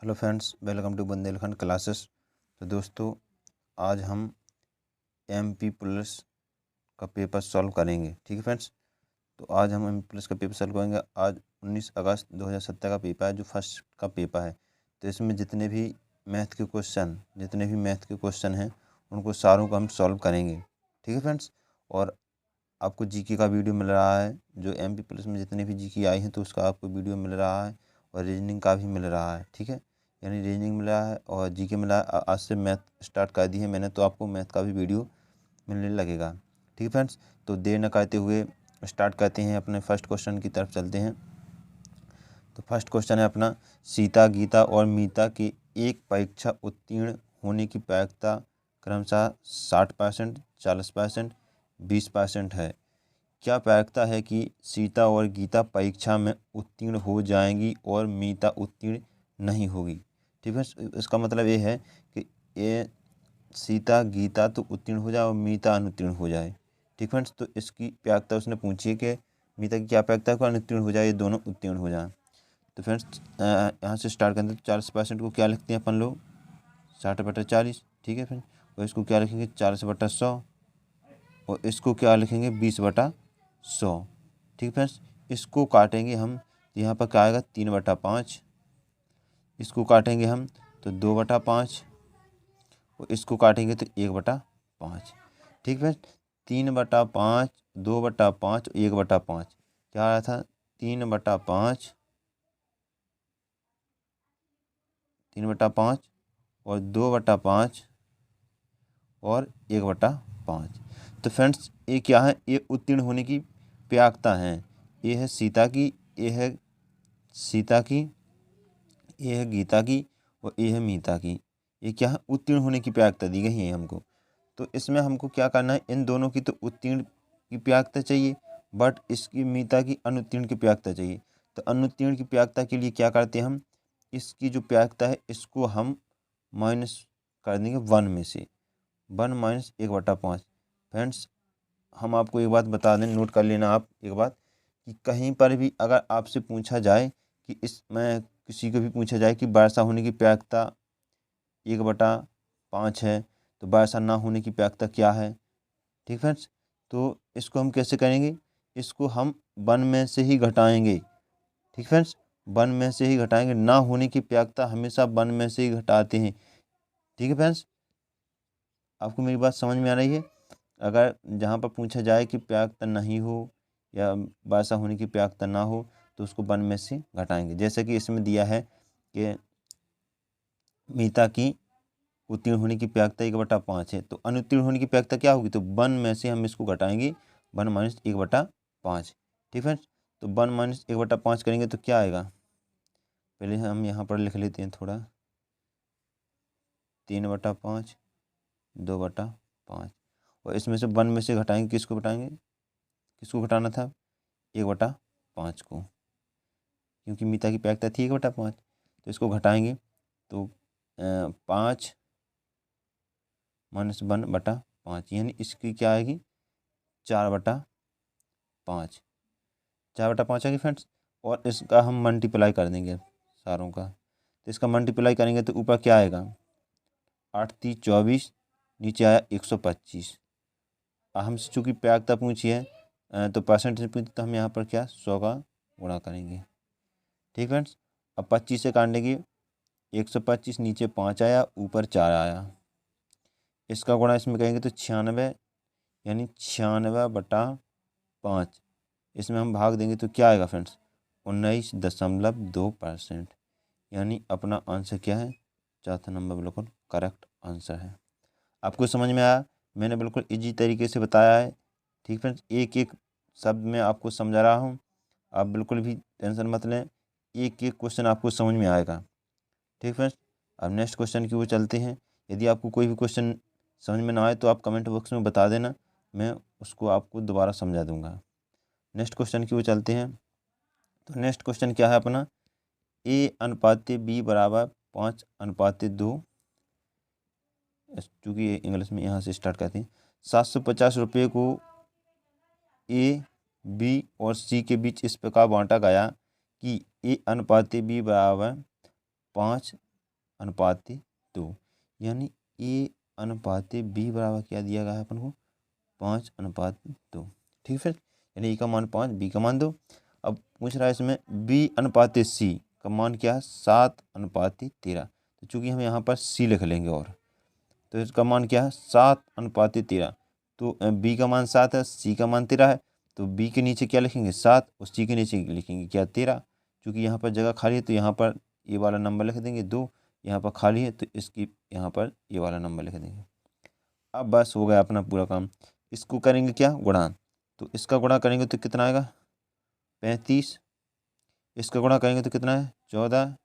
Hello friends, welcome to Bundelkhand classes. तो दोस्तों, आज हम एमपी पुलिस का पेपर सॉल्व करेंगे। ठीक है फ्रेंड्स, तो आज हम एमपी पुलिस का पेपर सॉल्व करेंगे। आज 19 अगस्त 2017 का पेपर है, जो फर्स्ट का पेपर है। तो इसमें जितने भी मैथ के क्वेश्चन हैं उनको सारों को हम सॉल्व करेंगे। ठीक है फ्रेंड्स, और आपको जीके का वीडियो मिल रहा है। जो एमपी पुलिस में जितने भी जीके आई हैं तो उसका आपको वीडियो मिल रहा है, और रीजनिंग का भी मिल रहा है। ठीक है, यानी रीजनिंग मिला है और जीके मिला है। आज से मैथ स्टार्ट कर दी है मैंने, तो आपको मैथ का भी वीडियो मिलने लगेगा। ठीक है फ्रेंड्स, तो देर न करते हुए स्टार्ट करते हैं, अपने फर्स्ट क्वेश्चन की तरफ चलते हैं। तो फर्स्ट क्वेश्चन है अपना, सीता, गीता और मीता की एक परीक्षा उत्तीर्ण होने की प्रायिकता क्रमशः 60%, 40%, 20% है। क्या प्रायिकता है कि सीता और गीता परीक्षा में उत्तीर्ण हो जाएंगी और मीता उत्तीर्ण नहीं होगी? ठीक है, इसका मतलब ये है कि ये सीता गीता तो उत्तीर्ण हो जाए और मीता अनुत्तीर्ण हो जाए। ठीक फ्रेंड्स, तो इसकी प्रायिकता उसने पूछी है कि मीता की क्या प्रायिकता है कि अनुत्तीर्ण हो जाए, ये दोनों उत्तीर्ण हो जाए। तो फ्रेंड्स, यहाँ से स्टार्ट करते हैं। 40% को क्या लिखते हैं अपन लोग? 60/40। ठीक है फ्रेंड्स, और इसको क्या लिखेंगे? 40/100, और इसको क्या लिखेंगे? 20/100। ठीक फ्रेंड्स, इसको काटेंगे हम तो यहाँ पर क्या आएगा? 3/5। इसको काटेंगे हम तो 2/5, और इसको काटेंगे तो 1/5। ठीक फ्रेंड्स, 3/5, 2/5, 1/5 क्या आ रहा था? 3/5, 3/5 और 2/5 और 1/5। तो फ्रेंड्स, ये क्या है? ये उत्तीर्ण होने की प्रायिकता है। ये है सीता की, ये है सीता की, ये है गीता की, और ये है मीता की। ये क्या है? उत्तीर्ण होने की प्रायिकता दी गई है हमको। तो इसमें हमको क्या करना है? इन दोनों की तो उत्तीर्ण की प्रायिकता चाहिए, बट इसकी मीता की अनुत्तीर्ण की प्रायिकता चाहिए। तो अनुत्तीर्ण की प्रायिकता के लिए क्या करते हैं हम? इसकी जो प्रायिकता है इसको हम माइनस कर देंगे 1 में से। 1 माइनस 1/5। फ्रेंड्स, हम आपको एक बात बता दें, नोट कर लेना आप एक बात, कि कहीं पर भी अगर आपसे पूछा जाए कि इसमें किसी को भी पूछा जाए कि वर्षा होने की प्रायिकता 1/5 है, तो वर्षा ना होने की प्रायिकता क्या है? ठीक फ्रेंड्स, तो इसको हम कैसे करेंगे? इसको हम 1 में से ही घटाएंगे। ठीक फ्रेंड्स, 1 में से ही घटाएंगे। ना होने की प्रायिकता हमेशा 1 में से ही घटाते हैं। ठीक है फ्रेंड्स, आपको मेरी बात समझ में आ रही है? अगर जहाँ पर पूछा जाए कि प्रायिकता नहीं हो या वर्षा होने की प्रायिकता ना हो, तो उसको 1 में से घटाएंगे। जैसे कि इसमें दिया है कि मीता की उत्तीर्ण होने की प्रायिकता 1/5 है, तो अनुत्तीर्ण होने की प्रायिकता क्या होगी? तो 1 में से हम इसको घटाएंगे, 1 माइनस 1/5। ठीक है, तो 1 माइनस 1/5 करेंगे तो क्या आएगा? पहले हम यहाँ पर लिख लेते हैं थोड़ा। 3/5, 2/5, और इसमें से 1 में से घटाएंगे, किसको घटाएंगे? किसको घटाना था? 1/5 को, क्योंकि मीता की प्रायिकता थी 1/5। तो इसको घटाएंगे तो 5 माइनस 1/5, यानी इसकी क्या आएगी? 4/5। 4/5 आएगी फ्रेंड्स, और इसका हम मल्टीप्लाई कर देंगे सारों का। तो इसका मल्टीप्लाई करेंगे तो ऊपर क्या आएगा? 8 × 3 = 24, नीचे आया 125। हमसे चूँकि प्रायिकता पूछी है तो परसेंटेज पूछी, तो हम यहाँ पर क्या 100 का गुणा करेंगे। ठीक फ्रेंड्स, अब 25 से काटेंगे, 125, नीचे 5 आया, ऊपर 4 आया। इसका गुणा इसमें करेंगे तो 96, यानी 96/5। इसमें हम भाग देंगे तो क्या आएगा फ्रेंड्स? 19.2%। यानी अपना आंसर क्या है? चौथा नंबर बिल्कुल करेक्ट आंसर है। आपको समझ में आया? मैंने बिल्कुल इजी तरीके से बताया है। ठीक फ्रेंड्स, एक एक शब्द में आपको समझा रहा हूँ, आप बिल्कुल भी टेंशन मत लें, एक एक क्वेश्चन आपको समझ में आएगा। ठीक फ्रेंड्स, अब नेक्स्ट क्वेश्चन की ओर चलते हैं। यदि आपको कोई भी क्वेश्चन समझ में ना आए तो आप कमेंट बॉक्स में बता देना, मैं उसको आपको दोबारा समझा दूंगा। नेक्स्ट क्वेश्चन की ओर चलते हैं। तो नेक्स्ट क्वेश्चन क्या है अपना? A/B = 5/2। चूँकि ये इंग्लिश में यहाँ से स्टार्ट करते हैं। 750 रुपये को A, B और C के बीच इस प्रकार बांटा गया कि A/B = 5 अनुपाते 2, यानी A अनुपाते B बराबर क्या दिया गया है अपन को, 5:2। ठीक है, यानी A का मान 5, B का मान 2। अब पूछ रहा है इसमें B अनुपाते C का मान क्या है, 7:13। तो चूँकि हम यहाँ पर C लिख लेंगे, और तो इसका मान क्या है, 7:13। तो B का मान 7 है, C का मान 13 है, तो B के नीचे क्या लिखेंगे, 7, और C के नीचे लिखेंगे क्या, 13। चूँकि यहाँ पर जगह खाली है तो यहाँ पर ये वाला नंबर लिख देंगे 2, यहाँ पर खाली है तो इसकी यहाँ पर ये वाला नंबर लिख देंगे। अब बस हो गया अपना पूरा काम। इसको करेंगे क्या, गुणा। तो इसका गुणा करेंगे तो कितना आएगा, 35। इसका गुणा करेंगे तो कितना है, 14।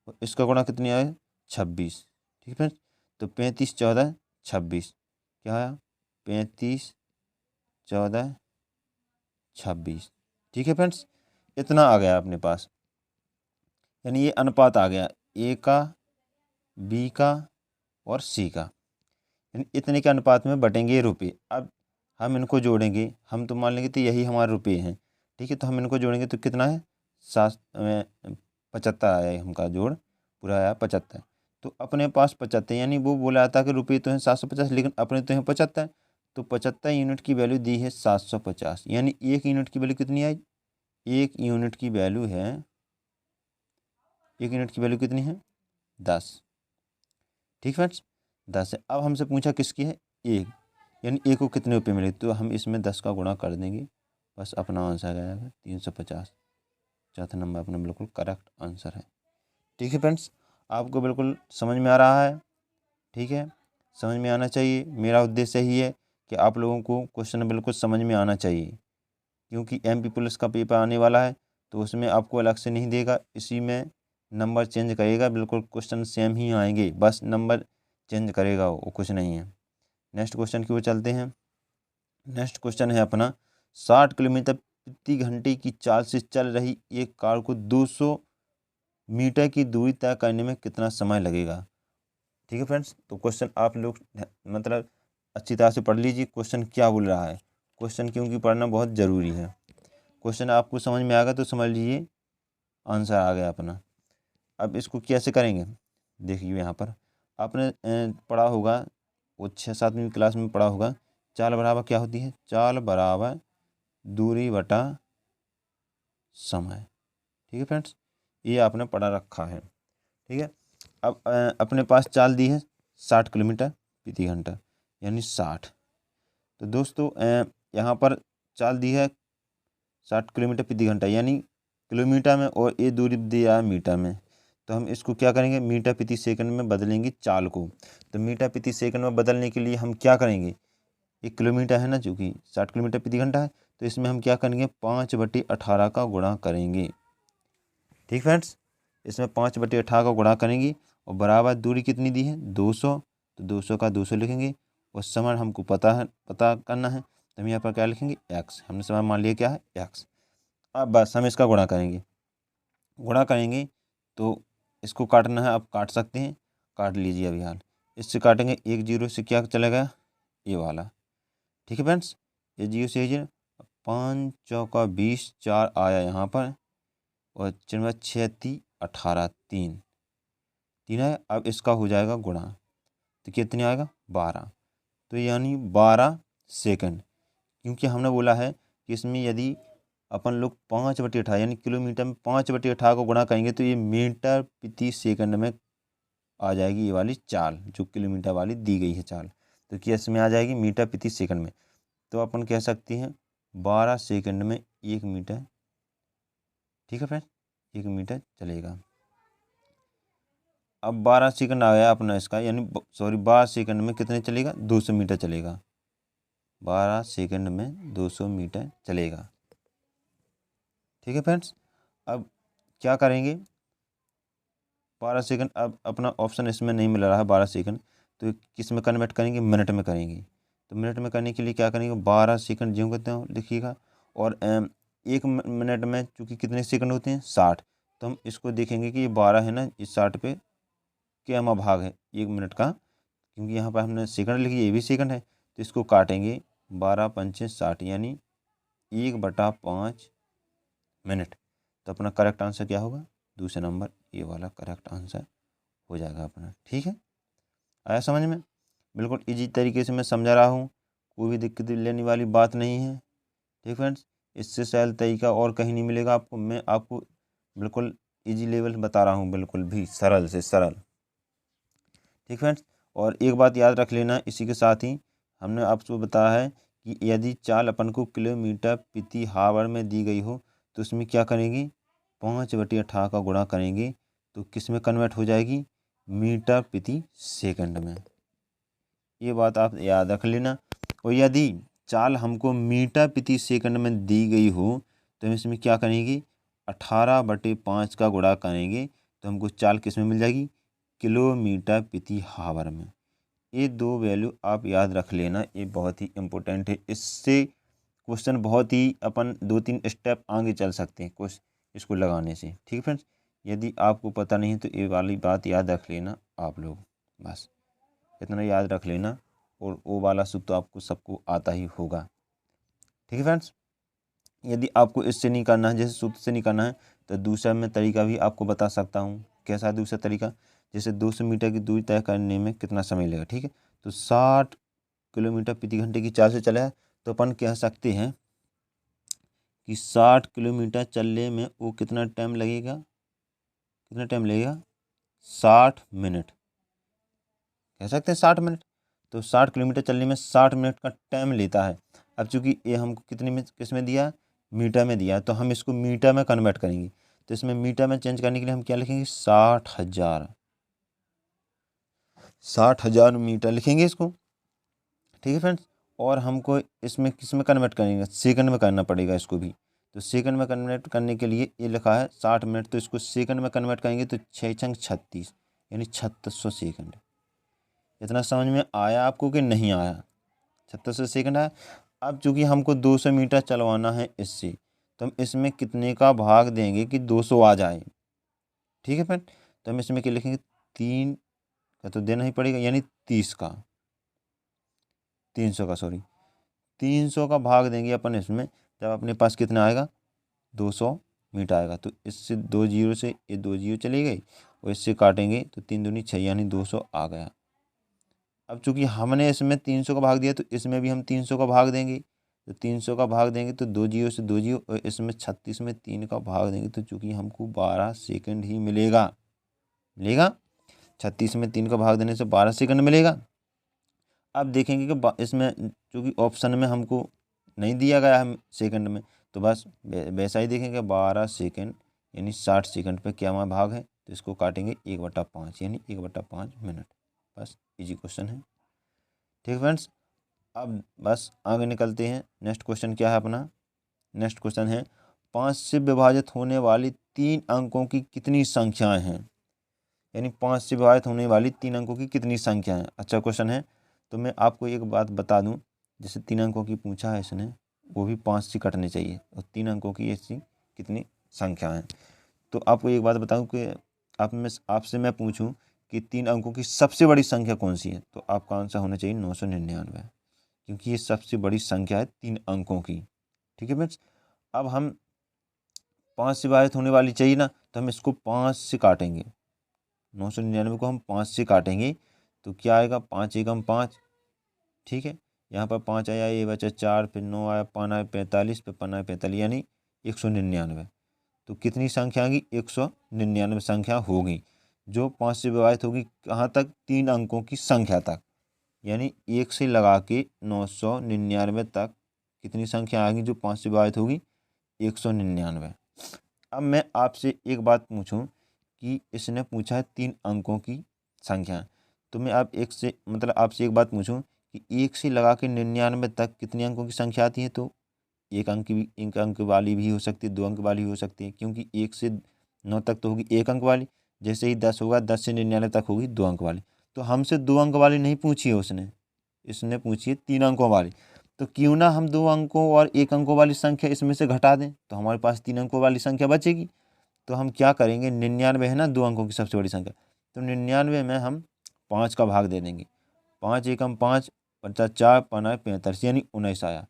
और इसका गुणा कितनी आए, 26। ठीक है फ्रेंड्स, तो 35, 14, 26 क्या आया, 35, 14, 26। ठीक है फ्रेंड्स, इतना आ गया अपने पास, यानी ये अनुपात आ गया A का, B का और C का, यानी इतने के अनुपात में बटेंगे रुपये। अब हम इनको जोड़ेंगे, हम तो मान लेंगे तो यही हमारे रुपये हैं। ठीक है, तो हम इनको जोड़ेंगे तो कितना है, 75 आया, हमका जोड़ पूरा आया 75। तो अपने पास 75, यानी वो बोला था कि रुपये तो हैं 750, लेकिन अपने तो हैं 75। तो 75 यूनिट की वैल्यू दी है 750, यानी 1 यूनिट की वैल्यू कितनी आई, 1 यूनिट की वैल्यू है, 1 यूनिट की वैल्यू कितनी है, 10। ठीक फ्रेंड्स, 10 है। अब हमसे पूछा किसकी है, 1, यानी A को कितने रुपये मिले, तो हम इसमें 10 का गुणा कर देंगे, बस अपना आंसर आ जाएगा 350। चौथा नंबर अपना बिल्कुल करेक्ट आंसर है। ठीक है फ्रेंड्स, आपको बिल्कुल समझ में आ रहा है। ठीक है, समझ में आना चाहिए, मेरा उद्देश्य यही है कि आप लोगों को क्वेश्चन बिल्कुल समझ में आना चाहिए, क्योंकि MP पुलिस का पेपर आने वाला है, तो उसमें आपको अलग से नहीं देगा, इसी में नंबर चेंज करेगा, बिल्कुल क्वेश्चन सेम ही आएंगे, बस नंबर चेंज करेगा, वो कुछ नहीं है। नेक्स्ट क्वेश्चन की ओर चलते हैं। नेक्स्ट क्वेश्चन है अपना, 60 किलोमीटर प्रति घंटे की चाल से चल रही एक कार को 200 मीटर की दूरी तय करने में कितना समय लगेगा। ठीक है फ्रेंड्स, तो क्वेश्चन आप लोग मतलब अच्छी तरह से पढ़ लीजिए, क्वेश्चन क्या बोल रहा है, क्वेश्चन क्योंकि पढ़ना बहुत ज़रूरी है। क्वेश्चन आपको समझ में आ गया तो समझ लीजिए आंसर आ गया अपना। अब इसको कैसे करेंगे, देखिए यहाँ पर आपने पढ़ा होगा, वो 6-7वीं क्लास में पढ़ा होगा, चाल बराबर क्या होती है, चाल बराबर दूरी बटा समय। ठीक है फ्रेंड्स, ये आपने पढ़ा रखा है। ठीक है, अब अपने पास चाल दी है 60 किलोमीटर प्रति घंटा, यानी 60। तो दोस्तों यहाँ पर चाल दी है 60 किलोमीटर प्रति घंटा, यानी किलोमीटर में, और ये दूरी दिया है मीटर में। तो हम इसको क्या करेंगे, मीटर प्रति सेकंड में बदलेंगे चाल को। तो मीटर प्रति सेकंड में बदलने के लिए हम क्या करेंगे, 1 किलोमीटर है ना, चूँकि 60 किलोमीटर प्रति घंटा है, तो इसमें हम क्या करेंगे, 5/18 का गुणा करेंगे। ठीक फ्रेंड्स, इसमें 5/18 का गुणा करेंगे, और बराबर दूरी कितनी दी है, 200, तो 200 का 200 लिखेंगे, और समय हमको पता करना है, तो हम यहाँ पर क्या लिखेंगे, x। हमने समय मान लिया क्या है, x। अब बस हम इसका गुणा करेंगे तो इसको काटना है, आप काट सकते हैं, काट लीजिए अभी हाल। इससे काटेंगे, 1 0 से क्या चलेगा, ये वाला। ठीक है फ्रेंड्स, ये 0 से 0, 5 चौका 20, 4 आया यहाँ पर, और 6 18, 3 है। अब इसका हो जाएगा गुणा, तो कितने आएगा, 12। तो यानी 12 सेकंड, क्योंकि हमने बोला है कि इसमें यदि अपन लोग 5/18 यानी किलोमीटर में 5/18 को गुणा करेंगे, तो ये मीटर प्रति सेकंड में आ जाएगी, ये वाली चाल जो किलोमीटर वाली दी गई है चाल, तो क्या इसमें आ जाएगी, मीटर प्रति सेकंड में। तो अपन कह सकते हैं 12 सेकंड में 1 मीटर। ठीक है फ्रेंड, 1 मीटर चलेगा। अब 12 सेकंड आ गया अपना इसका, यानी 12 सेकंड में कितने चलेगा, 200 मीटर चलेगा। 12 सेकंड में 200 मीटर चलेगा। ठीक है फ्रेंड्स, अब क्या करेंगे, 12 सेकंड, अब अपना ऑप्शन इसमें नहीं मिल रहा है 12 सेकंड, तो किस में कन्वर्ट करेंगे, मिनट में करेंगे। तो मिनट में करने के लिए क्या करेंगे, 12 सेकंड ज्यों करते हो लिखिएगा, और 1 मिनट में चूँकि कितने सेकंड होते हैं, 60। तो हम इसको देखेंगे कि ये 12 है ना, इस 60 पे क्या भाग है 1 मिनट का, क्योंकि यहाँ पर हमने सेकंड लिखी, ये भी सेकंड है, तो इसको काटेंगे, 12 पंचे 60, यानी 1/5 मिनट। तो अपना करेक्ट आंसर क्या होगा, दूसरा नंबर ये वाला करेक्ट आंसर हो जाएगा अपना। ठीक है, आया समझ में? बिल्कुल इजी तरीके से मैं समझा रहा हूँ, कोई भी दिक्कत लेने वाली बात नहीं है। ठीक फ्रेंड्स, इससे सरल तरीका और कहीं नहीं मिलेगा आपको। मैं आपको बिल्कुल इजी लेवल बता रहा हूँ, बिल्कुल भी सरल से सरल। ठीक फ्रेंड्स, और एक बात याद रख लेना, इसी के साथ ही हमने आपको बताया है कि यदि चाल अपन को किलोमीटर प्रति हावर में दी गई हो तो उसमें क्या करेंगे, 5/18 का गुणा करेंगे तो किस में कन्वर्ट हो जाएगी, मीटर प्रति सेकंड में। ये बात आप याद रख लेना। और यदि चाल हमको मीटर प्रति सेकंड में दी गई हो तो हम इसमें क्या करेंगे, 18/5 का गुणा करेंगे तो हमको चाल किस में मिल जाएगी, किलोमीटर प्रति हावर में। ये दो वैल्यू आप याद रख लेना, ये बहुत ही इम्पोर्टेंट है। इससे क्वेश्चन बहुत ही अपन 2-3 स्टेप आगे चल सकते हैं कुछ इसको लगाने से। ठीक है फ्रेंड्स, यदि आपको पता नहीं है तो ये वाली बात याद रख लेना आप लोग, बस इतना याद रख लेना। और वो वाला सूत्र तो आपको सबको आता ही होगा। ठीक है फ्रेंड्स, यदि आपको इससे नहीं करना है, जैसे सूत्र से नहीं करना है, तो दूसरा मैं तरीका भी आपको बता सकता हूँ। कैसा दूसरा तरीका, जैसे 200 मीटर की दूरी तय करने में कितना समय लगेगा। ठीक है, तो 60 किलोमीटर प्रति घंटे की चाल से चला है तो अपन कह सकते हैं कि 60 किलोमीटर चलने में वो कितना टाइम लगेगा, कितना टाइम लगेगा, 60 मिनट। कह सकते हैं 60 मिनट। तो 60 किलोमीटर चलने में 60 मिनट का टाइम लेता है। अब चूंकि ये हमको कितने में, किस में दिया, मीटर में दिया, तो हम इसको मीटर में कन्वर्ट करेंगे। तो इसमें मीटर में चेंज करने के लिए हम क्या लिखेंगे, 60,000, 60,000 मीटर लिखेंगे इसको। ठीक है फ्रेंड्स, और हमको इसमें किस में कन्वर्ट करेंगे, सेकंड में करना पड़ेगा इसको भी। तो सेकंड में कन्वर्ट करने के लिए ये लिखा है 60 मिनट, तो इसको सेकंड में कन्वर्ट करेंगे तो 6×36 यानी 3600 सेकंड। इतना समझ में आया आपको कि नहीं आया, 3600 सेकंड आया। अब चूंकि हमको 200 मीटर चलवाना है इससे, तो हम इसमें कितने का भाग देंगे कि 200 आ जाए। ठीक है फ्रेंड, तो हम इसमें क्या लिखेंगे, 3 का तो देना ही पड़ेगा, यानी 30 का, 300 का, सॉरी 300 का भाग देंगे अपन इसमें। जब अपने पास कितना आएगा, 200 मीटर आएगा। तो इससे 2 जीरो से ये 2 जीरो चली गई, और इससे काटेंगे तो 3 दूनी 6 यानी 200 आ गया। अब चूंकि हमने इसमें 300 का भाग दिया तो इसमें भी हम 300 का भाग देंगे। तो 300 का भाग देंगे तो 2 जीरो से 2 जीरो, और इसमें 36 में 3 का भाग देंगे तो चूंकि हमको 12 सेकंड ही मिलेगा, 36 में 3 का भाग देने से 12 सेकंड मिलेगा। अब देखेंगे कि इसमें चूंकि ऑप्शन में हमको नहीं दिया गया है सेकंड में, तो बस वैसा ही देखेंगे 12 सेकंड यानी 60 सेकंड पे क्या हमारा भाग है, तो इसको काटेंगे 1/5 यानी 1/5 मिनट। बस इजी क्वेश्चन है। ठीक फ्रेंड्स, अब बस आगे निकलते हैं। नेक्स्ट क्वेश्चन क्या है अपना, नेक्स्ट क्वेश्चन है 5 से विभाजित होने वाली 3 अंकों की कितनी संख्याएं हैं, यानी 5 से विभाजित होने वाली 3 अंकों की कितनी संख्या है। अच्छा क्वेश्चन है। तो मैं आपको एक बात बता दूं, जैसे 3 अंकों की पूछा है इसने, वो भी 5 से कटने चाहिए, और 3 अंकों की ऐसी कितनी संख्या है। तो आपको एक बात बताऊं कि आपसे मैं पूछूं कि 3 अंकों की सबसे बड़ी संख्या कौन सी है, तो आपका आंसर होना चाहिए 999, क्योंकि ये सबसे बड़ी संख्या है 3 अंकों की। ठीक है फ्रेंड्स, अब हम 5 से विभाजित होने वाली चाहिए ना, तो हम इसको 5 से काटेंगे। 999 को हम 5 से काटेंगे तो क्या आएगा, 5 एकम 5। ठीक है, यहाँ पर 5 आया, ये बचा 4, फिर 9 आया, 5 आया 45, फिर 5 आया 45 यानी 199। तो कितनी संख्या होगी, 199 संख्या होगी जो 5 से विभाजित होगी। कहाँ तक, 3 अंकों की संख्या तक, यानी 1 से लगा के 999 तक कितनी संख्या आएगी जो 5 से विभाजित होगी, 199। अब मैं आपसे एक बात पूछूं कि इसने पूछा है 3 अंकों की संख्या, तो मैं आप एक से मतलब आपसे एक बात पूछूं कि 1 से लगा के 99 तक कितने अंकों की संख्या आती है। तो एक अंक वाली भी हो सकती है, 2 अंक वाली हो सकती है, क्योंकि 1 से 9 तक तो होगी 1 अंक वाली, जैसे ही 10 होगा 10 से 99 तक होगी 2 अंक वाली। तो हमसे 2 अंक वाली नहीं पूछी है उसने, इसने पूछी है 3 अंकों वाली। तो क्यों ना हम 2 अंकों और 1 अंकों वाली संख्या इसमें से घटा दें, तो हमारे पास 3 अंकों वाली संख्या बचेगी। तो हम क्या करेंगे, 99 है ना 2 अंकों की सबसे बड़ी संख्या, तो 99 में हम 5 का भाग दे देंगे। 5 एकम 5, 50 4, 5 45 यानी 19 आया।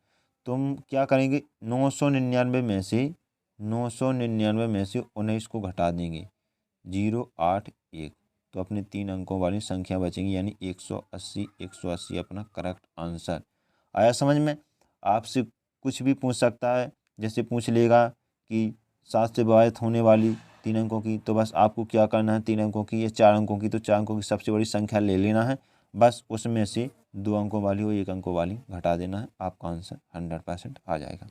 तुम क्या करेंगे, 999 में से 19 को घटा देंगे, 081। तो अपने 3 अंकों वाली संख्या बचेंगी, यानी 180। 180 अपना करेक्ट आंसर। आया समझ में? आपसे कुछ भी पूछ सकता है, जैसे पूछ लेगा कि 7 से विभाजित होने वाली 3 अंकों की, तो बस आपको क्या करना है, 3 अंकों की या 4 अंकों की, तो 4 अंकों की सबसे बड़ी संख्या ले लेना है, बस उसमें से 2 अंकों वाली और 1 अंकों वाली घटा देना है, आपका आंसर 100% आ जाएगा।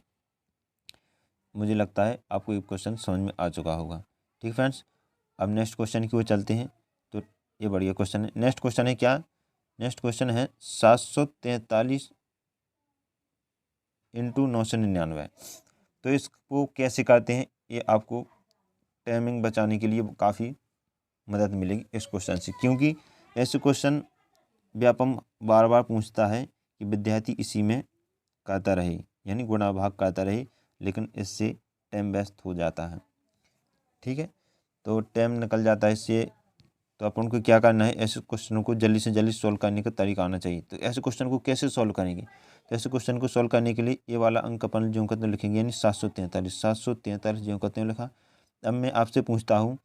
मुझे लगता है आपको ये क्वेश्चन समझ में आ चुका होगा। ठीक फ्रेंड्स, अब नेक्स्ट क्वेश्चन की ओर चलते हैं। तो ये बढ़िया क्वेश्चन है। नेक्स्ट क्वेश्चन है क्या? नेक्स्ट क्वेश्चन है 743 इंटू 999। तो इसको कैसे करते हैं, ये आपको टाइमिंग बचाने के लिए काफ़ी मदद मिलेगी इस क्वेश्चन से, क्योंकि ऐसे क्वेश्चन व्यापम बार बार पूछता है कि विद्यार्थी इसी में करता रहे, यानी गुणा भाग करता रहे, लेकिन इससे टाइम वेस्ट हो जाता है। ठीक है, तो टाइम निकल जाता है इससे। तो अपन को क्या करना है, ऐसे क्वेश्चनों को जल्दी से जल्दी सॉल्व करने का तरीका आना चाहिए। तो ऐसे क्वेश्चन को कैसे सॉल्व करेंगे? तो ऐसे क्वेश्चन को सॉल्व करने के लिए ये वाला अंक अपन ज्यों का त्यों लिखेंगे, यानी 743। 743 ज्यों का त्यों लिखा। अब मैं आपसे पूछता हूँ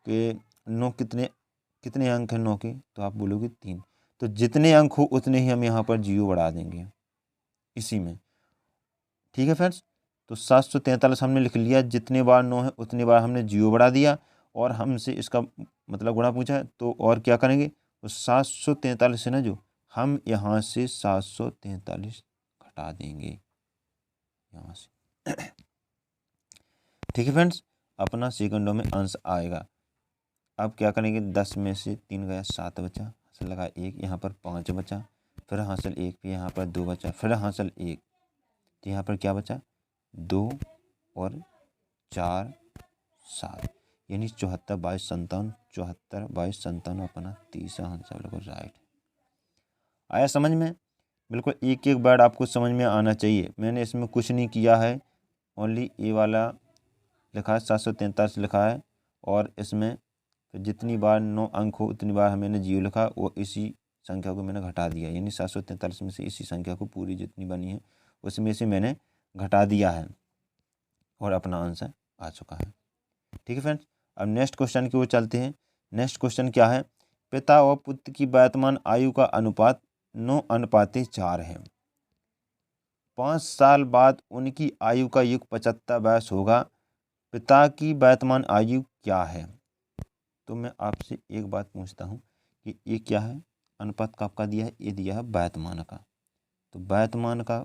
कि 9 कितने अंक हैं 9 के? तो आप बोलोगे 3। तो जितने अंक हो उतने ही हम यहाँ पर 0 बढ़ा देंगे इसी में। ठीक है फ्रेंड्स, तो 743 हमने लिख लिया, जितने बार 9 है उतनी बार हमने 0 बढ़ा दिया, और हमसे इसका मतलब गुणा पूछा है, तो और क्या करेंगे, तो 743 है ना, जो हम यहाँ से 743 घटा देंगे यहाँ से। ठीक है फ्रेंड्स, अपना सेकंडों में आंसर आएगा। अब क्या करेंगे, 10 में से 3 गया, 7 बचा, हासिल लगा 1, यहाँ पर 5 बचा, फिर हासिल 1, फिर यहाँ पर 2 बचा, फिर हासिल 1, तो यहाँ पर क्या बचा, 2 और 4 7, यानी 74 22 57, 74 22 57 अपना तीसरा आंसर बिल्कुल राइट। आया समझ में? बिल्कुल एक एक वर्ड आपको समझ में आना चाहिए। मैंने इसमें कुछ नहीं किया है, ओनली ये वाला लिखा है, 743 लिखा है, और इसमें जितनी बार 9 अंक हो उतनी बार मैंने 0 लिखा, वो इसी संख्या को मैंने घटा दिया, यानी 743 में से इसी संख्या को पूरी जितनी बनी है उसमें से मैंने घटा दिया है, और अपना आंसर आ चुका है। ठीक है फ्रेंड्स, अब नेक्स्ट क्वेश्चन की ओर चलते हैं। नेक्स्ट क्वेश्चन क्या है, पिता और पुत्र की वर्तमान आयु का अनुपात 9:4 है। 5 साल बाद उनकी आयु का युग 75 वर्ष होगा। पिता की वर्तमान आयु क्या है? तो मैं आपसे एक बात पूछता हूँ कि ये क्या है, अनुपात का आपका दिया है, ये दिया है वर्तमान का। तो वर्तमान का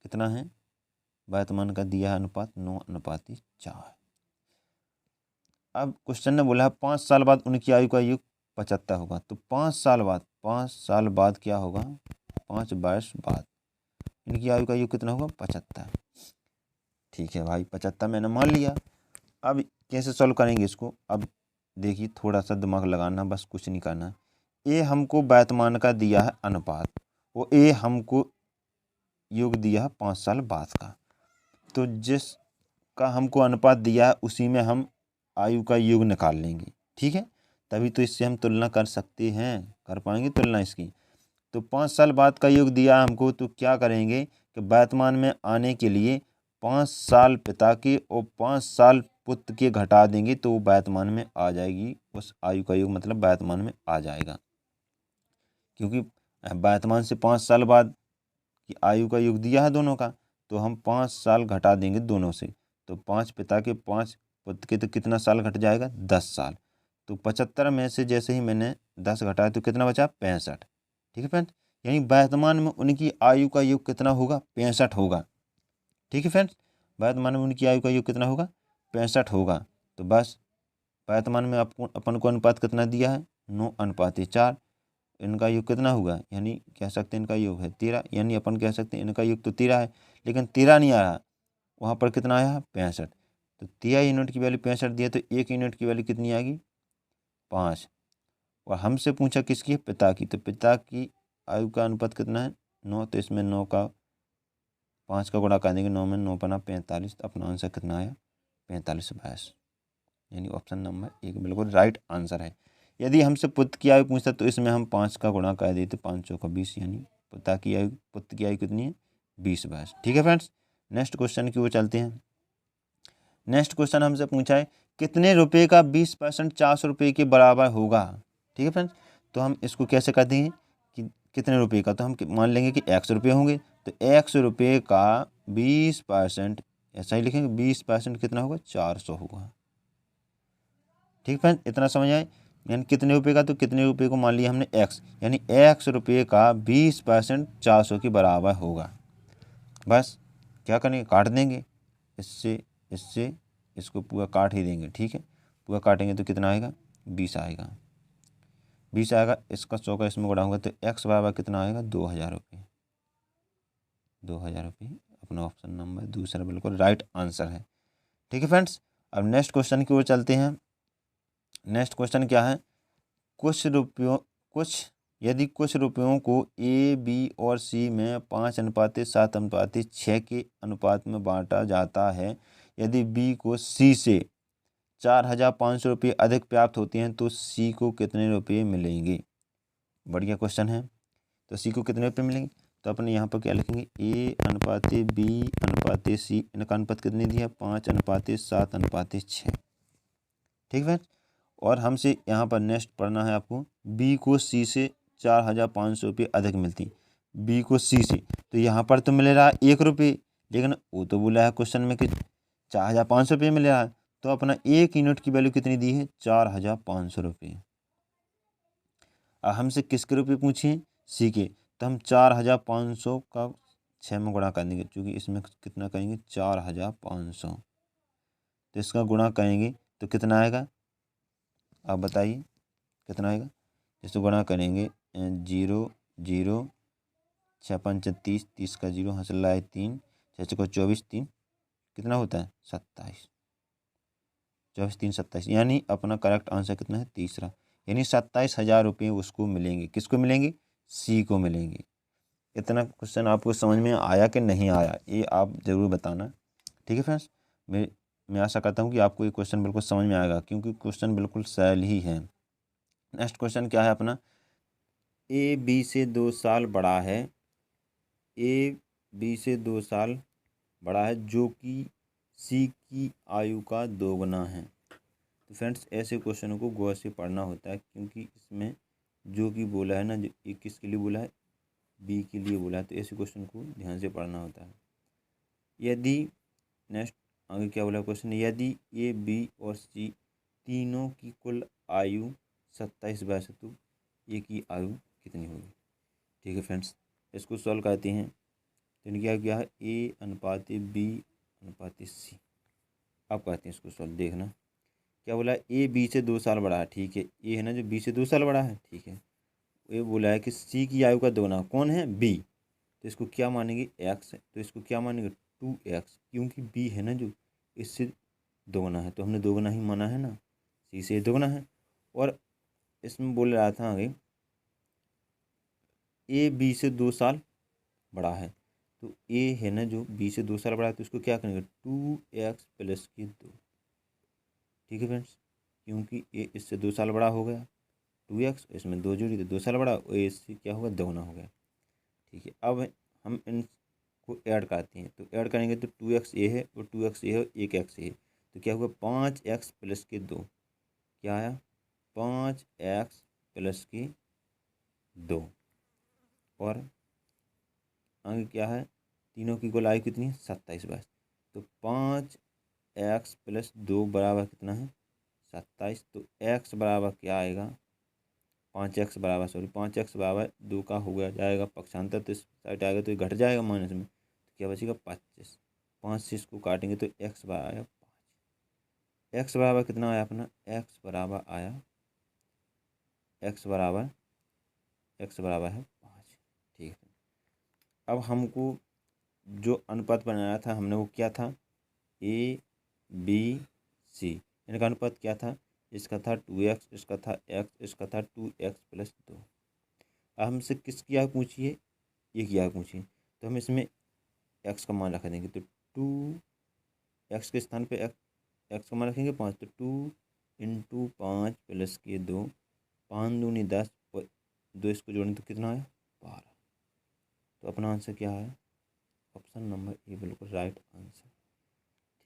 कितना है, वर्तमान का दिया है अनुपात 9:4। अब क्वेश्चन ने बोला है 5 साल बाद उनकी आयु का युग 75 होगा। तो 5 साल बाद क्या होगा, 5 वर्ष बाद इनकी आयु का युग कितना होगा, 75। ठीक है भाई, 75 मैंने मान लिया। अब कैसे सॉल्व करेंगे इसको? अब देखिए, थोड़ा सा दिमाग लगाना, बस कुछ नहीं करना। ये हमको वर्तमान का दिया है अनुपात, वो ये हमको युग दिया है 5 साल बाद का। तो जिसका हमको अनुपात दिया है उसी में हम आयु का युग निकाल लेंगे। ठीक है, तभी तो इससे हम तुलना कर सकते हैं, कर पाएंगे तुलना इसकी। तो 5 साल बाद का युग दिया हमको, तो क्या करेंगे कि वर्तमान में आने के लिए 5 साल पिता के और 5 साल पुत्र के घटा देंगे, तो वो वर्तमान में आ जाएगी, उस आयु का युग मतलब वर्तमान में आ जाएगा। क्योंकि वर्तमान से 5 साल बाद की आयु का युग दिया है दोनों का, तो हम 5 साल घटा देंगे दोनों से। तो 5 पिता के 5 पुत्र के, तो कितना साल घट जाएगा, 10 साल। तो 75 में से जैसे ही मैंने 10 घटाया तो कितना बचा, 65। ठीक है फ्रेंड्स, यानी वर्तमान में उनकी आयु का युग कितना होगा, 65 होगा। ठीक है फ्रेंड्स, वर्तमान में उनकी आयु का युग कितना होगा, 65 होगा। तो बस वर्तमान में आपको अपन को अनुपात कितना दिया है, 9:4। इनका युग कितना होगा, यानी कह सकते हैं इनका युग है 13, यानी अपन कह सकते हैं इनका युग तो 13 है, लेकिन 13 नहीं आ रहा, वहाँ पर कितना आया, 65। तो 13 यूनिट की वैल्यू 65 दिया, तो 1 यूनिट की वैल्यू कितनी आएगी, 5। और हमसे पूछा किसकी है, पिता की। तो पिता की आयु का अनुपात कितना है, 9। तो इसमें 9 का 5 का गुणा कर देंगे, 9 में 9 बना 45। तो अपना आंसर कितना आया, 45 वर्ष, यानी ऑप्शन नंबर 1 बिल्कुल राइट आंसर है। यदि हमसे पुत्र की आयु पूछता तो इसमें हम 5 का गुणा कर देते, 5 चौका 20, यानी पुत्र की आयु कितनी है, 20 वर्ष। ठीक है फ्रेंड्स, नेक्स्ट क्वेश्चन की ओर चलते हैं। नेक्स्ट क्वेश्चन हमसे पूछा है कितने रुपए का 20% 400 रुपये के बराबर होगा। ठीक है फ्रेंड्स, तो हम इसको कैसे कर देंगे कि कितने रुपए का, तो हम मान लेंगे कि 100 रुपये होंगे, तो 100 रुपये का 20% ऐसा ही लिखेंगे, 20% कितना होगा 400 होगा। ठीक फ्रेंड, इतना समझ आए। यानी कितने रुपए का, तो कितने रुपए को मान लिया हमने x, यानी 100 रुपये का 20% 400 के बराबर होगा। बस क्या करेंगे, काट देंगे, इससे इससे इसको पूरा काट ही देंगे। ठीक है, पूरा काटेंगे तो कितना आएगा 20 आएगा, 20 आएगा। इसका 100 का इसमें गुणा होगा तो x बराबर कितना आएगा 2000 रुपये, 2000 रुपये। अपना ऑप्शन नंबर दूसरा बिल्कुल राइट आंसर है। ठीक है फ्रेंड्स, अब नेक्स्ट क्वेश्चन की ओर चलते हैं। नेक्स्ट क्वेश्चन क्या है, यदि कुछ रुपयों को ए बी और सी में 5:7:6 के अनुपात में बांटा जाता है, यदि बी को सी से 4500 रुपये अधिक प्राप्त होते हैं तो सी को कितने रुपये मिलेंगे। बढ़िया क्वेश्चन है। तो सी को कितने रुपये मिलेंगे, तो अपने यहाँ पर क्या लिखेंगे, ए अनुपाते बी अनुपाते सी, इनका अनुपात कितने दिया 5:7:6। ठीक है, और हमसे यहाँ पर नेक्स्ट पढ़ना है आपको, बी को सी से 4500 रुपये अधिक मिलती, बी को सी से, तो यहाँ पर तो मिल रहा है 1 रुपये, लेकिन वो तो बोला है क्वेश्चन में कि 4500 रुपये मिल रहा है, तो अपना 1 यूनिट की वैल्यू कितनी दी है 4500 रुपये। अब हमसे किसके रुपये पूछे, सी के, तो हम 4500 का 6 में गुणा कर देंगे, क्योंकि इसमें कितना करेंगे 4500, तो इसका गुणा करेंगे तो कितना आएगा, आप बताइए कितना आएगा। इसको गुणा करेंगे 0 0 6 5 30, 30 का 0 हासिल लाए 3, 6 को 24, 3 कितना होता है 27, 24 3 27, यानी अपना करेक्ट आंसर कितना है तीसरा, यानी 27,000 रुपये उसको मिलेंगे। किसको मिलेंगे, सी को मिलेंगे। इतना क्वेश्चन आपको समझ में आया कि नहीं आया, ये आप ज़रूर बताना। ठीक है फ्रेंड्स, मैं आशा करता हूँ कि आपको ये क्वेश्चन बिल्कुल समझ में आएगा, क्योंकि क्वेश्चन बिल्कुल सरल ही है। नेक्स्ट क्वेश्चन क्या है अपना, ए बी से 2 साल बड़ा है, ए बी से 2 साल बड़ा है जो कि सी की आयु का 2 गुना है। तो फ्रेंड्स, ऐसे क्वेश्चनों को गौर से पढ़ना होता है, क्योंकि इसमें जो कि बोला है ना, जो ए किसके लिए बोला है, बी के लिए बोला है, तो ऐसे क्वेश्चन को ध्यान से पढ़ना होता है। यदि नेक्स्ट आगे क्या बोला क्वेश्चन, यदि ए बी और सी तीनों की कुल आयु 27 वर्ष है तो ए की आयु कितनी होगी। ठीक है फ्रेंड्स, इसको सॉल्व करते हैं। तो इनकी आयु क्या है, ए अनुपात बी अनुपात सी। अब कहते हैं इसको सॉल्व, देखना क्या बोला है, ए बी से 2 साल बड़ा है। ठीक है, ए है ना जो बी से 2 साल बड़ा है। ठीक है, ये बोला है कि सी की आयु का 2 गुना, कौन है बी, तो इसको क्या मानेंगे एक्स है, तो इसको क्या मानेंगे 2x, क्योंकि बी है ना जो इससे 2 गुना है, तो हमने 2 गुना ही माना है ना, सी से 2 गुना है। और इसमें बोल रहा था आगे ए बी से 2 साल बड़ा है, तो ए है ना जो बी से 2 साल बड़ा है, तो इसको क्या करेंगे 2x प्लस के 2। ठीक है फ्रेंड्स, क्योंकि ए इससे 2 साल बड़ा हो गया, 2x, इसमें 2 जोड़ी तो 2 साल बड़ा, और इससे क्या होगा 2 गुना हो गया। ठीक है, अब हम इनको ऐड करते हैं, तो ऐड करेंगे तो 2x ए है और 2x ए है, 1x ए है, तो क्या हुआ 5x प्लस के 2, क्या आया 5x प्लस के 2। और आगे क्या है, तीनों की कुल आयु कितनी है 27 वर्ष, तो 5x प्लस 2 बराबर कितना है 27, तो x बराबर क्या आएगा 5x बराबर 2 का हो गया जाएगा पक्षांतर, तो इस साइड आएगा तो ये घट जाएगा माइनस में, तो क्या बचेगा 25, 5 से इसको काटेंगे तो x बराबर आया 5। x बराबर कितना आया अपना, x बराबर आया x बराबर है 5। ठीक है, अब हमको जो अनुपात बनाया था हमने वो क्या था, ए बी सी, इनका अनुपात क्या था, इसका था 2x, इसका था x, इसका था 2x प्लस 2। अब हमसे किसकी आयु पूछी है, ये की आयु पूछी है, तो हम इसमें x का मान रख देंगे, तो 2x के स्थान पे x का मान रखेंगे 5, तो 2 इंटू 5 प्लस के 2, 5 दूनी 10 और 2 इसको जोड़ें तो कितना आया 12। तो अपना आंसर क्या है, ऑप्शन नंबर ए बिल्कुल राइट आंसर।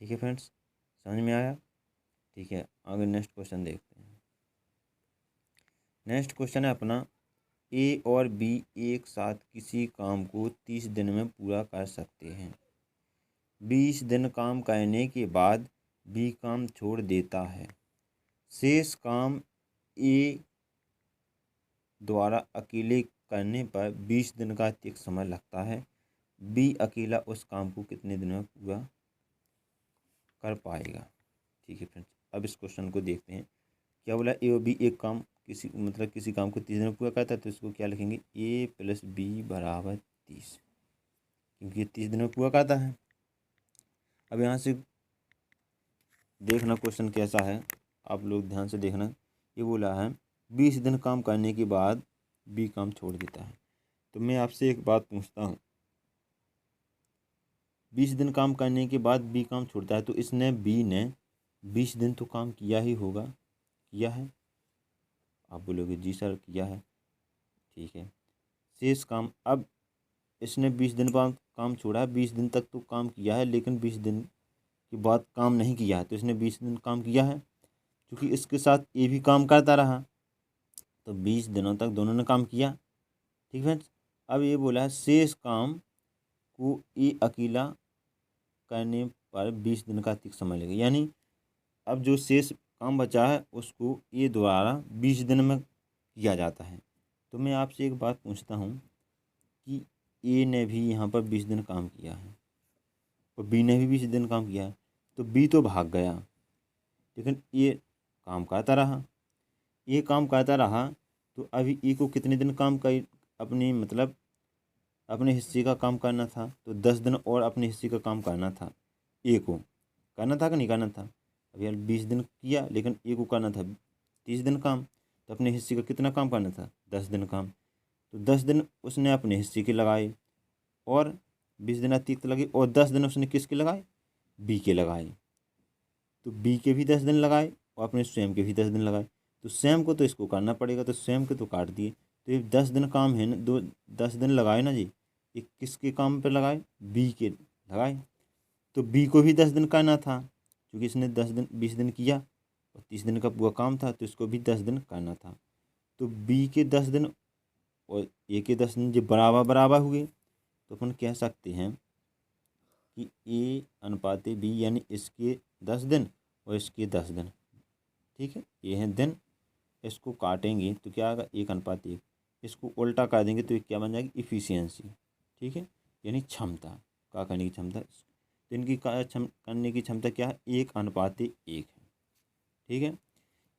ठीक है फ्रेंड्स, समझ में आया। ठीक है, आगे नेक्स्ट क्वेश्चन देखते हैं। नेक्स्ट क्वेश्चन है अपना, ए और बी एक साथ किसी काम को 30 दिन में पूरा कर सकते हैं। 20 दिन काम करने के बाद बी काम छोड़ देता है। शेष काम ए द्वारा अकेले करने पर 20 दिन का अतिरिक्त समय लगता है। बी अकेला उस काम को कितने दिन में पूरा कर पाएगा। ठीक है फ्रेंड्स, अब इस क्वेश्चन को देखते हैं। क्या बोला, ए और बी एक काम किसी काम को 30 दिन में पूरा करता है, तो इसको क्या लिखेंगे, ए प्लस बी बराबर 30, क्योंकि ये 30 दिन में पूरा करता है। अब यहाँ से देखना क्वेश्चन कैसा है, आप लोग ध्यान से देखना। ये बोला है 20 दिन काम करने के बाद बी काम छोड़ देता है। तो मैं आपसे एक बात पूछता हूँ, 20 दिन काम करने के बाद बी काम छोड़ता है, तो बी ने 20 दिन तो काम किया ही होगा, किया है? आप बोलोगे जी सर किया है। ठीक है, शेष काम, अब इसने 20 दिन बाद काम छोड़ा है, 20 दिन तक तो काम किया है, लेकिन 20 दिन के बाद काम नहीं किया है, तो इसने 20 दिन काम किया है। क्योंकि इसके साथ ये भी काम करता रहा, तो 20 दिनों तक दोनों ने काम किया। ठीक है, अब ये बोला है शेष काम को ये अकेला करने पर 20 दिन का अतिरिक्त समय लगेगा। यानी अब जो शेष काम बचा है उसको ये द्वारा 20 दिन में किया जाता है। तो मैं आपसे एक बात पूछता हूँ कि ए ने भी यहाँ पर 20 दिन काम किया है और बी ने भी 20 दिन काम किया है, तो बी तो भाग गया, लेकिन ये काम करता रहा। ये काम करता रहा, तो अभी ए को कितने दिन काम कर अपने हिस्से का काम करना था, तो 10 दिन और अपने हिस्से का काम करना था। ए को करना था कि नहीं करना था? अभी यार 20 दिन किया, लेकिन ए को करना था 30 दिन काम, तो अपने हिस्से का कितना काम करना था? 10 दिन काम। तो 10 दिन उसने अपने हिस्से के लगाए और 20 दिन अतिरिक्त लगे, और 10 दिन उसने किसके लगाए? बी के लगाए। तो बी के भी 10 दिन लगाए और अपने स्वयं के भी 10 दिन लगाए। तो स्वयं को तो इसको करना पड़ेगा, तो स्वयं के तो काट दिए। तो ये 10 दिन काम है ना, 10 दिन लगाए ना जी, ये किसके काम पे लगाए? बी के लगाए। तो बी को भी 10 दिन करना था, क्योंकि इसने 20 दिन किया और 30 दिन का पूरा काम था, तो इसको भी 10 दिन करना था। तो बी के 10 दिन और ए के 10 दिन जो बराबर बराबर हुए, तो अपन कह सकते हैं कि ए अनुपाते बी, यानी इसके 10 दिन और इसके 10 दिन। ठीक है, ये हैं दिन, इसको काटेंगे तो क्या आएगा? 1:1। इसको उल्टा कर देंगे तो ये क्या बन जाएगी? इफ़िशियंसी। ठीक है, यानी क्षमता, क्या करने की क्षमता। तो इनकी करने की क्षमता क्या है? 1:1 है। ठीक है,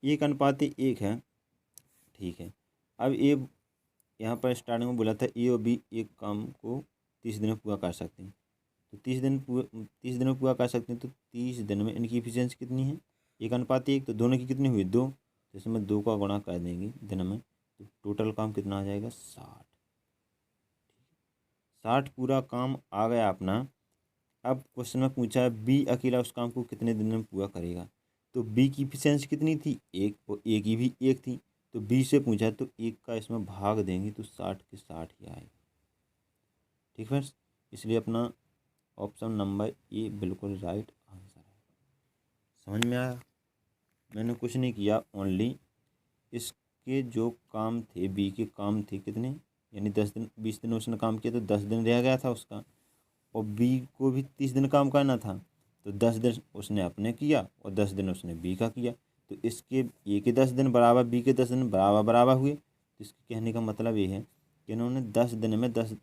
1:1 है। ठीक है, अब ये यहाँ पर स्टार्टिंग में बोला था ए और बी एक काम को 30 दिन में पूरा कर सकते हैं, तो 30 दिन में पूरा कर सकते हैं। तो 30 दिन में इनकी इफिशियंसी कितनी है? 1:1। तो दोनों की कितनी हुई? 2। तो इसमें 2 का गुणा कर देंगे दिन में, तो टोटल काम कितना आ जाएगा? 60। 60 पूरा काम आ गया अपना। अब क्वेश्चन में पूछा है बी अकेला उस काम को कितने दिन में पूरा करेगा। तो बी की इफिशियंसी कितनी थी? 1, और ए की भी 1 थी। तो बी से पूछा तो 1 का इसमें भाग देंगे तो 60 के 60 ही आएगा। ठीक फ्रेंड्स, इसलिए अपना ऑप्शन नंबर ए बिल्कुल राइट आंसर है। समझ में आया? मैंने कुछ नहीं किया, ओनली इसके जो काम थे, बी के काम थे कितने, यानी 10 दिन 20 दिन उसने काम किया, तो 10 दिन रह गया था उसका, और बी को भी 30 दिन काम करना था, तो 10 दिन उसने अपने किया और 10 दिन उसने बी का किया। तो इसके ए के 10 दिन बराबर बी के 10 दिन बराबर बराबर हुए। तो इसके कहने का मतलब ये है कि इन्होंने 10 दिन में 10,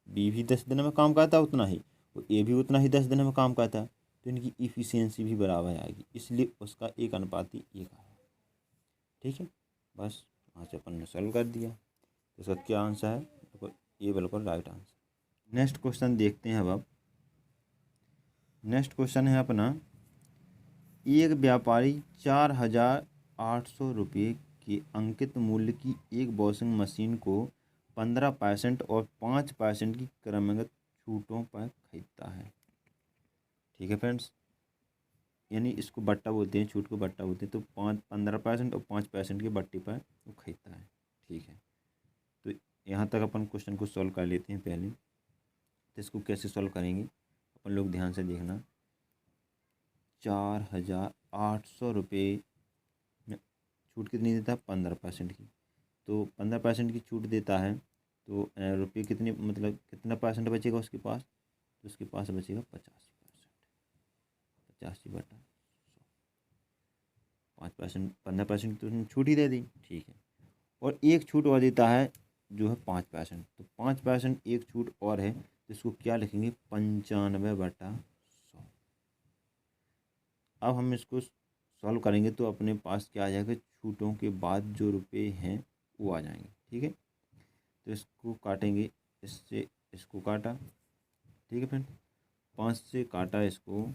बी भी 10 दिन में काम करता उतना ही, और ए भी उतना ही 10 दिन में काम करता है, तो इनकी इफिशियंसी भी बराबर आएगी, इसलिए उसका 1:1 आया। ठीक है, बस वहाँ से अपन ने सॉल्व कर दिया। तो इसका क्या आंसर है? देखो, ये बिल्कुल राइट आंसर। नेक्स्ट क्वेश्चन देखते हैं। अब नेक्स्ट क्वेश्चन है अपना, एक व्यापारी 4,800 रुपये के अंकित मूल्य की एक वॉशिंग मशीन को 15% और 5% की क्रमगत छूटों पर खरीदता है। ठीक है फ्रेंड्स, यानी इसको बट्टा बोलते हैं, छूट को बट्टा बोलते हैं। तो 15% और 5% के बट्टे पर वो खरीदता है। ठीक है, तो यहाँ तक अपन क्वेश्चन को सॉल्व कर लेते हैं पहले। तो इसको कैसे सॉल्व करेंगे अपन लोग ध्यान से देखना। 4,800 रुपये में छूट कितनी देता है? 15% की। तो 15% की छूट देता है तो रुपये कितने, मतलब कितना परसेंट बचेगा उसके पास? तो उसके पास बचेगा 85%। 85/100, 5%, 15% तो उसने छूट ही दे दी, ठीक है। और एक छूट और देता है जो है 5%। तो 5% एक छूट और है, तो इसको क्या लिखेंगे? 95/100। अब हम इसको सॉल्व करेंगे तो अपने पास क्या आ जाएगा? छूटों के बाद जो रुपए हैं वो आ जाएंगे, ठीक है। तो इसको काटेंगे, इससे इसको काटा, ठीक है फ्रेंड। 5 से काटा इसको,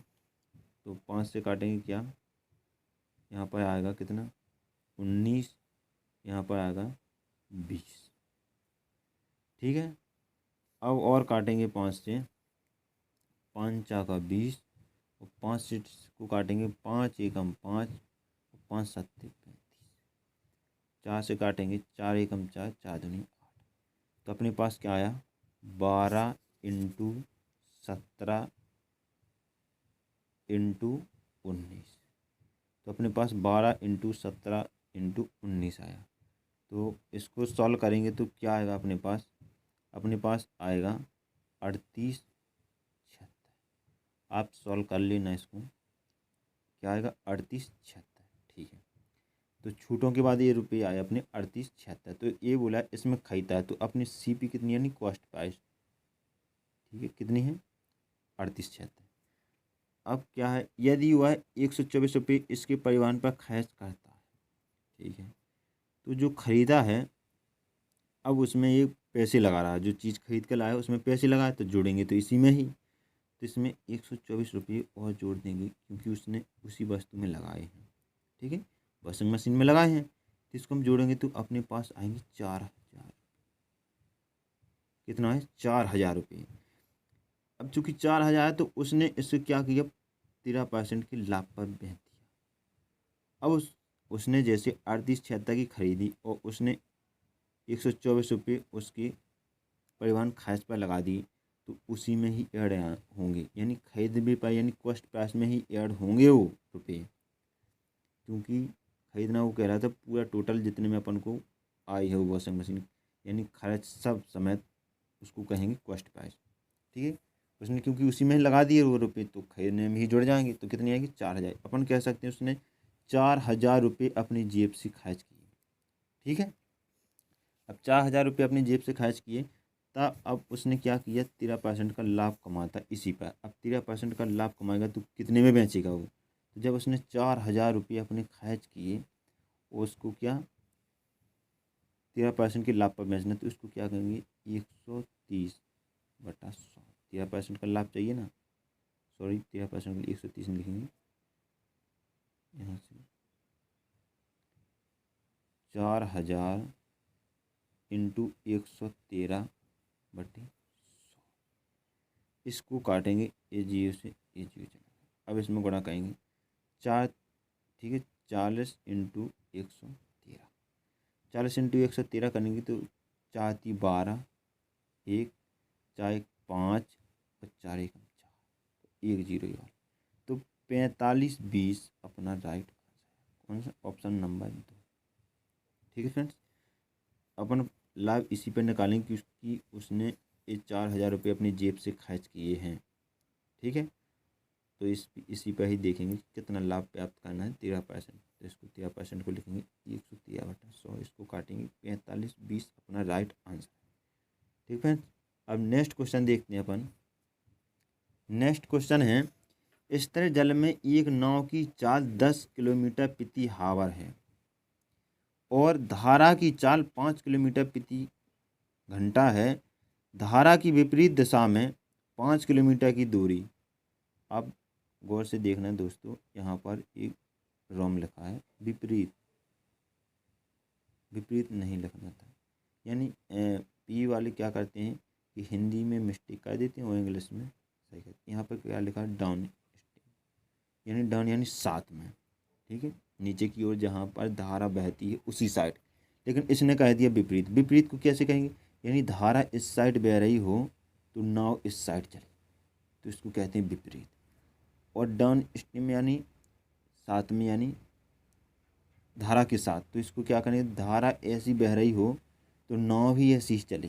तो 5 से काटेंगे क्या? यहाँ पर आएगा कितना? 19, यहाँ पर आएगा 20, ठीक है। अब और काटेंगे 5 से, 5 चाका 20, और 5 से को काटेंगे, 5 एकम 5, 5 सत्ते 35। 4 से काटेंगे, 4 एकम 4, 4 दूनी 8। तो अपने पास क्या आया? 12 × 17 × 19। तो अपने पास 12 × 17 × 19 आया। तो इसको सॉल्व करेंगे तो क्या आएगा अपने पास? अपने पास आएगा 3876। आप सॉल्व कर लेना इसको, क्या आएगा? 3876, ठीक है। तो छूटों के बाद ये रुपये आए अपने 3876। तो ये बोला इसमें खरीदा है, तो अपनी CP कितनी, यानी कॉस्ट प्राइस, ठीक है, कितनी है? 3876। अब क्या है? यदि वह 124 रुपये इसके परिवहन पर खर्च करता है, ठीक है, तो जो खरीदा है अब उसमें ये पैसे लगा रहा है, जो चीज़ खरीद कर लाया उसमें पैसे लगाए, तो जोड़ेंगे तो इसी में ही, तो इसमें 124 रुपये और जोड़ देंगे क्योंकि उसने उसी वस्तु में लगाए हैं, ठीक है, वॉशिंग मशीन में लगाए हैं। तो इसको हम जोड़ेंगे तो अपने पास आएंगे 4,000। कितना है? 4,000 रुपये। अब चूंकि 4,000 है तो उसने इससे क्या किया? 13% के लाभ पर बेच दिया। अब उसने जैसे 3876 की खरीदी और उसने 124 रुपये उसकी परिवहन खर्च पर लगा दी, तो उसी में ही ऐड होंगे, यानी खरीद भी पाए, यानी कॉस्ट प्राइस में ही ऐड होंगे वो रुपये, क्योंकि खरीदना वो कह रहा था पूरा टोटल जितने में अपन को आई है वो वॉशिंग मशीन, यानी खर्च सब समेत उसको कहेंगे कॉस्ट प्राइस, ठीक है। उसने क्योंकि उसी में लगा दिए वो रुपये, तो खरीदने में ही जुड़ जाएंगे, तो कितनी आएगी? 4,000। अपन कह सकते हैं उसने 4,000 रुपये अपनी जेब से खर्च किए, ठीक है। अब 4,000 रुपये अपनी जेब से खर्च किए, तब अब उसने क्या किया? 13% का लाभ कमाता इसी पर। अब 13% का लाभ कमाएगा तो कितने में बेचेगा वो? तो जब उसने 4,000 रुपये अपने खर्च किए, उसको क्या 13% के लाभ पर बेचना, तो उसको क्या कहेंगे? 130/100। 13% का लाभ चाहिए ना, सॉरी 13% के लिए 130 लिखेंगे यहाँ से। 4,000 × 113/100, इसको काटेंगे, ये 0 से ये 0 चलेगा। अब इसमें गुणा करेंगे 4, ठीक है, 40 × 113। 40 × 113 करेंगे तो 4 × 12, 1, 4 × 5 और 4 × 4, 1 0 ही। तो 4520 अपना राइट आंसर, कौन सा? ऑप्शन नंबर 2, ठीक है फ्रेंड्स। अपन लाभ इसी पर निकालेंगे क्योंकि उसने ये 4,000 रुपये अपनी जेब से खर्च किए हैं, ठीक है। तो इसी पर ही देखेंगे कितना लाभ प्राप्त करना है, 13%। तो इसको 13% को लिखेंगे 113/100, इसको काटेंगे 4520 अपना राइट आंसर, ठीक फ्रेंड्स। अब नेक्स्ट क्वेश्चन देखते हैं अपन। नेक्स्ट क्वेश्चन है, स्थिर जल में एक नाव की चाल 10 किलोमीटर प्रति हावर है और धारा की चाल 5 किलोमीटर प्रति घंटा है। धारा की विपरीत दिशा में 5 किलोमीटर की दूरी। अब गौर से देखना है दोस्तों, यहाँ पर एक रोम लिखा है, विपरीत, विपरीत नहीं लिखना था, यानी पी वाले क्या करते हैं कि हिंदी में मिस्टेक कर देते हैं और इंग्लिश में सही करते हैं। यहाँ पर क्या लिखा है? डाउन, यानी डाउन यानी साथ में, ठीक है, नीचे की ओर जहाँ पर धारा बहती है उसी साइड, लेकिन इसने कह दिया विपरीत। विपरीत को कैसे कहेंगे? यानी धारा इस साइड बह रही हो तो नाव इस साइड चले, तो इसको कहते हैं विपरीत। और डाउन स्ट्रीम यानी साथ में, यानी धारा के साथ। तो इसको क्या करेंगे, धारा ऐसी बह रही हो तो नाव भी ऐसी ही चले।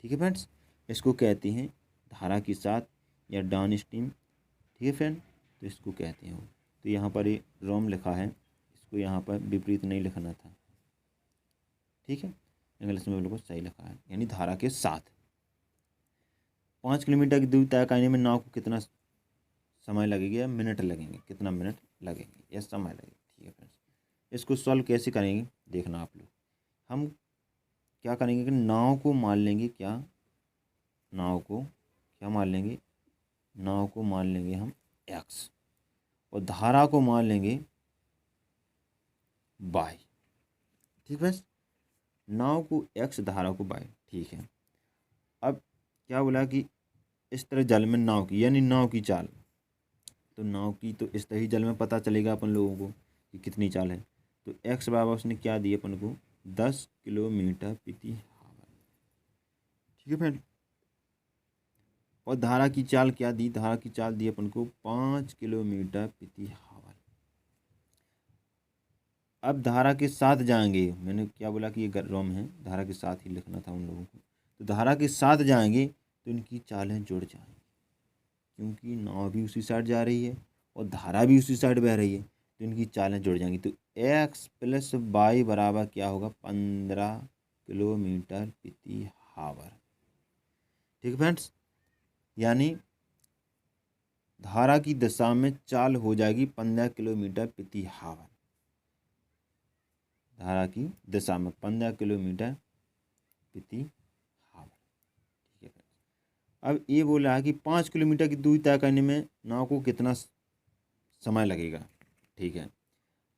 ठीक है फ्रेंड्स, इसको कहते हैं धारा के साथ या डाउन स्ट्रीम। ठीक है फ्रेंड, तो इसको कहते हैं। तो यहाँ पर ये रोम लिखा है, इसको यहाँ पर विपरीत नहीं लिखना था। ठीक है, इंग्लिश में बिल्कुल सही लिखा है, यानी धारा के साथ। 5 किलोमीटर की दूरी तय करने में नाव को कितना समय लगेगा या मिनट लगेंगे, कितना मिनट लगेंगे या समय लगेगा। ठीक है फ्रेंड्स, इसको सॉल्व कैसे करेंगे देखना आप लोग। हम क्या करेंगे कि नाव को मान लेंगे, क्या नाव को क्या मान लेंगे, नाव को मान लेंगे हम x और धारा को मान लेंगे y। ठीक है, नाव को x, धारा को y। ठीक है, अब क्या बोला कि इस तरह जल में नाव की, यानी नाव की चाल। तो नाव की तो इस तरह ही जल में पता चलेगा अपन लोगों को कि कितनी चाल है। तो x बराबर उसने क्या दिया अपन को, 10 किलोमीटर प्रति आवर। ठीक है फ्रेंड, और धारा की चाल क्या दी, धारा की चाल दी अपन को 5 किलोमीटर प्रति आवर। अब धारा के साथ जाएंगे, मैंने क्या बोला कि ये रोम है, धारा के साथ ही लिखना था उन लोगों को। तो धारा के साथ जाएंगे तो इनकी चालें जुड़ जाएंगी, क्योंकि नाव भी उसी साइड जा रही है और धारा भी उसी साइड बह रही है, तो इनकी चालें जुड़ जाएंगी। तो x प्लस y बराबर क्या होगा, 15 किलोमीटर प्रति आवर। ठीक है फ्रेंड्स, यानी धारा की दिशा में चाल हो जाएगी 15 किलोमीटर प्रति आवर। धारा की दिशा में 15 किलोमीटर प्रति आवर। ठीक है फ्रेंड्स, अब ये बोला है कि 5 किलोमीटर की दूरी तय करने में नाव को कितना समय लगेगा। ठीक है,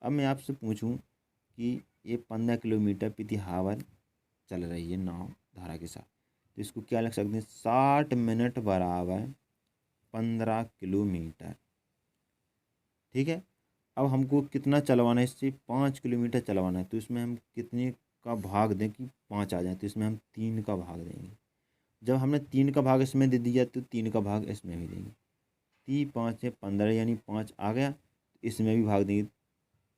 अब मैं आपसे पूछूं कि ये 15 किलोमीटर प्रति आवर चल रही है नाव धारा के साथ, तो इसको क्या लिख सकते हैं, 60 मिनट बराबर 15 किलोमीटर। ठीक है, अब हमको कितना चलवाना है, इससे 5 किलोमीटर चलवाना है। तो इसमें हम कितने का भाग दें कि 5 आ जाए, तो इसमें हम 3 का भाग देंगे। जब हमने 3 का भाग इसमें दे दिया तो 3 का भाग इसमें भी देंगे। 3 5 से 15 यानी 5 आ गया, तो इसमें भी भाग देंगे।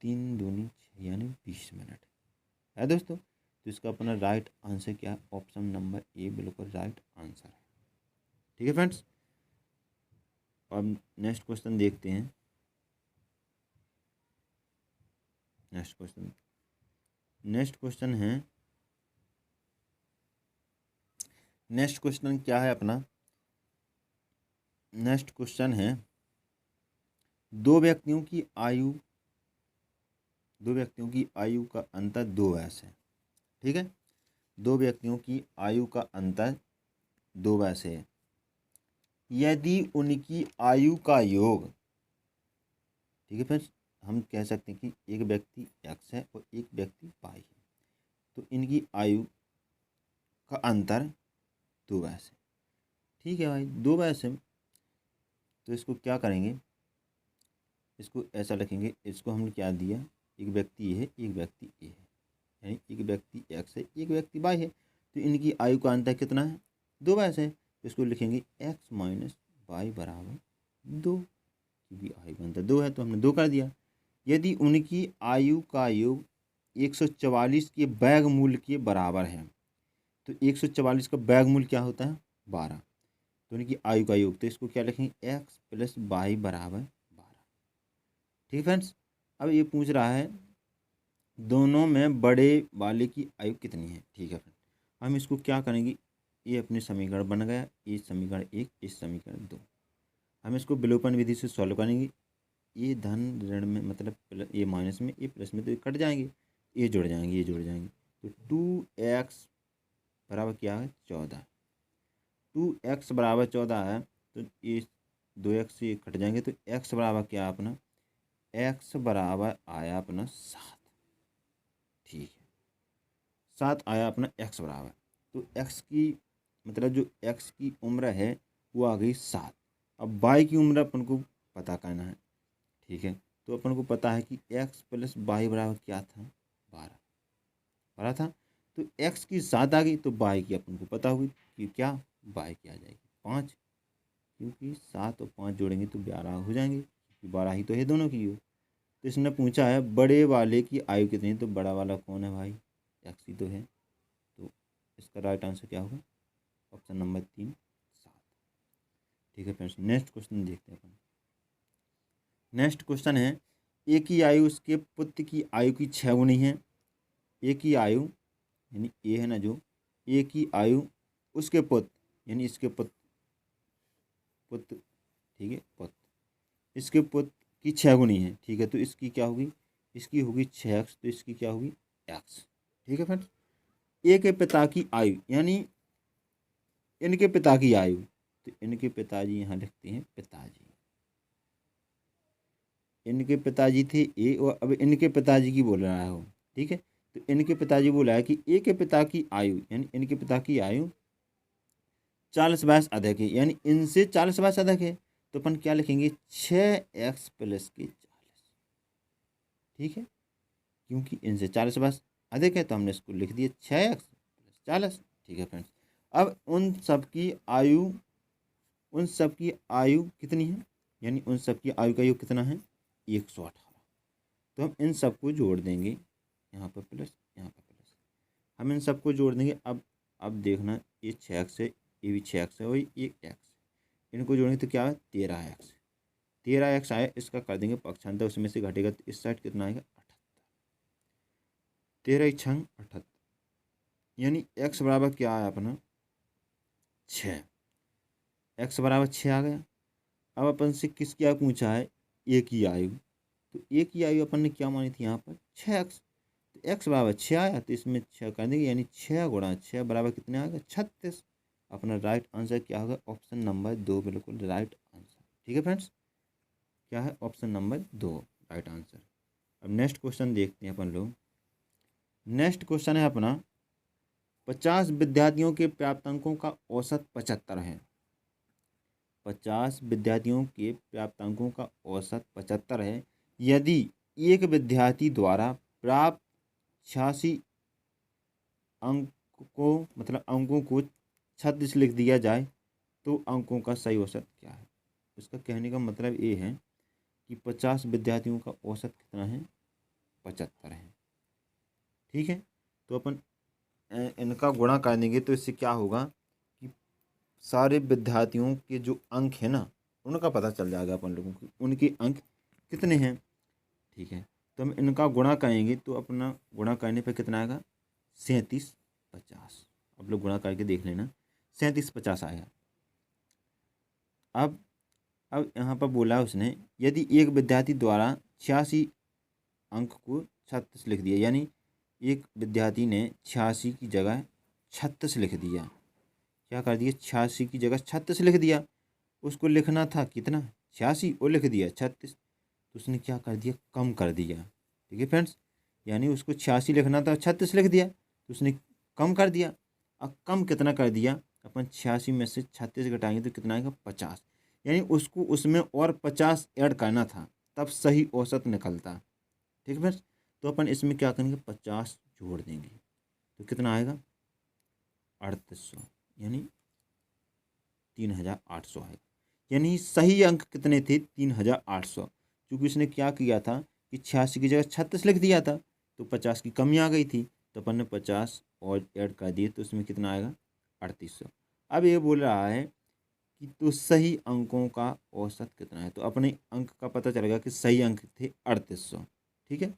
3 दूनी 6 यानी 20 मिनट है दोस्तों। तो इसका अपना राइट आंसर क्या है, ऑप्शन नंबर ए बिल्कुल राइट आंसर है। ठीक है फ्रेंड्स, अब नेक्स्ट क्वेश्चन देखते हैं। नेक्स्ट क्वेश्चन है, नेक्स्ट क्वेश्चन क्या है अपना, नेक्स्ट क्वेश्चन है, दो व्यक्तियों की आयु का अंतर 2 वर्ष है। ठीक है, 2 व्यक्तियों की आयु का अंतर 2 वर्ष है। यदि उनकी आयु का योग, ठीक है फ्रेंड्स, हम कह सकते हैं कि एक व्यक्ति x है और एक व्यक्ति y है, तो इनकी आयु का अंतर 2 वर्ष है। ठीक है भाई, 2 वर्ष है, तो इसको क्या करेंगे, इसको ऐसा लिखेंगे। इसको हमने क्या दिया, एक व्यक्ति है एक व्यक्ति ए है, यानी एक व्यक्ति x है एक व्यक्ति y है, तो इनकी आयु का अंतर कितना है, 2 वर्ष है। तो इसको लिखेंगे x माइनस वाई बराबर 2, क्योंकि आयु का अंतर 2 है तो हमने 2 कर दिया। यदि उनकी आयु का योग 144 के बैग मूल्य के बराबर है, तो 144 का बैग मूल्य क्या होता है, 12, तो उनकी आयु का योग, तो इसको क्या लिखेंगे, x प्लस वाई बराबर 12। ठीक है फ्रेंड्स, अब ये पूछ रहा है दोनों में बड़े वाले की आयु कितनी है। ठीक है फ्रेंड, हम इसको क्या करेंगे, ये अपने समीकरण बन गया, ये समीकरण 1, इस समीकरण 2। हम इसको विलोपन विधि से सॉल्व करेंगे। ये धन ऋण में मतलब ये माइनस में, ये प्लस में, तो ये कट जाएंगे, ये जुड़ जाएंगे, ये जुड़ जाएंगे। तो 2x बराबर क्या है, 14। 2x बराबर 14 है, तो ये 2x से कट जाएंगे, तो x बराबर क्या है अपना, x बराबर आया अपना 7। ठीक है, 7 आया अपना x बराबर। तो x की मतलब जो x की उम्र है वो आ गई 7। अब y की उम्र अपन को पता करना है। ठीक है, तो अपन को पता है कि x प्लस वाई बराबर क्या था, 12 था। तो x की 7 आ गई, तो y की अपन को पता होगी कि क्या, y की आ जाएगी 5, क्योंकि 7 और 5 जोड़ेंगे तो 12 हो जाएंगे, क्योंकि 12 ही तो है दोनों की हो। तो इसने पूछा है बड़े वाले की आयु कितनी है, तो बड़ा वाला कौन है भाई, एक्स ही तो है। तो इसका राइट आंसर क्या होगा, ऑप्शन नंबर 3 7। ठीक है फ्रेंड्स, नेक्स्ट क्वेश्चन देखते हैं अपन। नेक्स्ट क्वेश्चन है एक ही आयु उसके पुत्र की आयु की 6 गुनी है। एक ही आयु यानी ए है ना, जो एक ही आयु उसके पुत्र यानी इसके पुत्र ठीक है, पुत्र इसके पुत्र की 6 गुनी है। ठीक है, तो इसकी क्या होगी, इसकी होगी 6x, तो इसकी क्या होगी x। ठीक है फ्रेंड्स, ए के पिता की आयु यानी इनके पिता की आयु, तो इनके पिताजी यहाँ लिखते हैं पिताजी, इनके पिताजी थे ए और अब इनके पिताजी की बोल रहा है वो। ठीक है, तो इनके पिताजी बोला है कि ए के पिता की आयु यानी इनके पिता की आयु 40 वर्ष अधिक है, यानी इनसे 40 वर्ष अधिक है। तो अपन क्या लिखेंगे 6x प्लस के 40। ठीक है, क्योंकि इनसे 40 वर्ष अधिक है तो हमने इसको लिख दिया 6x प्लस 40। ठीक है फ्रेंड्स, अब उन सब की आयु कितनी है, यानी उन सब की आयु का योग कितना है 118। तो हम इन सबको जोड़ देंगे, यहाँ पर प्लस यहाँ पर प्लस, हम इन सबको जोड़ देंगे। अब देखना ये 6x है, ये भी 6x है और ये x, इनको जोड़ेंगे तो क्या है 13x। 13x आया, इसका कर देंगे पक्षांतर, उसमें से घटेगा तो इस साइड कितना आएगा 78। 13 छंग 78, यानी x बराबर क्या आया अपना 6, x बराबर 6 आ गया। अब अपन से किस क्या पूछा है, एक ही आयु, तो एक ही आयु अपन ने क्या मानी थी यहाँ पर 6x, तो x बराबर 6 आया, तो इसमें 6 कर देंगे, यानी 6 गुणा 6 बराबर कितने आएगा 36। अपना राइट आंसर क्या होगा, ऑप्शन नंबर 2 बिल्कुल राइट आंसर। ठीक है फ्रेंड्स, क्या है ऑप्शन नंबर 2 राइट आंसर। अब नेक्स्ट क्वेश्चन देखते हैं अपन लोग। नेक्स्ट क्वेश्चन है अपना 50 विद्यार्थियों के प्राप्तांकों का औसत 75 है। 50 विद्यार्थियों के प्राप्तांकों का औसत 75 है। यदि एक विद्यार्थी द्वारा प्राप्त 86 अंक को अंकों को 36 लिख दिया जाए तो अंकों का सही औसत क्या है। इसका कहने का मतलब ये है कि 50 विद्यार्थियों का औसत कितना है 75 है। ठीक है, तो अपन इनका गुणा कर देंगे तो इससे क्या होगा कि सारे विद्यार्थियों के जो अंक है ना उनका पता चल जाएगा अपन लोगों को, उनके अंक कितने हैं। ठीक है, तो हम इनका गुणा करेंगे तो अपना गुणा करने पर कितना आएगा 37 50। अब लोग गुणा करके देख लेना 37 50 आएगा। अब यहाँ पर बोला उसने यदि एक विद्यार्थी द्वारा 86 अंक को 36 लिख दिया, यानी एक विद्यार्थी ने 86 की जगह 36 लिख दिया। क्या कर दिया 86 की जगह 36 लिख दिया, उसको लिखना था कितना 86 और लिख दिया 36, तो उसने क्या कर दिया कम कर दिया। ठीक है फ्रेंड्स, यानी उसको 86 लिखना था 36 लिख दिया तो उसने कम कर दिया। अब कम कितना कर दिया, अपन 86 में से 36 घटाएंगे तो कितना आएगा 50, यानी उसको उसमें और 50 ऐड करना था तब सही औसत निकलता। ठीक है फ्रेंड्स, तो अपन इसमें क्या करेंगे 50 जोड़ देंगे तो कितना आएगा 3800, यानी 3800 आएगा। यानी सही अंक कितने थे 3800, क्योंकि उसने क्या किया था कि 86 की जगह 36 लिख दिया था तो 50 की कमी आ गई थी, तो अपन ने 50 और ऐड कर दिए तो उसमें कितना आएगा 3800। अब ये बोल रहा है कि तो सही अंकों का औसत कितना है, तो अपने अंक का पता चलेगा कि सही अंक थे 3800। ठीक है,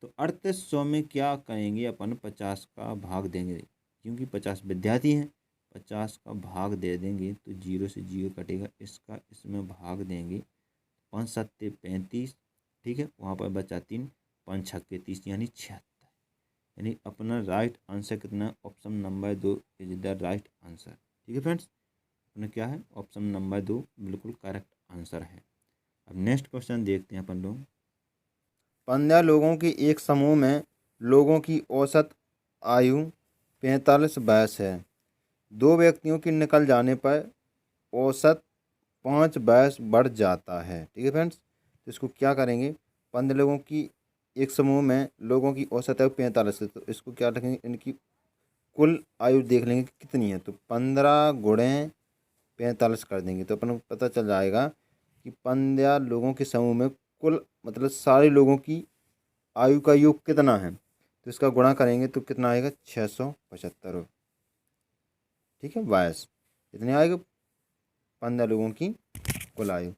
तो 3800 में क्या करेंगे अपन 50 का भाग देंगे, क्योंकि 50 विद्यार्थी हैं, 50 का भाग दे देंगे तो 0 से 0 कटेगा, इसका इसमें भाग देंगे 5 सत्ते 35। ठीक है, वहाँ पर बचा 3 5 छक्के 30, यानी 76। यानी अपना राइट आंसर कितना है option number 2 is the right answer. ठीक है फ्रेंड्स, अपना क्या है ऑप्शन नंबर 2 बिल्कुल करेक्ट आंसर है। अब नेक्स्ट क्वेश्चन देखते हैं अपन लोग। 15 लोगों के एक समूह में लोगों की औसत आयु 45 वर्ष है। 2 व्यक्तियों के निकल जाने पर औसत 5 वर्ष बढ़ जाता है। ठीक है फ्रेंड्स, तो इसको क्या करेंगे 15 लोगों की एक समूह में लोगों की औसत आयु 45 है, तो इसको क्या रखेंगे इनकी कुल आयु देख लेंगे कि कितनी है, तो 15 गुणे 45 कर देंगे तो अपन को पता चल जाएगा कि 15 लोगों के समूह में कुल मतलब सारे लोगों की आयु का योग कितना है। तो इसका गुणा करेंगे तो कितना आएगा 675। ठीक है, 22 इतने आएगा 15 लोगों की कुल आयु।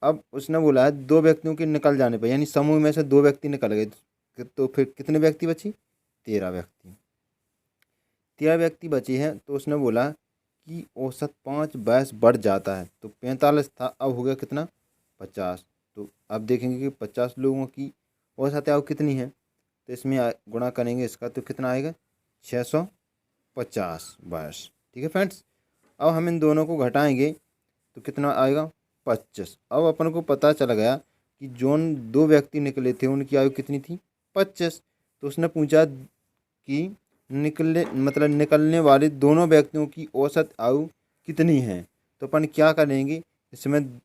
अब उसने बोला है 2 व्यक्तियों के निकल जाने पर, यानी समूह में से 2 व्यक्ति निकल गए तो फिर कितने व्यक्ति बची? 13 व्यक्ति। 13 व्यक्ति बचे हैं तो उसने बोला कि औसत 5 बढ़ जाता है। तो 45 था, अब हो गया कितना? 50। तो अब देखेंगे कि 50 लोगों की औसत आयु कितनी है, तो इसमें गुणा करेंगे इसका तो कितना आएगा? 650 22। ठीक है फ्रेंड्स, अब हम इन दोनों को घटाएंगे तो कितना आएगा? 25। अब अपन को पता चल गया कि जोन 2 व्यक्ति निकले थे उनकी आयु कितनी थी? 25। तो उसने पूछा कि निकलने वाले दोनों व्यक्तियों की औसत आयु कितनी है। तो अपन क्या करेंगे, इसमें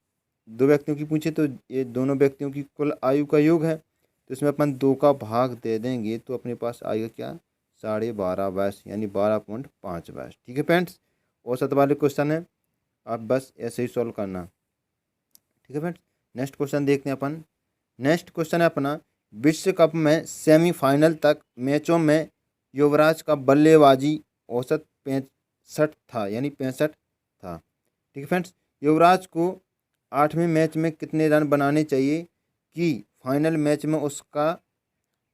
2 व्यक्तियों की पूछे तो ये दोनों व्यक्तियों की कुल आयु का योग है, तो इसमें अपन 2 का भाग दे देंगे तो अपने पास आएगा क्या? 12.5 22, यानी 12.5 22। ठीक है फ्रेंड्स, औसत वाले क्वेश्चन है, आप बस ऐसे ही सॉल्व करना। ठीक है फ्रेंड्स, नेक्स्ट क्वेश्चन देखते हैं अपन। नेक्स्ट क्वेश्चन है अपना, विश्व कप में सेमीफाइनल तक मैचों में युवराज का बल्लेबाजी औसत 65 था, यानी 65 था। ठीक है फ्रेंड्स, युवराज को 8वें मैच में कितने रन बनाने चाहिए कि फाइनल मैच में उसका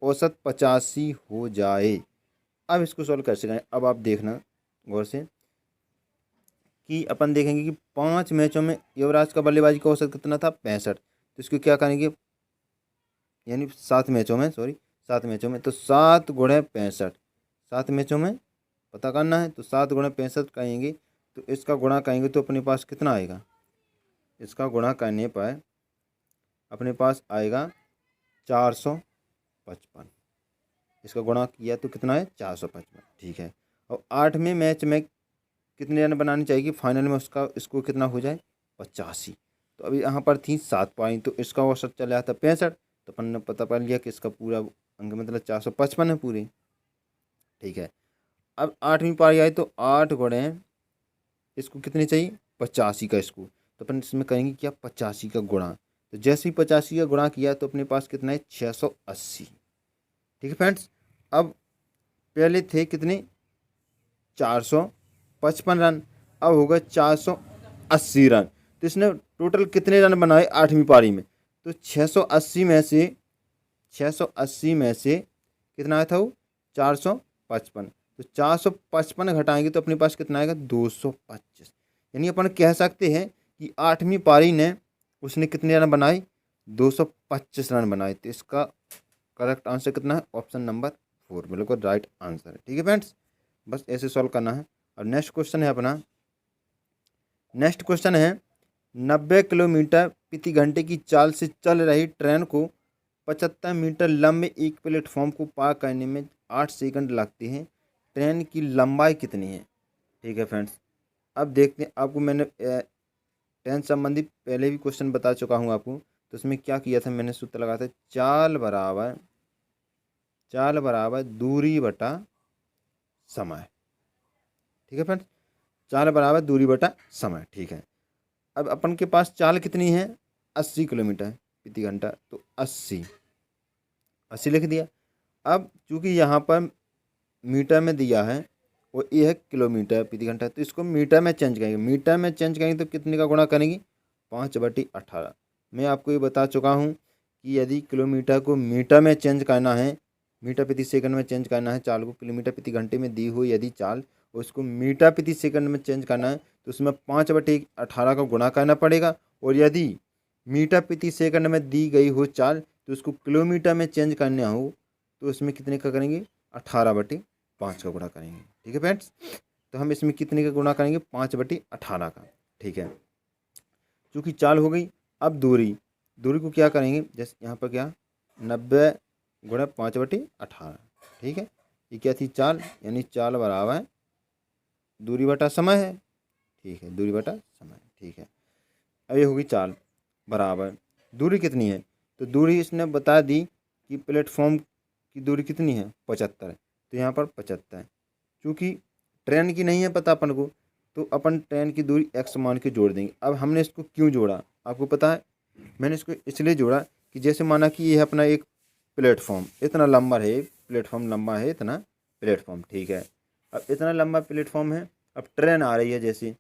औसत 85 हो जाए। अब इसको सॉल्व कैसे करें, अब आप देखना गौर से कि अपन देखेंगे कि 5 मैचों में युवराज का बल्लेबाजी का औसत कितना था? 65। तो इसको क्या करेंगे, यानी 7 मैचों में, सॉरी 7 मैचों में, तो 7 गुणे 65, 7 मैचों में पता करना है, तो 7 गुणे 65 कहेंगे तो इसका गुणा करेंगे तो अपने पास कितना आएगा? इसका गुणा करने पर अपने पास आएगा 455। इसका गुणा किया तो कितना है? 455। ठीक है, और 8वें मैच में कितने रन बनाने चाहिए फाइनल में उसका इसको कितना हो जाए? 85। तो अभी यहाँ पर थी 7 पॉइंट, तो इसका औसत चला था 65, तो अपन ने पता कर लिया कि इसका पूरा अंक मतलब 455 है पूरे। ठीक है, अब 8वीं पारी आई तो 8 गुणे इसको कितनी चाहिए? 85 का इसको, तो अपन इसमें करेंगे क्या? 85 का गुणा। तो जैसे ही 85 का गुणा किया तो अपने पास कितना है? 680। ठीक है फ्रेंड्स, अब पहले थे कितने? 455 रन, अब होगा 480 रन। तो इसने टोटल कितने रन बनाए 8वीं पारी में? तो 680 में से कितना आया था वो? 455। तो 455 घटाएंगे तो अपने पास कितना आएगा? 225। यानी अपन कह सकते हैं कि 8वीं पारी ने उसने कितने रन बनाए? 225 रन बनाए। तो इसका करेक्ट आंसर कितना है? ऑप्शन नंबर 4 बिल्कुल राइट आंसर है। ठीक है फ्रेंड्स, बस ऐसे सॉल्व करना है। और नेक्स्ट क्वेश्चन है अपना, नेक्स्ट क्वेश्चन है 90 किलोमीटर प्रति घंटे की चाल से चल रही ट्रेन को 75 मीटर लंबे एक प्लेटफॉर्म को पार करने में 8 सेकंड लगते हैं, ट्रेन की लंबाई कितनी है? ठीक है फ्रेंड्स, अब देखते हैं। आपको मैंने ट्रेन संबंधी पहले भी क्वेश्चन बता चुका हूँ आपको, तो उसमें क्या किया था मैंने? सूत्र लगाया था चाल बराबर दूरी बटा समय। ठीक है फ्रेंड्स, चाल बराबर दूरी बटा समय। ठीक है, अब अपन के पास चाल कितनी है? 80 किलोमीटर प्रति घंटा, तो 80 लिख दिया। अब चूंकि यहाँ पर मीटर में दिया है और ये है किलोमीटर प्रति घंटा, तो इसको मीटर में चेंज करेंगे। मीटर में चेंज करेंगे तो कितने का गुणा करेंगे? 5/18। मैं आपको ये बता चुका हूँ कि यदि किलोमीटर को मीटर में चेंज करना है, मीटर प्रति सेकंड में चेंज करना है चाल को, किलोमीटर प्रति घंटे में दी हुई यदि चाल उसको मीटर प्रति सेकंड में चेंज करना है तो उसमें 5/18 का गुणा करना पड़ेगा। और यदि मीटर प्रति सेकंड में दी गई हो चाल तो उसको किलोमीटर में चेंज करना हो तो उसमें कितने का करेंगे? 18/5 का गुणा करेंगे। ठीक है फ्रेंड्स, तो हम इसमें कितने का गुणा करेंगे? 5/18 का। ठीक है, चूँकि चाल हो गई, अब दूरी को क्या करेंगे? जैसे यहाँ पर क्या 90 गुणा 5/18। ठीक है, ये क्या थी? चाल, यानी चाल बराबर दूरी बटा समय है। ठीक है, दूरी बटा समय। ठीक है, अब ये होगी चाल बराबर दूरी कितनी है? तो दूरी इसने बता दी कि प्लेटफॉर्म की दूरी कितनी है? 75 है, तो यहाँ पर 75 है। चूँकि ट्रेन की नहीं है पता अपन को, तो अपन ट्रेन की दूरी x मान के जोड़ देंगे। अब हमने इसको क्यों जोड़ा आपको पता है? मैंने इसको इसलिए जोड़ा कि जैसे माना कि ये अपना एक प्लेटफॉर्म इतना लंबा है, प्लेटफॉर्म लंबा है इतना प्लेटफॉर्म, ठीक है। अब इतना लंबा प्लेटफॉर्म है, अब ट्रेन आ रही है, जैसे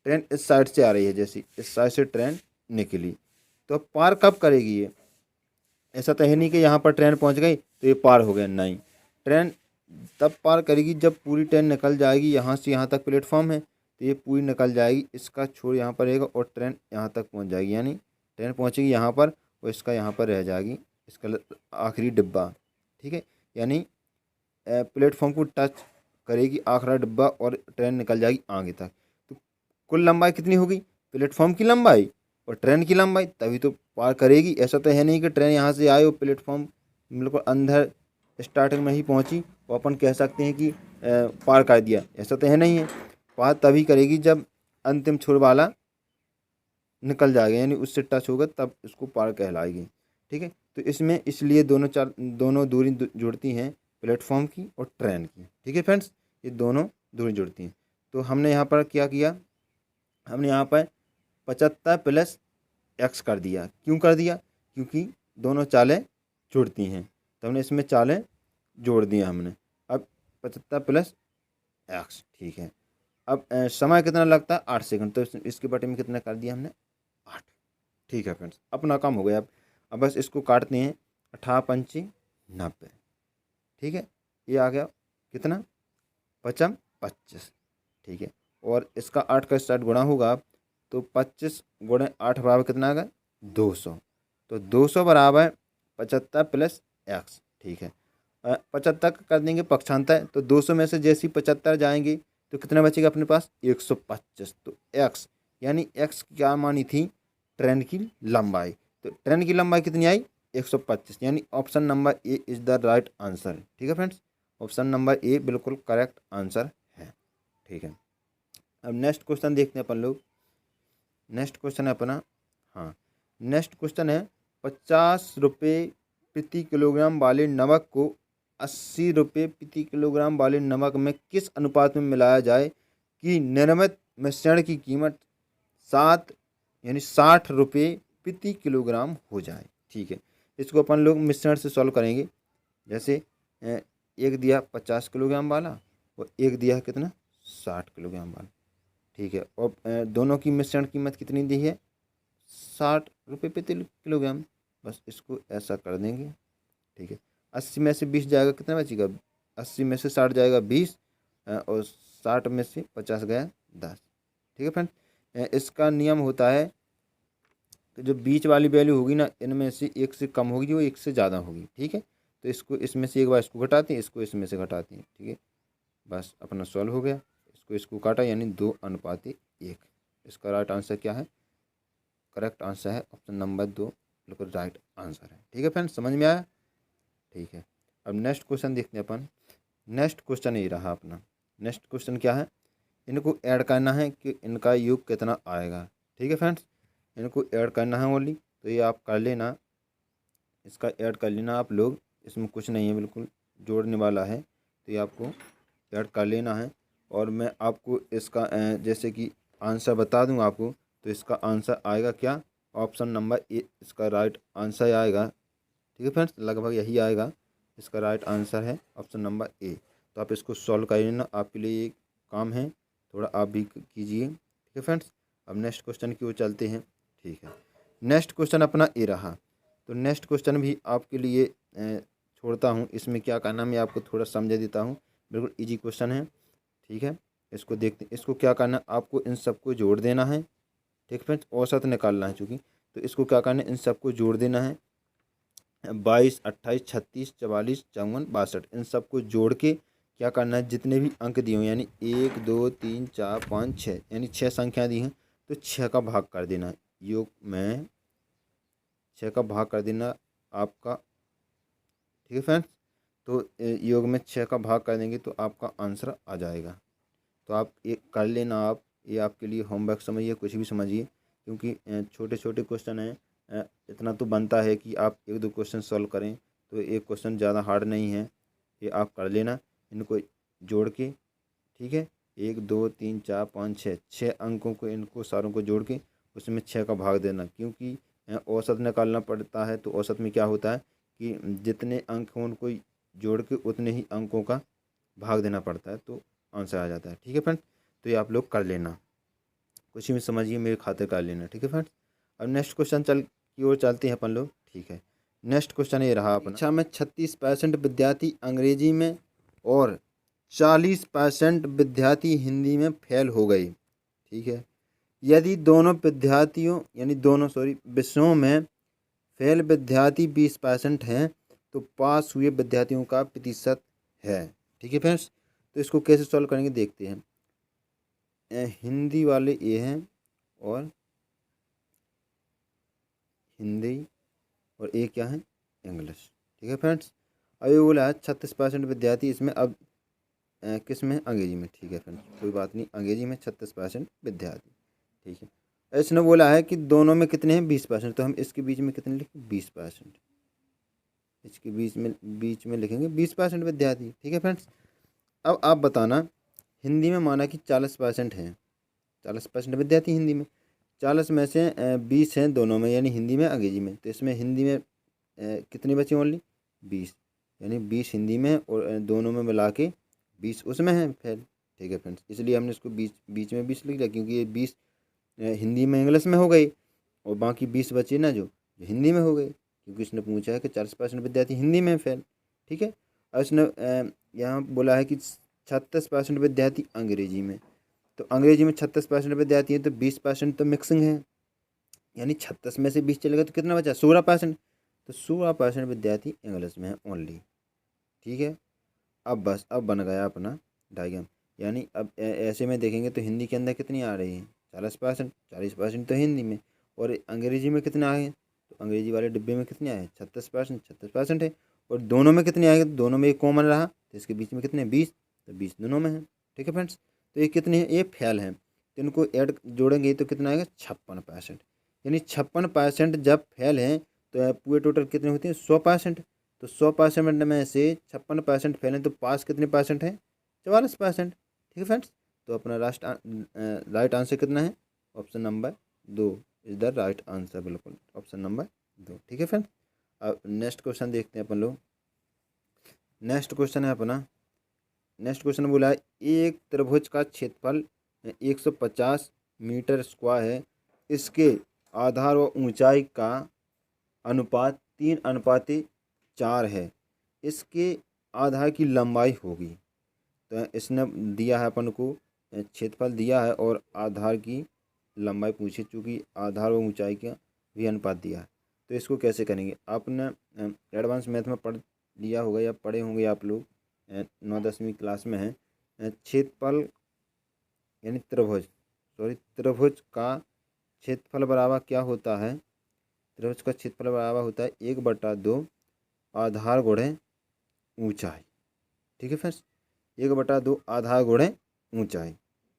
ट्रेन इस साइड से आ रही है, जैसे इस साइड से ट्रेन निकली, तो अब पार कब करेगी ये? ऐसा तो है नहीं कि यहाँ पर ट्रेन पहुँच गई तो ये पार हो गया, नहीं। ट्रेन तब पार करेगी जब पूरी ट्रेन निकल जाएगी, यहाँ से यहाँ तक प्लेटफॉर्म है तो ये पूरी निकल जाएगी, इसका छोर यहाँ पर रहेगा और ट्रेन यहाँ तक पहुँच जाएगी, यानी ट्रेन पहुँचेगी यहाँ पर और इसका यहाँ पर रह जाएगी, इसका आखिरी डिब्बा, ठीक है। यानी प्लेटफॉर्म को टच करेगी आखिरी डिब्बा और ट्रेन निकल जाएगी आगे तक। तो कुल लंबाई कितनी होगी? प्लेटफॉर्म की लंबाई और ट्रेन की लंबाई, तभी तो पार करेगी। ऐसा तो है नहीं कि ट्रेन यहाँ से आए और प्लेटफॉर्म बिल्कुल अंदर स्टार्टिंग में ही पहुँची और अपन कह सकते हैं कि पार कर दिया, ऐसा तो है नहीं है। पार तभी करेगी जब अंतिम छोर वाला निकल जाएगा, यानी उससे टच होगा, तब इसको पार कहलाएगी, ठीक है। तो इसमें इसलिए दोनों दूरी जुड़ती हैं, प्लेटफॉर्म की और ट्रेन की, ठीक है फ्रेंड्स, ये दोनों दूरी जुड़ती हैं। तो हमने यहाँ पर क्या किया, हमने यहाँ पर 75 प्लस x कर दिया। क्यों कर दिया? क्योंकि दोनों चालें जुड़ती हैं, तो हमने इसमें चालें जोड़ दिया हमने। अब 75 प्लस x, ठीक है। अब समय कितना लगता है? 8 सेकंड, तो इसके बटे में कितना कर दिया हमने? 8, ठीक है फ्रेंड्स, अपना काम हो गया। अब बस इसको काटते हैं, 18 पंची 90, ठीक है। ये आ गया कितना? 25, ठीक है। और इसका 8 का साथ गुणा होगा तो 25 गुणे 8 बराबर कितना आ गया? 200। तो 200 बराबर 75 प्लस x, ठीक है। 75 कर देंगे पक्षांतर, तो 200 में से जैसे ही 75 जाएंगे तो कितना बचेगा अपने पास? 125। तो x यानी x क्या मानी थी? ट्रेन की लंबाई। तो ट्रेन की लंबाई कितनी आई? 125, यानी option number A is the right answer, ठीक है फ्रेंड्स। ऑप्शन नंबर ए बिल्कुल करेक्ट आंसर है, ठीक है। अब नेक्स्ट क्वेश्चन देखते हैं अपन लोग। नेक्स्ट क्वेश्चन है अपना, हाँ नेक्स्ट क्वेश्चन है 50 रुपये प्रति किलोग्राम वाले नमक को 80 रुपये प्रति किलोग्राम वाले नमक में किस अनुपात में मिलाया जाए कि निर्मित मिश्रण की कीमत 60 रुपये प्रति किलोग्राम हो जाए, ठीक है। इसको अपन लोग मिश्रण से सॉल्व करेंगे। जैसे एक दिया 50 किलोग्राम वाला और एक दिया कितना? 60 किलोग्राम वाला, ठीक है। और दोनों की मिश्रण कीमत कितनी दी है? 60 रुपये प्रति किलोग्राम। बस इसको ऐसा कर देंगे, ठीक है। 80 में से 20 जाएगा, कितना बचेगा? 80 में से 60 जाएगा 20 और 60 में से 50 गया 10, ठीक है फ्रेंड। इसका नियम होता है कि जो बीच वाली वैल्यू होगी ना, इनमें से एक से कम होगी, वो एक से ज़्यादा होगी, ठीक है। तो इसको इसमें से एक बार इसको घटाते हैं, इसको इसमें से घटाते हैं, ठीक है। बस अपना सॉल्व हो गया। इसको काटा, यानी 2:1। इसका राइट आंसर क्या है? करेक्ट आंसर है ऑप्शन नंबर 2, बिल्कुल राइट आंसर है, ठीक है फ्रेंड्स, समझ में आया? ठीक है। अब नेक्स्ट क्वेश्चन देखते हैं अपन। नेक्स्ट क्वेश्चन ये रहा अपना। नेक्स्ट क्वेश्चन क्या है? इनको ऐड करना है कि इनका योग कितना आएगा, ठीक है फ्रेंड्स। इनको ऐड करना है ओनली, तो ये आप कर लेना, इसका ऐड कर लेना आप लोग। इसमें कुछ नहीं है, बिल्कुल जोड़ने वाला है, तो ये आपको ऐड कर लेना है। और मैं आपको इसका जैसे कि आंसर बता दूं आपको, तो इसका आंसर आएगा क्या? ऑप्शन नंबर ए इसका राइट आंसर आएगा, ठीक है फ्रेंड्स, लगभग यही आएगा। इसका राइट आंसर है ऑप्शन नंबर ए। तो आप इसको सॉल्व कर लेना, आपके लिए ये काम है, थोड़ा आप भी कीजिए, ठीक है फ्रेंड्स। अब नेक्स्ट क्वेश्चन की ओर चलते हैं, ठीक है। नेक्स्ट क्वेश्चन अपना ए रहा। तो नेक्स्ट क्वेश्चन भी आपके लिए छोड़ता हूँ, इसमें क्या करना मैं आपको थोड़ा समझा देता हूँ। बिल्कुल ईजी क्वेश्चन है, ठीक है। इसको देखते, इसको क्या करना, आपको इन सबको जोड़ देना है, ठीक है फ्रेंड्स। औसत निकालना है चूँकि, तो इसको क्या करना है, इन सबको जोड़ देना है। 22, 28, 36, 44, 54, 62, इन सबको जोड़ के क्या करना है, जितने भी अंक दिए हुए यानी 1, 2, 3, 4, 5, 6, यानी 6 संख्या दी हैं, तो 6 का भाग कर देना है। योग में 6 का भाग कर देना आपका, ठीक है फ्रेंड्स। तो योग में 6 का भाग कर देंगे तो आपका आंसर आ जाएगा। तो आप ये कर लेना, आप ये आपके लिए होमवर्क समझिए, कुछ भी समझिए, क्योंकि छोटे छोटे क्वेश्चन हैं। इतना तो बनता है कि आप 1-2 क्वेश्चन सॉल्व करें, तो एक क्वेश्चन ज़्यादा हार्ड नहीं है, ये आप कर लेना इनको जोड़ के, ठीक है। 1 2 3 4 5 6 6 अंकों को इनको सारों को जोड़ के उसमें 6 का भाग देना, क्योंकि औसत निकालना पड़ता है। तो औसत में क्या होता है कि जितने अंक हों उनको जोड़ के उतने ही अंकों का भाग देना पड़ता है, तो आंसर आ जाता है। ठीक है फ्रेंड्स, तो ये आप लोग कर लेना, कुछ भी समझिए मेरे खातिर कर लेना। ठीक है फ्रेंड्स, अब नेक्स्ट क्वेश्चन की ओर चलते हैं अपन लोग। ठीक है, नेक्स्ट क्वेश्चन ये रहा अपना। कक्षा में 36% विद्यार्थी अंग्रेजी में और 40% विद्यार्थी हिंदी में फेल हो गए। ठीक है, यदि दोनों विषयों में फेल विद्यार्थी 20% हैं तो पास हुए विद्यार्थियों का प्रतिशत है। ठीक है फ्रेंड्स, तो इसको कैसे सॉल्व करेंगे देखते हैं। हिंदी वाले ये हैं और हिंदी, और एक क्या है, इंग्लिश। ठीक है फ्रेंड्स, अब ये बोला है 36% विद्यार्थी इसमें, अब किस में, अंग्रेजी में। ठीक है फ्रेंड्स, कोई बात नहीं, अंग्रेजी में 36% विद्यार्थी। ठीक है, इसने बोला है कि दोनों में कितने हैं, 20%, तो हम इसके बीच में कितने लिखें, 20%। इसके बीच में लिखेंगे 20% विद्यार्थी। ठीक है फ्रेंड्स, अब आप बताना, हिंदी में माना कि 40% हैं, 40% विद्यार्थी हिंदी में, 40 में से 20 हैं दोनों में, यानी हिंदी में अंग्रेजी में। तो इसमें हिंदी में कितने बचे, ओनली 20, यानी 20 हिंदी में और दोनों में मिला के 20 उसमें है फेल। ठीक है फ्रेंड्स, इसलिए हमने इसको बीच में 20 लिख दिया, क्योंकि ये 20 हिंदी में इंग्लिश में हो गई और बाकी 20 बचे ना जो हिंदी में हो गए, क्योंकि इसने पूछा है कि 40% विद्यार्थी हिंदी में फेल। ठीक है, और इसने यहाँ बोला है कि 36% विद्यार्थी अंग्रेजी में, तो अंग्रेजी में 36% विद्यार्थी हैं, तो 20% तो मिक्सिंग है, यानी 36 में से 20 चलेगा तो कितना बचा, 16%। तो 16% विद्यार्थी इंग्लिश में है ओनली। ठीक है, अब बन गया अपना डायग्राम, यानी अब ऐसे में देखेंगे तो हिंदी के अंदर कितनी आ रही है, 40%, 40% तो हिंदी में, और अंग्रेजी में कितने आए हैं, तो अंग्रेजी वाले डिब्बे में कितने आए हैं, 36% है, और दोनों में कितने आएंगे, तो दोनों में एक कॉमन रहा, तो इसके बीच में कितने, 20, तो 20 दोनों में है। ठीक है फ्रेंड्स, तो ये कितने हैं, ये फेल हैं, तो इनको ऐड जोड़ेंगे तो कितना आएगा, 56%, यानी 56% जब फेल हैं तो पूरे टोटल कितने होते हैं, 100%। तो 100% में से 56% फेल हैं, तो पास कितने परसेंट है, 44%। ठीक है फ्रेंड्स, तो अपना राइट आंसर कितना है, option number 2 is the right answer, बिल्कुल ऑप्शन नंबर 2। ठीक है फ्रेंड्स, अब नेक्स्ट क्वेश्चन देखते हैं अपन लोग। नेक्स्ट क्वेश्चन है अपना, नेक्स्ट क्वेश्चन बोला है एक त्रिभुज का क्षेत्रफल 150 मीटर स्क्वायर है, इसके आधार व ऊंचाई का अनुपात 3:4 है, इसके आधार की लंबाई होगी। तो इसने दिया है अपन को, क्षेत्रफल दिया है और आधार की लंबाई पूछी, चूँकि आधार व ऊंचाई का भी अनुपात दिया है। तो इसको कैसे करेंगे, आपने एडवांस मैथ में पढ़ लिया होगा या पढ़े होंगे आप लोग, 9-10वीं क्लास में है। क्षेत्रफल यानी त्रिभुज का क्षेत्रफल बराबर क्या होता है, त्रिभुज का क्षेत्रफल बराबर होता है 1/2 आधार गुणे ऊंचाई। ठीक है फ्रेंड्स, 1/2 आधार गुणे ऊंचाई।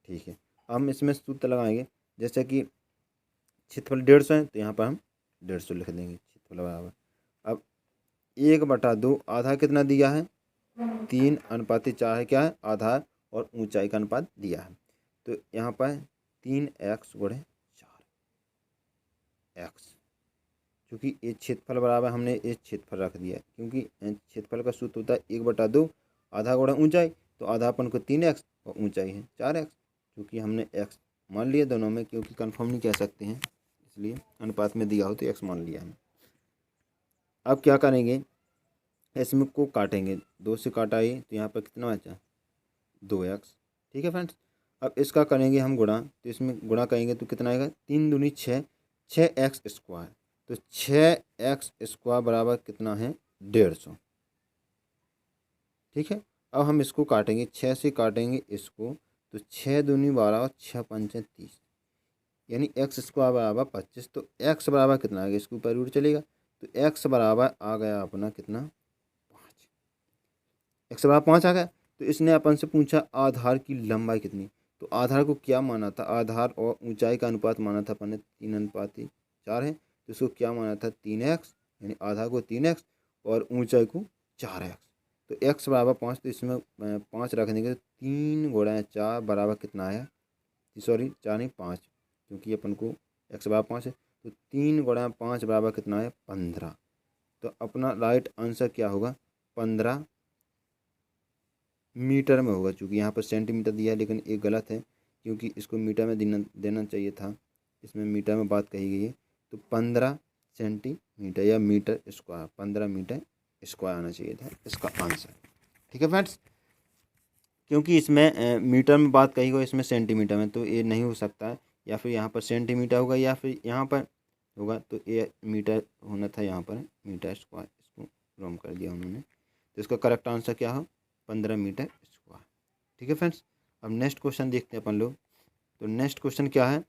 ठीक है, हम इसमें सूत्र लगाएंगे, जैसे कि क्षेत्रफल 150 है, तो यहाँ पर हम 150 लिख देंगे क्षेत्रफल बराबर। अब 1/2 आधार कितना दिया है, 3:4 है, क्या है, आधार, और ऊंचाई का अनुपात दिया है। तो यहाँ पर 3x गुणे 4x, क्योंकि ये क्षेत्रफल बराबर हमने ये क्षेत्रफल रख दिया है, क्योंकि क्षेत्रफल का सूत्र होता है 1/2 आधा गुणा ऊंचाई, तो आधा अपन को 3x और ऊंचाई है 4x, क्योंकि हमने x मान लिया दोनों में, क्योंकि कंफर्म नहीं कह सकते हैं, इसलिए अनुपात में दिया हो तो x मान लिया है। अब क्या करेंगे, इसमें को काटेंगे, 2 से काटा ये, तो यहाँ पर कितना बचा, 2x। ठीक है फ्रेंड्स, अब इसका करेंगे हम गुणा, तो इसमें गुणा करेंगे तो कितना आएगा, 3 दूनी 6, 6x स्क्वायर, तो 6x स्क्वायर बराबर कितना है, 150। ठीक है, अब हम इसको काटेंगे, 6 से काटेंगे इसको, तो 6 दूनी 12 और 6 पंचे 30, यानी x स्क्वायर बराबर 25। तो x बराबर कितना आ गया, इसके ऊपर रूट चलेगा, तो x बराबर आ गया अपना कितना, 5। x बराबर 5 आ गया। तो इसने अपन से पूछा आधार की लंबाई कितनी, तो आधार को क्या माना था, आधार और ऊंचाई का अनुपात माना था अपन ने 3:4 है, तो इसको क्या माना था, 3x, यानी आधार को 3x और ऊंचाई को 4x। तो x बराबर 5, तो इसमें 5 रख देंगे तो 3 गुणा 4 बराबर कितना आया, सॉरी 4 नहीं 5, क्योंकि अपन को x बराबर 5 है, तो 3 गुणा 5 बराबर कितना है 15। तो अपना राइट आंसर क्या होगा, 15 मीटर में होगा। चूँकि यहाँ पर सेंटीमीटर दिया है लेकिन ये गलत है, क्योंकि इसको मीटर में देना चाहिए था, इसमें मीटर में बात कही गई है। तो 15 सेंटीमीटर या मीटर स्क्वायर, 15 मीटर स्क्वायर आना चाहिए था इसका आंसर। ठीक है फ्रेंड्स, क्योंकि इसमें मीटर में बात कही गई, इसमें सेंटीमीटर में, तो ये नहीं हो सकता है। या फिर यहाँ पर सेंटीमीटर होगा या फिर यहाँ पर होगा, तो ये मीटर होना था, यहाँ पर मीटर स्क्वायर, इसको रॉम कर दिया उन्होंने। तो इसका करेक्ट आंसर क्या हो, 15 मीटर स्क्वायर। ठीक है फ्रेंड्स, अब नेक्स्ट क्वेश्चन देखते हैं अपन लोग। तो नेक्स्ट क्वेश्चन क्या है,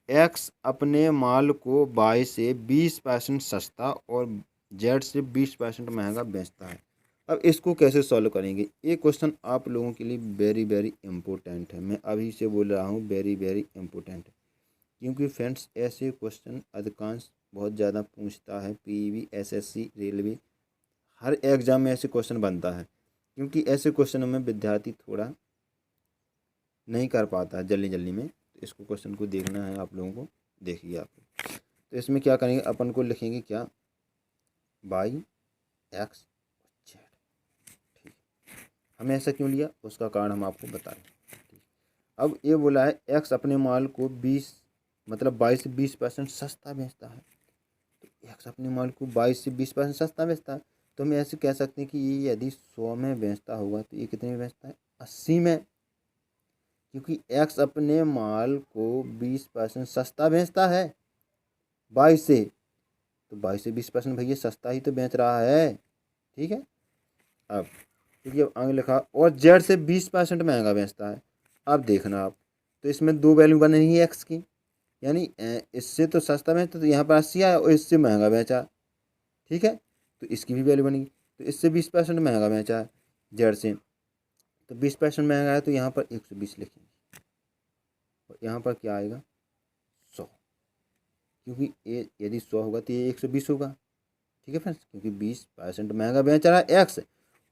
एक्स अपने माल को वाई से 20% सस्ता और जेड से 20% महंगा बेचता है। अब इसको कैसे सॉल्व करेंगे, ये क्वेश्चन आप लोगों के लिए वेरी वेरी इम्पोर्टेंट है। मैं अभी से बोल रहा हूँ वेरी वेरी इम्पोर्टेंट है, क्योंकि फ्रेंड्स ऐसे क्वेश्चन अधिकांश बहुत ज़्यादा पूछता है पीवी, एसएससी, रेलवे, हर एग्जाम में ऐसे क्वेश्चन बनता है। क्योंकि ऐसे क्वेश्चनों में विद्यार्थी थोड़ा नहीं कर पाता है जल्दी जल्दी में, तो इसको क्वेश्चन को देखना है आप लोगों को। देखिए आप, तो इसमें क्या करेंगे, अपन को लिखेंगे क्या, बाई एक्स जेड। ठीक, हमने ऐसा क्यों लिया उसका कारण हम आपको बता रहे हैं। अब ये बोला है एक्स अपने माल को 20 मतलब 22 से 20% सस्ता बेचता है। तो एक्स अपने माल को 22 से 20% सस्ता बेचता है, तो हम ऐसे कह सकते हैं कि ये यदि 100 में बेचता होगा तो ये कितने में बेचता है, 80 में। क्योंकि एक्स अपने माल को 20% सस्ता बेचता है 22 से, तो 22 से 20% भैया सस्ता ही तो बेच रहा है। ठीक है, अब क्योंकि अब आगे लिखा और जेड से 20% महंगा बेचता है। अब देखना आप, तो इसमें दो वैल्यू बनी है एक्स की, यानी इससे तो सस्ता बेचता, तो यहाँ पर 80 आया और इससे महंगा बेचा। ठीक है, तो इसकी भी वैल्यू बनेगी, तो इससे 20% महंगा बेचा है जेड से, तो 20% महंगा है, तो यहाँ पर 120 लिखेंगे और यहाँ पर क्या आएगा 100, क्योंकि ये यदि 100 होगा तो ये 120 होगा। ठीक है फ्रेंड्स, क्योंकि 20% महंगा बेच रहा है एक्स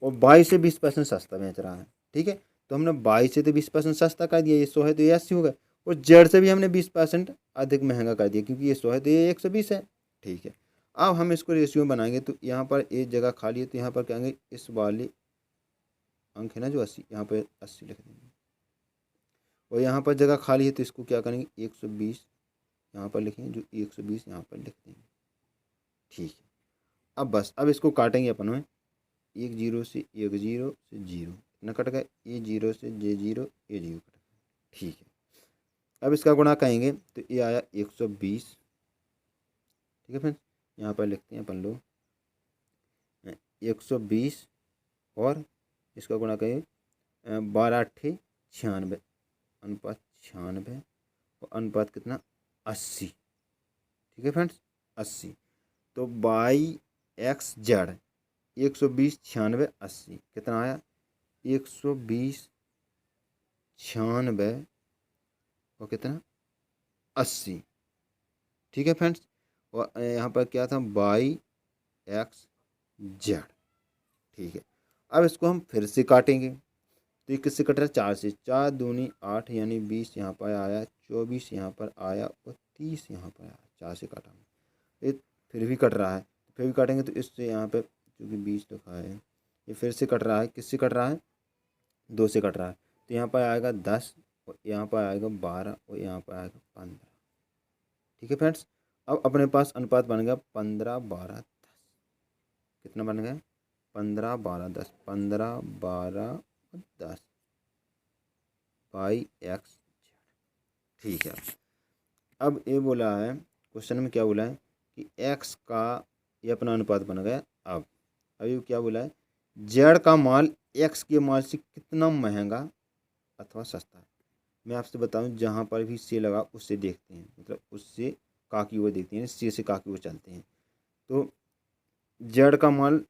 और 22 से 20% सस्ता बेच रहा है। ठीक है, तो हमने 22 से तो 20% सस्ता कर दिया, ये 100 है तो ये 80 होगा, और जेड से भी हमने 20% अधिक महंगा कर दिया, क्योंकि ये 100 है तो ये 120 है। ठीक है, अब हम इसको रेशियो बनाएंगे, तो यहाँ पर एक जगह खाली है, तो यहाँ पर कहेंगे इस वाले अंक है ना जो 80, यहाँ पर 80 लिख देंगे, और यहाँ पर जगह खाली है तो इसको क्या करेंगे 120 यहाँ पर लिखेंगे, जो 120 यहाँ पर लिख देंगे। ठीक है, अब बस अब इसको काटेंगे अपन में, 1 0 से 1 0 से 0 इतना कट गया, ए 0 से जे 0 ए 0 कट गया। ठीक है, अब इसका गुणा कहेंगे तो ये आया 120। ठीक है फ्रेंड्स, यहाँ पर लिखते हैं अपन लोग 120 और इसका गुणा कहेंगे 12 8 96 अनुपात 96 और अनुपात कितना 80। ठीक है फ्रेंड्स, 80, तो बाई एक्स जेड 120 96 80 कितना आया 120 96 और कितना 80। ठीक है फ्रेंड्स, और यहाँ पर क्या था बाई एक्स जेड। ठीक है, अब इसको हम फिर से काटेंगे, तो ये किससे कट रहा है 4 से, 4 दूनी 8 यानी 20 यहाँ पर आया, 24 यहाँ पर आया और 30 यहाँ पर आया, 4 से काटा ये फिर भी कट रहा है, फिर भी काटेंगे तो इससे यहाँ पे क्योंकि 20 लिखा है ये फिर से कट रहा है, किससे कट रहा है 2 से कट रहा है, तो यहाँ पर आएगा 10 और यहाँ पर आएगा 12 और यहाँ पर आएगा 15। ठीक है फ्रेंड्स, अब अपने पास अनुपात बन गया 15 12 10, कितना बन गया 15 12 10, 15 12 10 बाई एक्स। ठीक है, अब ये बोला है क्वेश्चन में क्या बोला है कि एक्स का ये अपना अनुपात बन गया। अब अभी क्या बोला है जेड का माल एक्स के माल से कितना महंगा अथवा सस्ता है। मैं आपसे बताऊं जहाँ पर भी से लगा उससे देखते हैं, मतलब उससे का की ओर देखते हैं, से का की ओर चलते हैं। तो जेड का माल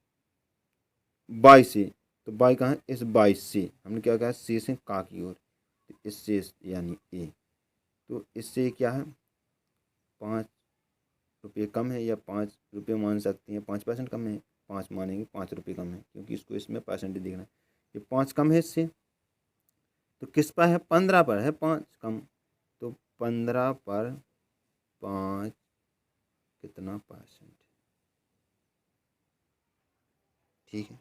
22 से, तो बाई कहाँ है इस 22 से, हमने क्या कहा से का की ओर, तो इससे यानी ए, तो इससे क्या है 5 रुपये कम है या 5 रुपये मान सकते हैं, 5% कम है, 5 मानेंगे, 5 रुपये कम है क्योंकि इसको इसमें परसेंटेज देखना है। ये 5 कम है इससे, तो किस पर है? 15 पर है 5 कम। तो 15 पर 5 कितना परसेंट? ठीक है,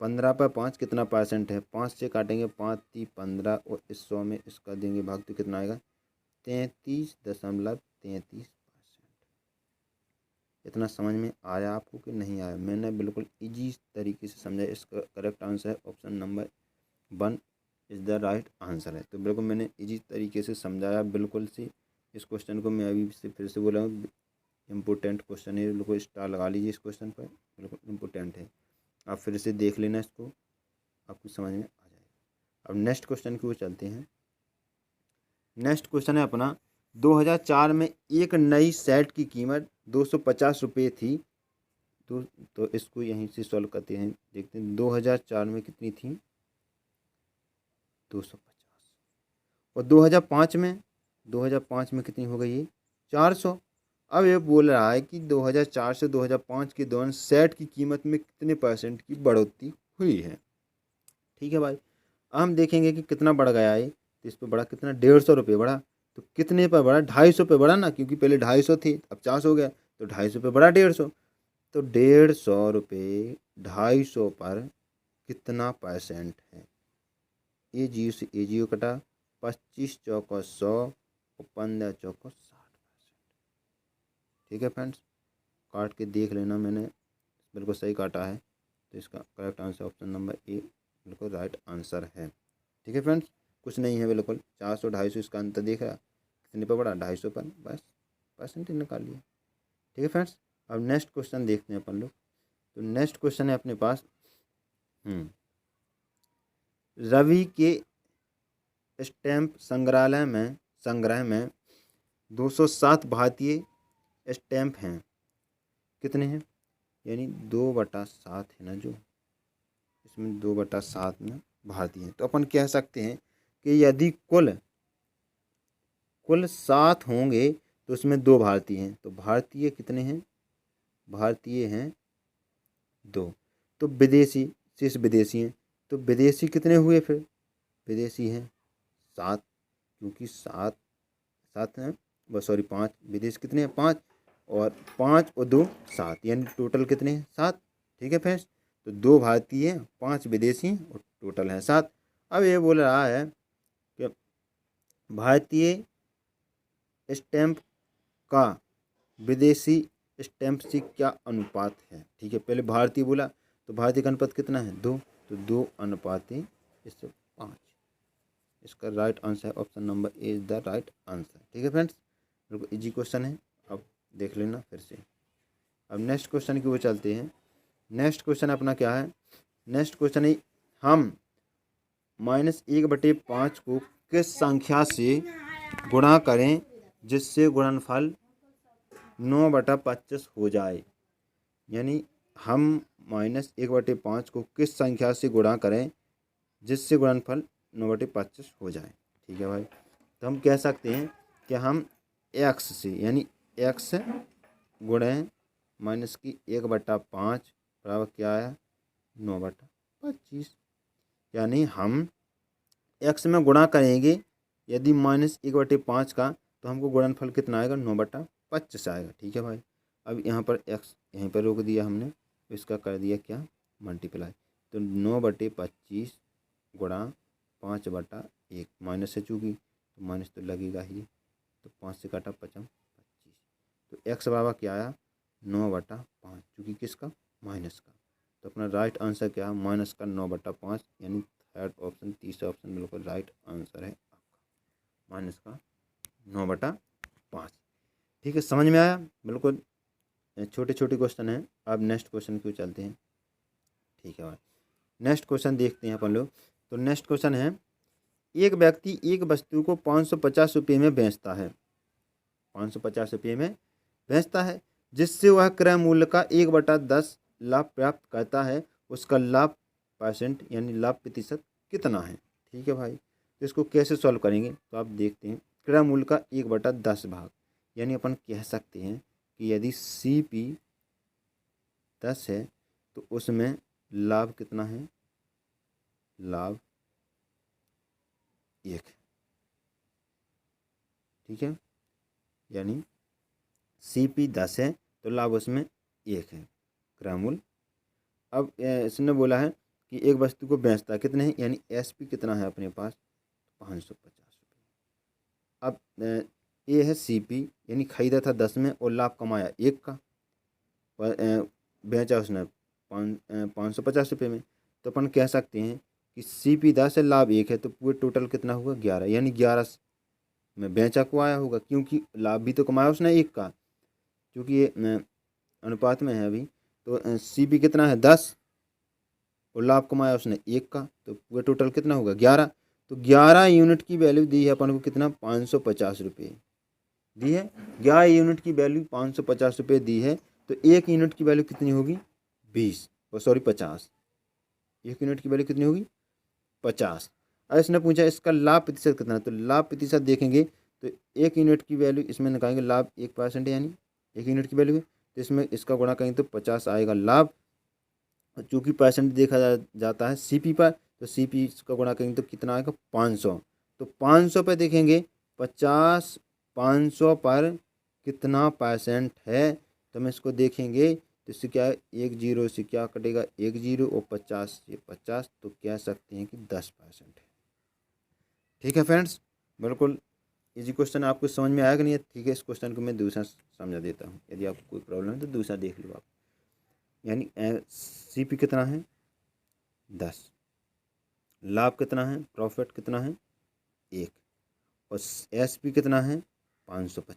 15 पर 5 कितना परसेंट है? 5 से काटेंगे 5 × 15 और इस 100 में इसका देंगे भाग तो कितना आएगा? 33.33%। इतना समझ में आया आपको कि नहीं आया? मैंने बिल्कुल इजी तरीके से समझा। इसका करेक्ट आंसर है option number 1 is the right answer है। तो बिल्कुल मैंने इजी तरीके से समझाया बिल्कुल से। इस क्वेश्चन को मैं अभी से फिर से बोला हूँ, इम्पोर्टेंट क्वेश्चन है, बिल्कुल स्टार लगा लीजिए इस क्वेश्चन पर, बिल्कुल इम्पोर्टेंट है। आप फिर से देख लेना इसको, आपको समझ में आ जाएगा। अब नेक्स्ट क्वेश्चन की ओर चलते हैं। नेक्स्ट क्वेश्चन है अपना, 2004 में एक नई सेट की कीमत 250 रुपये थी। तो इसको यहीं से सॉल्व करते हैं, देखते हैं 2004 में कितनी थी? 250। और 2005 में कितनी हो गई? ये 400। अब ये बोल रहा है कि 2004 से 2005 के दौरान सेट की कीमत में कितने परसेंट की बढ़ोतरी हुई है। ठीक है भाई, अब हम देखेंगे कि कितना बढ़ गया है। तो इस पर बढ़ा कितना? 150 रुपये बढ़ा। तो कितने पर बढ़ा? 250 पे बढ़ा ना, क्योंकि पहले 250 थी, अब 400 हो गया, तो 250 पे बढ़ा 150। तो 150 रुपये 250 पर कितना परसेंट है? ए जीरो से ए जीरो कटा, 25 चौका 100 और 15 चौका 60%। ठीक है फ्रेंड्स, काट के देख लेना, मैंने बिल्कुल सही काटा है। तो इसका correct answer option number A बिल्कुल राइट आंसर है। ठीक है फ्रेंड्स, कुछ नहीं है, बिल्कुल 400 250 इसका अंतर देख रहा, कितने पर बढ़ा? 250 पर, बस परसेंटेज निकाल लिया। ठीक है फ्रेंड्स, अब नेक्स्ट क्वेश्चन देखते हैं अपन लोग। तो नेक्स्ट क्वेश्चन है अपने पास, रवि के स्टैम्प संग्रह में 207 भारतीय स्टैम्प हैं। कितने हैं? यानी 2/7 है ना, जो इसमें 2/7 में भारतीय हैं। तो अपन कह सकते हैं कि यदि कुल 7 होंगे तो उसमें 2 भारतीय हैं। तो भारतीय कितने हैं? भारतीय हैं 2। तो विदेशी, शेष विदेशी हैं। तो विदेशी कितने हुए फिर? विदेशी हैं 7, क्योंकि 7 हैं, बस सॉरी 5। विदेशी कितने हैं? 5, और 5 और 2 7, यानी टोटल कितने हैं? 7। ठीक है फ्रेंड्स, तो 2 भारतीय हैं, 5 विदेशी हैं और टोटल हैं 7। अब ये बोल रहा है कि भारतीय स्टैम्प का विदेशी स्टैम्प से क्या अनुपात है। ठीक है, पहले भारतीय बोला, तो भारतीय का अनुपात कितना है? 2। तो 2:5। इसका right answer option number A is the right answer. ठीक है फ्रेंड्स, बिल्कुल इजी क्वेश्चन है, अब देख लेना फिर से। अब नेक्स्ट क्वेश्चन की ओर चलते हैं। नेक्स्ट क्वेश्चन अपना क्या है? नेक्स्ट क्वेश्चन है, हम -1/5 को किस संख्या से गुणा करें जिससे गुणनफल 9/25 हो जाए। यानी हम -1/5 को किस संख्या से गुणा करें जिससे गुणनफल 9/25 हो जाए। ठीक है भाई, तो हम कह सकते हैं कि हम x से, यानी x गुणे -1/5 बराबर क्या आया? 9/25। यानी हम x में गुणा करेंगे यदि -1/5 का, तो हमको गुणनफल कितना आएगा? 9/25 आएगा। ठीक है भाई, अब यहाँ पर x यहीं पर रोक दिया हमने, तो इसका कर दिया क्या? मल्टीप्लाई। तो 9/25 गुणा 5/1, माइनस से चूँकि तो माइनस तो लगेगा ही, तो 5 से काटा 5 25। तो x बराबर क्या आया? 9/5, चूँकि किसका? माइनस का। तो अपना राइट आंसर क्या है? माइनस का 9/5, यानी थर्ड ऑप्शन, तीसरा ऑप्शन बिल्कुल राइट आंसर है आपका, माइनस का 9/5। ठीक है, समझ में आया? बिल्कुल छोटे छोटे क्वेश्चन हैं। अब नेक्स्ट क्वेश्चन क्यों चलते हैं। ठीक है भाई, नेक्स्ट क्वेश्चन देखते हैं अपन लोग। तो नेक्स्ट क्वेश्चन है, एक व्यक्ति एक वस्तु को 550 रुपये में बेचता है, 550 रुपये में बेचता है, जिससे वह क्रय मूल्य का 1/10 लाभ प्राप्त करता है। उसका लाभ परसेंट यानी लाभ प्रतिशत कितना है। ठीक है भाई, तो इसको कैसे सॉल्व करेंगे, तो आप देखते हैं, क्रय मूल्य का 1/10 भाग, यानी अपन कह सकते हैं कि यदि CP 10 है तो उसमें लाभ कितना है, लाभ 1 है। ठीक है, यानी CP 10 है तो लाभ उसमें 1 है ग्राम मूल्य। अब इसने बोला है कि एक वस्तु को बेचता है कितने, यानी SP कितना है अपने पास, 550 रुपये। अब ये है CP, यानी खरीदा था 10 में और लाभ कमाया 1 का, बेचा उसने 550 रुपये में। तो अपन कह सकते हैं कि CP 10 है, लाभ 1 है, तो पूरे टोटल कितना हुआ 11, यानी 11 में बेचा को आया होगा, क्योंकि लाभ भी तो कमाया उसने 1 का, क्योंकि ये अनुपात में है अभी। तो CP कितना है 10 और लाभ कमाया उसने 1 का, तो पूरा टोटल कितना होगा 11। तो 11 यूनिट की वैल्यू दी है अपन को कितना, 550 रुपये दी है। 11 यूनिट की वैल्यू 550 रुपये दी है, तो 1 यूनिट की वैल्यू कितनी होगी 50। 1 यूनिट की वैल्यू कितनी होगी 50। अब इसने पूछा इसका लाभ प्रतिशत कितना है, तो लाभ प्रतिशत देखेंगे तो 1 यूनिट की वैल्यू इसमें निकालेंगे, लाभ 1% यानी 1 यूनिट की वैल्यू है, तो इसमें इसका गुणा करेंगे तो 50 आएगा लाभ। चूँकि परसेंट देखा जाता है CP पर, तो CP का गुणा करेंगे तो कितना आएगा 500। तो 500 पे देखेंगे 50, 500 पर कितना परसेंट है, तो हम इसको देखेंगे तो इससे क्या है, 1 जीरो से क्या कटेगा 1 जीरो और 50 से 50, तो कह सकते हैं कि 10% है। ठीक है फ्रेंड्स, बिल्कुल इजी क्वेश्चन। आपको समझ में आया कि नहीं है? ठीक है, इस क्वेश्चन को मैं दूसरा समझा देता हूँ, यदि आपको कोई प्रॉब्लम है तो दूसरा देख लो आप। यानी CP कितना है 10, लाभ कितना है, प्रॉफिट कितना है 1, और SP कितना है 550।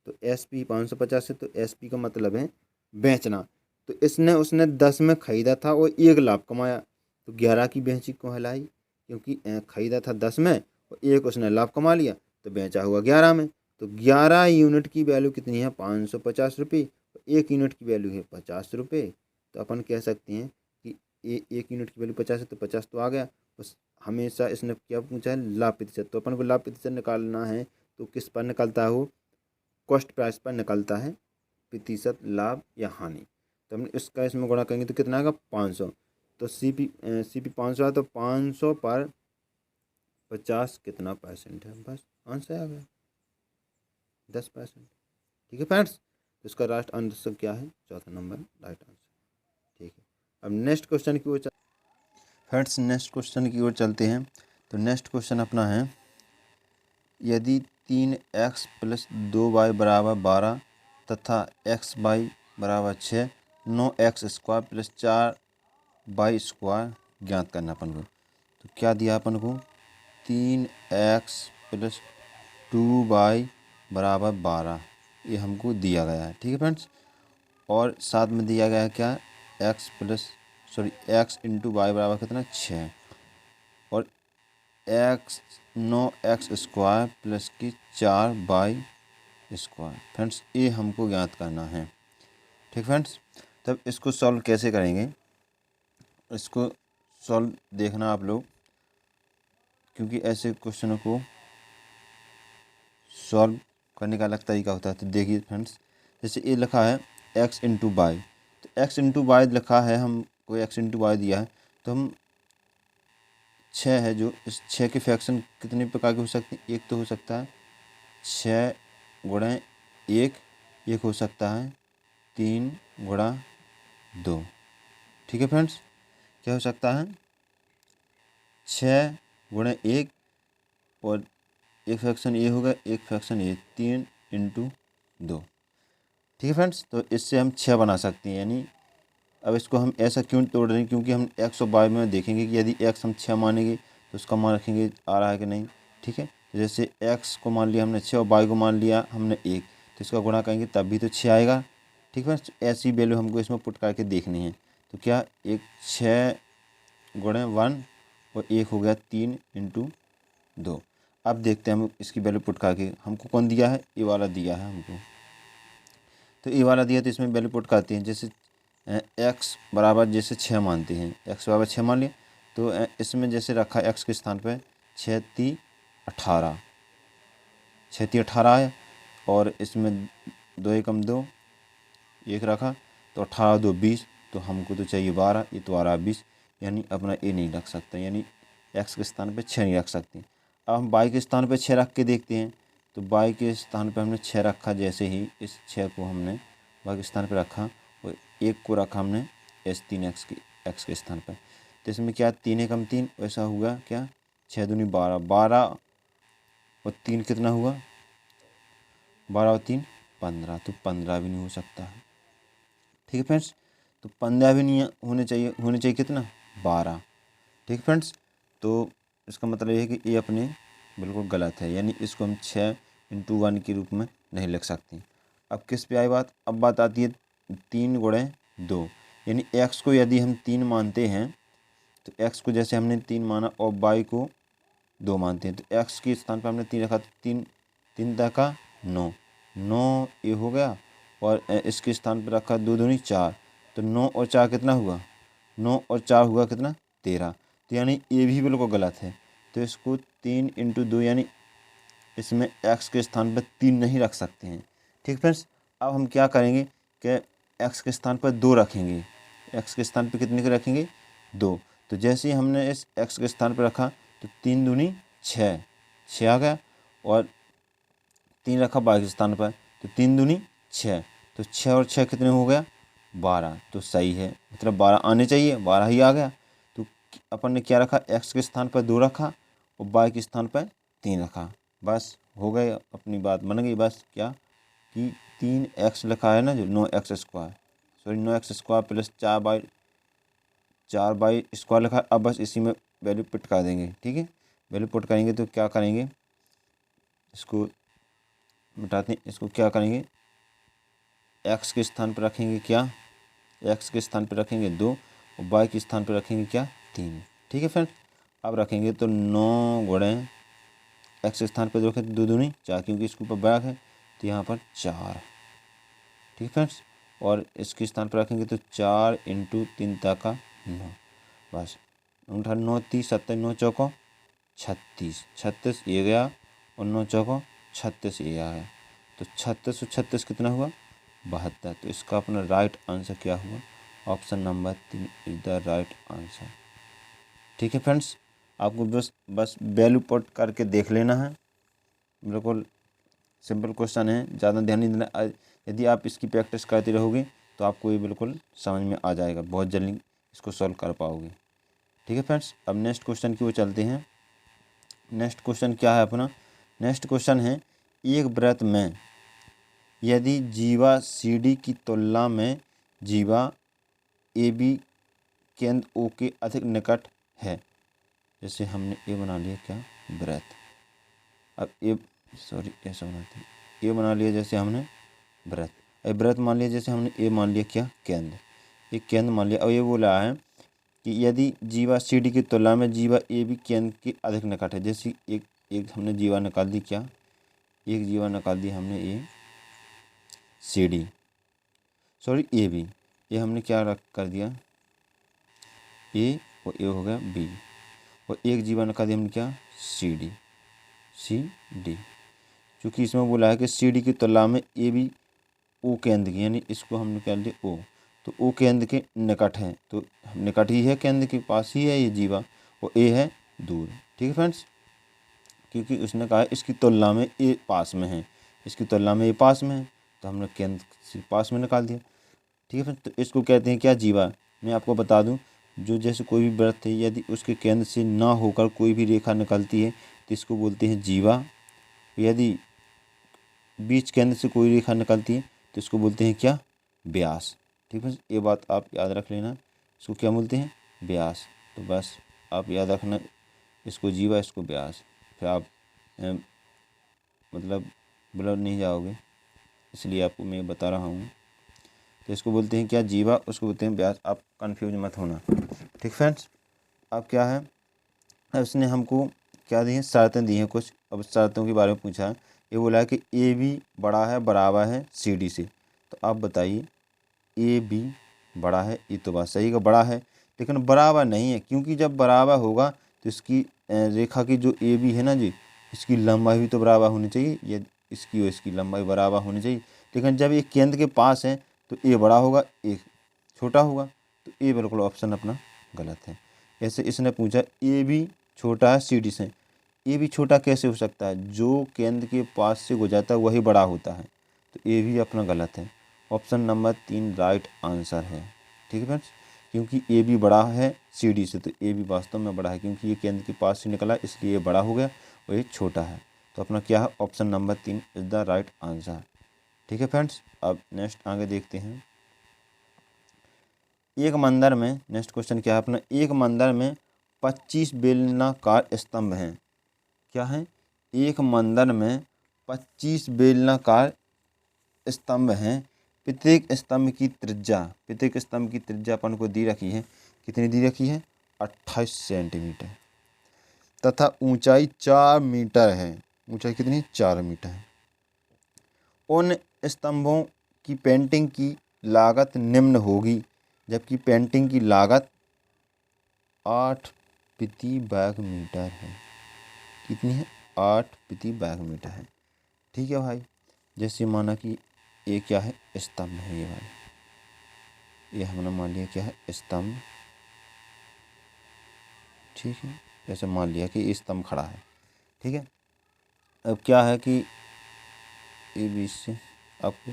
तो SP 550 है, तो SP का मतलब है बेचना। तो उसने 10 में खरीदा था और 1 लाभ कमाया, तो 11 की बेची कहलाई, क्योंकि खरीदा था 10 में और 1 उसने लाभ कमा लिया, तो बेचा हुआ 11 में। तो 11 यूनिट की वैल्यू कितनी है 550 रुपये, 1 यूनिट की वैल्यू है 50 रुपये। तो अपन कह सकते हैं कि 1 यूनिट की वैल्यू 50 है, तो 50 तो आ गया। बस हमेशा इसने क्या पूछा है, लाभ प्रतिशत, तो अपन को लाभ प्रतिशत निकालना है, तो किस पर निकलता है वो, कॉस्ट प्राइस पर निकलता है, प्रतिशत लाभ या हानि। तो हमने इसका इसमें गुणा करेंगे तो कितना आएगा 500। तो CP 500 है, तो 500 पर 50 कितना परसेंट है, बस आंसर आ गया 10%। ठीक है फ्रेंड्स, तो इसका राइट आंसर क्या है, चौथा नंबर राइट आंसर। ठीक है, अब नेक्स्ट क्वेश्चन की ओर फ्रेंड्स, नेक्स्ट क्वेश्चन की ओर चलते हैं। तो नेक्स्ट क्वेश्चन अपना है, यदि 3x + 2y = 12 तथा xy = 6, 9x² + 4y² ज्ञात करना अपन को। तो क्या दिया अपन को, 3x + 2y = 12, ये हमको दिया गया है। ठीक है फ्रेंड्स, और साथ में दिया गया है क्या, x × y बराबर कितना 6, और 9x² + 4y²। फ्रेंड्स ये हमको ज्ञात करना है। ठीक फ्रेंड्स, तब इसको सॉल्व कैसे करेंगे, इसको सॉल्व देखना आप लोग, क्योंकि ऐसे क्वेश्चनों को सॉल्व करने का अलग तरीका होता है। तो देखिए फ्रेंड्स, जैसे ये लिखा है x × y, तो x × y लिखा है, हमको x × y दिया है, तो हम 6 है, जो इस 6 के फ्रैक्शन कितने प्रकार के हो सकते हैं, एक तो हो सकता है 6 × 1, एक हो सकता है 3 × 2। ठीक है फ्रेंड्स, क्या हो सकता है 6 × 1, और एक फ्रैक्शन ये होगा, एक फ्रैक्शन ये, 3 × 2। ठीक है फ्रेंड्स, तो इससे हम 6 बना सकते हैं। यानी अब इसको हम ऐसा क्यों तोड़ रहे हैं, क्योंकि हम x और y में देखेंगे कि यदि x हम 6 मानेंगे तो उसका मान रखेंगे आ रहा है कि नहीं। ठीक है, जैसे x को मान लिया हमने 6 और y को मान लिया हमने 1, तो इसका गुणा करेंगे तब भी तो 6 आएगा। ठीक है, ऐसी वैल्यू हमको इसमें पुट करके देखनी है। तो क्या, एक 6 × 1 और एक हो गया 3 × 2। अब देखते हैं हम इसकी वैल्यू पुट करके, हमको कौन दिया है, ये वाला दिया है हमको, तो ये वाला दिया, तो इसमें वैल्यू पुट करते हैं। जैसे x बराबर जैसे 6 मानते हैं, x बराबर 6 मान लिया, तो इसमें जैसे रखा x के स्थान पर 6 × 18, 6 × 18 है, और इसमें 2 × 2 1 रखा, तो 18 2 20, तो हमको तो चाहिए 12, ये तो 12 20, यानी अपना ए नहीं रख सकता, यानी एक्स के स्थान पे 6 नहीं रख सकते। अब हम वाई के स्थान पे 6 रख के देखते हैं। तो वाई के स्थान पे हमने 6 रखा, जैसे ही इस 6 को हमने वाई के स्थान पे रखा और 1 को रखा हमने एस 3 एक्स के स्थान पर। तो इसमें क्या 3 एकम 3, वैसा हुआ क्या 6 दूनी 12, 12 और 3 कितना हुआ 12 और 3 15, तो 15 भी नहीं हो सकता है। ठीक है फ्रेंड्स, तो 15 भी नहीं होने चाहिए कितना 12। ठीक है फ्रेंड्स, तो इसका मतलब ये है कि ये अपने बिल्कुल गलत है, यानी इसको हम 6 × 1 के रूप में नहीं लिख सकते। अब किस पे आई बात, अब बात आती है 3 × 2, यानी एक्स को यदि हम 3 मानते हैं, तो एक्स को जैसे हमने 3 माना और वाई को 2 मानते हैं, तो एक्स के स्थान पर हमने 3 रखा, तो 3 3 का 9 9 ये हो गया, और इसके स्थान पर रखा 2 दूनी 4, तो 9 और 4 कितना हुआ 9 और 4 हुआ कितना 13, तो यानी ये भी बिल्कुल गलत है। तो इसको 3 × 2, यानी इसमें एक्स के स्थान पर 3 नहीं रख सकते हैं। ठीक फ्रेंड्स, अब हम क्या करेंगे कि एक्स के स्थान पर 2 रखेंगे। एक्स के स्थान पर कितने के रखेंगे 2, तो जैसे ही हमने इस एक्स के स्थान पर रखा, तो 3 दूनी 6 6 आ गया, और 3 रखा वाई के स्थान पर, तो 3 दूनी 6, तो 6 और 6 कितने हो गया 12, तो सही है, मतलब 12 आने चाहिए, 12 ही आ गया। तो अपन ने क्या रखा, एक्स के स्थान पर 2 रखा और वाई के स्थान पर 3 रखा, बस हो गए, अपनी बात बन गई। बस क्या कि 3x लिखा है ना, जो 9x square, sorry 9x square plus 4y square लिखा है। अब बस इसी में वैल्यू पुट कर देंगे। ठीक है, वैल्यू पुट करेंगे तो क्या करेंगे, इसको मिटाते हैं, इसको क्या करेंगे x के स्थान पर रखेंगे क्या, x के स्थान पर रखेंगे 2 और y के स्थान पर रखेंगे क्या 3। ठीक है फ्रेंड्स, अब रखेंगे तो 9 × x के स्थान पर रखें 2 दूनी 4, क्योंकि इसके ऊपर बैग है, तो यहाँ पर 4। ठीक है फ्रेंड्स, और इसके स्थान पर रखेंगे तो 4 × 3 का 9, बस 9 30 70 9 चौको 36 36 ये गया, और 9 चौको 36 ये आ गया, तो 36 और 36 कितना हुआ 72। तो इसका अपना राइट आंसर क्या हुआ, option number 3 is the right answer. ठीक है फ्रेंड्स, आपको बस वैल्यू पुट करके देख लेना है, बिल्कुल सिंपल क्वेश्चन है, ज़्यादा ध्यान नहीं देना। यदि आप इसकी प्रैक्टिस करते रहोगे तो आपको ये बिल्कुल समझ में आ जाएगा, बहुत जल्दी इसको सॉल्व कर पाओगे। ठीक है फ्रेंड्स, अब नेक्स्ट क्वेश्चन की ओर चलते हैं। नेक्स्ट क्वेश्चन क्या है अपना, नेक्स्ट क्वेश्चन है, एक वृत्त में यदि जीवा सी डी की तुलना में जीवा ए बी केंद्र ओ के अधिक निकट है। जैसे हमने ए बना लिया क्या वृत्त, अब ए सॉरी ऐसा बनाते हैं, ए बना लिया जैसे हमने वृत्त, अब वृत्त मान लिया जैसे हमने ए मान लिया क्या केंद्र, एक केंद्र मान लिया। और ये बोला है कि यदि जीवा सी डी की तुलना में जीवा ए बी केंद्र के अधिक निकट है। जैसे एक हमने जीवा निकाल दी क्या, एक जीवा निकाल दी हमने A C D, sorry A B, ये हमने क्या रख कर दिया ए, और ए हो गया बी, और एक जीवा निकाल दिया हमने क्या सी डी, क्योंकि इसमें बोला है कि सी डी की तुलना में ए बी ओ केंद्र की, यानी इसको हमने निकाल दिया ओ, तो ओ केंद्र के निकट है, तो निकट ही है, केंद्र के पास ही है ये जीवा, और ए है दूर। ठीक है फ्रेंड्स, क्योंकि उसने कहा है इसकी तुलना में ए पास में है, इसकी तुलना में ए पास में है, तो हमने केंद्र से पास में निकाल दिया। ठीक है फ्रेंड्स, तो इसको कहते हैं क्या जीवा। मैं आपको बता दूं, जो जैसे कोई भी वृत्त है, यदि उसके केंद्र से ना होकर कोई भी रेखा निकलती है तो इसको बोलते हैं जीवा। यदि बीच केंद्र से कोई रेखा निकलती है तो इसको बोलते हैं क्या व्यास। ठीक है, ये बात आप याद रख लेना, इसको क्या बोलते हैं व्यास। तो बस आप याद रखना, इसको जीवा इसको व्यास, फिर आप मतलब बुला नहीं जाओगे, इसलिए आपको मैं बता रहा हूँ। तो इसको बोलते हैं क्या जीवा, उसको बोलते हैं व्यास, आप कंफ्यूज मत होना। ठीक फ्रेंड्स, अब क्या है, उसने हमको क्या दी है शर्तें दी हैं कुछ, अब शर्तों के बारे में पूछा है। ये बोला है कि ए बी बड़ा है बराबर है सी डी से, तो आप बताइए ए बी बड़ा है, ये तो बात सही का बड़ा है, लेकिन बराबर नहीं है, क्योंकि जब बराबर होगा तो इसकी रेखा की जो ए बी है ना जी, इसकी लंबाई भी तो बराबर होनी चाहिए, ये इसकी और इसकी लंबाई बराबर होनी चाहिए। लेकिन जब ये केंद्र के पास है तो ए बड़ा होगा, ए छोटा होगा, तो ए बिल्कुल ऑप्शन अपना गलत है। ऐसे इसने पूछा ए भी छोटा है सी डी से, ए भी छोटा कैसे हो सकता है, जो केंद्र के पास से गुजरता है वही बड़ा होता है, तो ए भी अपना गलत है। ऑप्शन नंबर 3 राइट आंसर है। ठीक है फ्रेंड्स, क्योंकि ए भी बड़ा है सी डी से, तो ए भी वास्तव में बड़ा है, क्योंकि ये केंद्र के पास से निकला इसलिए ये बड़ा हो गया और ये छोटा है। तो अपना क्या है, option number 3 is the right answer. ठीक है फ्रेंड्स, अब नेक्स्ट आगे देखते हैं। एक मंदिर में, नेक्स्ट क्वेश्चन क्या है अपना, एक मंदिर में 25 बेलनाकार स्तंभ हैं। क्या है, एक मंदिर में 25 बेलनाकार स्तंभ हैं। प्रत्येक स्तंभ की त्रिज्या अपन को दी रखी है, कितनी दी रखी है, 28 सेंटीमीटर, तथा ऊंचाई 4 मीटर है। ऊंचाई कितनी है, 4 मीटर है। उन स्तंभों की पेंटिंग की लागत निम्न होगी, जबकि पेंटिंग की लागत 8 प्रति वर्ग मीटर है। कितनी है, 8 प्रति वर्ग मीटर है। ठीक है भाई, जैसे माना कि ये क्या है, स्तंभ है, ये वाला, ये हमने मान लिया क्या है, स्तंभ। ठीक है, जैसे मान लिया कि ये स्तंभ खड़ा है। ठीक है, अब क्या है कि ये बीच से आपको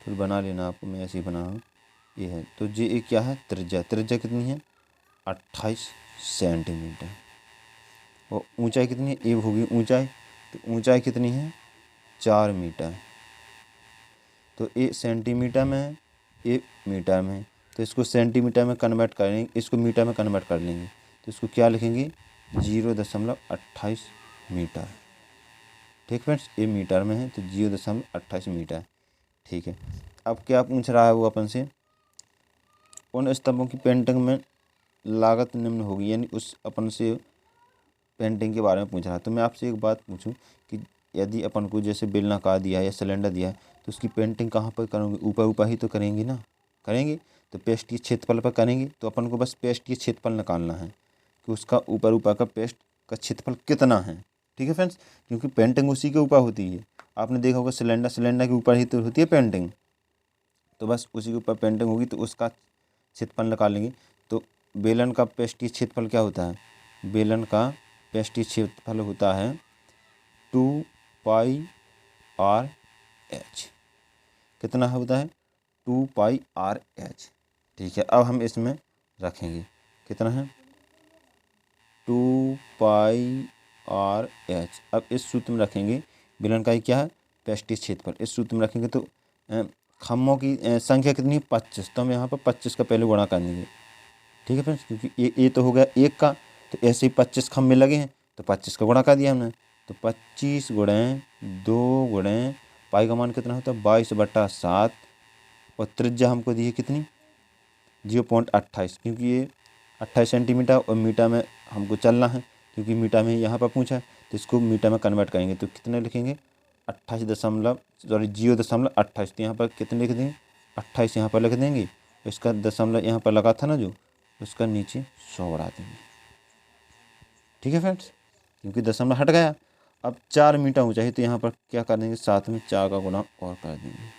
फिर बना लेना, आपको मैं ऐसे ही बना रहा हूँ, ये है। तो ये क्या है, त्रिज्या कितनी है, 28 सेंटीमीटर। और ऊंचाई कितनी है, ये होगी ऊंचाई, तो ऊंचाई कितनी है, 4 मीटर। तो ये सेंटीमीटर में है, ये मीटर में है, तो इसको सेंटीमीटर में कन्वर्ट करेंगे, इसको मीटर में कन्वर्ट कर लेंगे, तो इसको क्या लिखेंगे, 0.28 मीटर। ठीक फ्रेंड्स, ये मीटर में है तो 0.28 मीटर। ठीक है, अब क्या पूछ रहा है वो अपन से, उन स्तंभों की पेंटिंग में लागत निम्न होगी, यानी उस अपन से पेंटिंग के बारे में पूछ रहा है। तो मैं आपसे एक बात पूछूं कि यदि अपन को जैसे बेलनाकार दिया है या सिलेंडर दिया है, तो उसकी पेंटिंग कहाँ पर करोगे, ऊपर ऊपर ही तो करेंगे ना, करेंगे तो पेस्ट के क्षेत्रफल पर करेंगे। तो अपन को बस पेस्ट के क्षेत्रफल निकालना है कि उसका ऊपर ऊपर का पेस्ट का क्षेत्रफल कितना है। ठीक है फ्रेंड्स, क्योंकि पेंटिंग उसी के ऊपर होती है। आपने देखा होगा सिलेंडर के ऊपर ही तो होती है पेंटिंग, तो बस उसी के ऊपर पेंटिंग होगी, तो उसका क्षेत्रफल निकालेंगे। तो बेलन का पेस्टीय क्षेत्रफल क्या होता है, बेलन का पेस्टीय क्षेत्रफल होता है 2πr/h। कितना होता है, 2πr/h। ठीक है, अब हम इसमें रखेंगे कितना है, 2πr/h। अब इस सूत्र में रखेंगे, बेलन का ही क्या है, पेस्टीय क्षेत्रफल। इस सूत्र में रखेंगे तो खम्भों की संख्या कितनी है, 25। तो हम यहाँ पर 25 का पहले गुणा कर देंगे। ठीक है फ्रेंड्स, क्योंकि ये तो हो गया 1 का, तो ऐसे ही 25 खम्भे लगे हैं तो 25 का गुणा कर दिया हमने। तो 25 गुणे 2 गुणे पाई का मान कितना होता है, 22/7। और त्रिज्या हमको दी है कितनी, 0.28, क्योंकि ये 28 सेंटीमीटर और मीटर में हमको चलना है, क्योंकि मीटर में यहाँ पर पूछा है, तो इसको मीटर में कन्वर्ट करेंगे। तो कितने लिखेंगे, 0.28। तो यहाँ पर कितने लिख देंगे, 28 यहाँ पर लिख देंगे, इसका दशमलव यहाँ पर लगा था ना जो, उसका नीचे 100 बढ़ा देंगे। ठीक है फ्रेंड्स, क्योंकि दशमलव हट गया। अब 4 मीटर ऊंचाई, तो यहाँ पर क्या कर देंगे, साथ में 4 का गुणा और कर देंगे।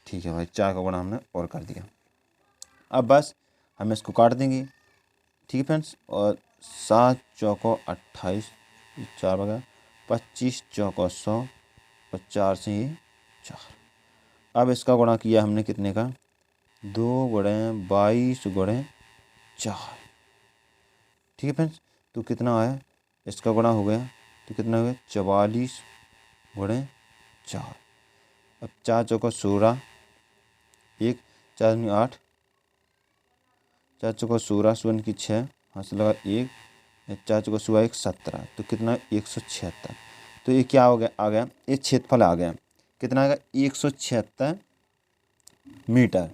ठीक है भाई, 4 का गुणा हमने और कर दिया। अब बस हम इसको काट देंगे। ठीक है फ्रेंड्स, और 7 चौको 28, 4 बगा 25 चौको 100 और 4 से ये 4। अब इसका गुणा किया हमने कितने का, 2 गुणे 22 गुणे 4। ठीक है फ्रेंड्स, तो कितना आया, इसका गुणा हो गया तो कितना हो गया, 44 गुणे 4। अब 4 चौको 16, 1 4 में 8, 4 चौको 16, 16 की 6, हाथ से लगा 1, 4 चौको 16 1 17, तो कितना 176। तो ये क्या हो गया, आ गया ये क्षेत्रफल आ गया, कितना आ गया, 176 मीटर,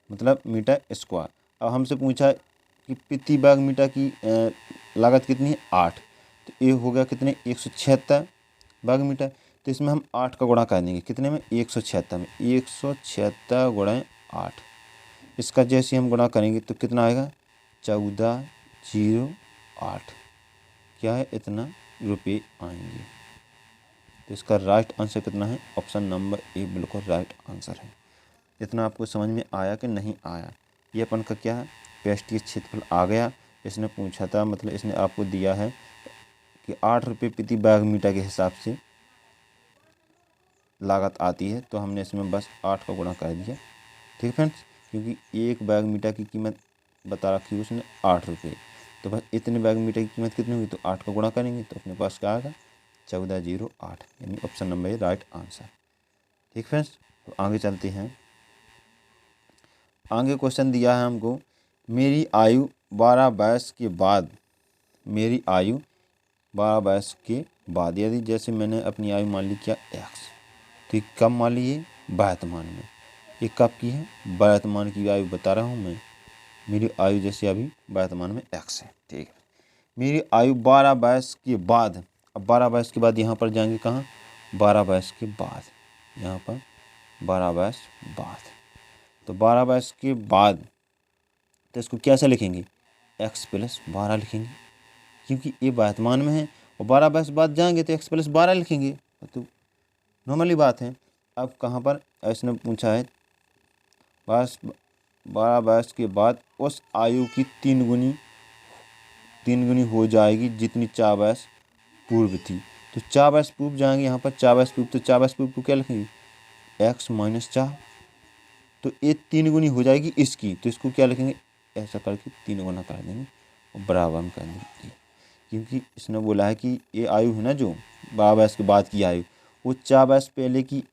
मतलब मीटर स्क्वायर। अब हमसे पूछा कि प्रति वर्ग मीटर की लागत कितनी है, 8। तो ये हो गया कितने, 176 वर्ग मीटर। तो इसमें हम 8 का गुणा कर देंगे, कितने में, 176 में, 176 गुणे 8। इसका जैसे हम गुणा करेंगे तो कितना आएगा, 1408। क्या है, इतना रुपये आएंगे। तो इसका राइट आंसर कितना है, ऑप्शन नंबर ए बिल्कुल राइट आंसर है। इतना आपको समझ में आया कि नहीं आया? ये अपन का क्या है, पेस्टिय क्षेत्रफल आ गया। इसने पूछा था, मतलब इसने आपको दिया है कि 8 रुपये प्रति वर्ग मीटर के हिसाब से लागत आती है, तो हमने इसमें बस 8 का गुणा कर दिया। ठीक है फ्रेंड्स, क्योंकि 1 वर्ग मीटर की कीमत बता रखी है उसने 8 रुपये, तो बस इतने वर्ग मीटर की कीमत कितनी हुई, तो 8 का गुणा करेंगे तो अपने पास क्या आएगा, 1408, यानी option number A right answer. ठीक फ्रेंड्स, तो आगे चलते हैं। आगे क्वेश्चन दिया है हमको, मेरी आयु 12 वर्ष के बाद, मेरी आयु 12 वर्ष के बाद, यदि जैसे मैंने अपनी आयु मान ली क्या एक्स, तो कब मान ली, ये वर्तमान में, ये कब की है, वर्तमान की आयु बता रहा हूँ मैं। मेरी आयु जैसे अभी वर्तमान में एक्स है। ठीक है, मेरी आयु 12 वर्ष के बाद, अब 12 वर्ष के बाद यहाँ पर जाएंगे कहाँ, 12 वर्ष के बाद, यहाँ पर 12 वर्ष बाद, तो 12 वर्ष के बाद तो इसको कैसे लिखेंगे, x प्लस 12 लिखेंगे, क्योंकि ये वर्तमान में है, और 12 वर्ष बाद जाएंगे तो x प्लस 12 लिखेंगे, तो नॉर्मली बात है। अब कहाँ पर इसने पूछा है, 12 वर्ष के बाद उस आयु की 3 गुनी हो जाएगी जितनी 4 वर्ष पूर्व थी, तो 4 वर्ष पूर्व जाएंगे, यहाँ पर 4 वर्ष पूर्व, तो 4 वर्ष पूर्व को क्या लिखेंगे, x माइनस 4, तो ये 3 गुनी हो जाएगी इसकी, तो इसको क्या लिखेंगे, ऐसा करके 3 गुना कर देंगे और बराबर में कर देंगे, क्योंकि इसने बोला है कि ये आयु है ना जो 12 वर्ष के बाद की आयु, वो 4 वर्ष पहले की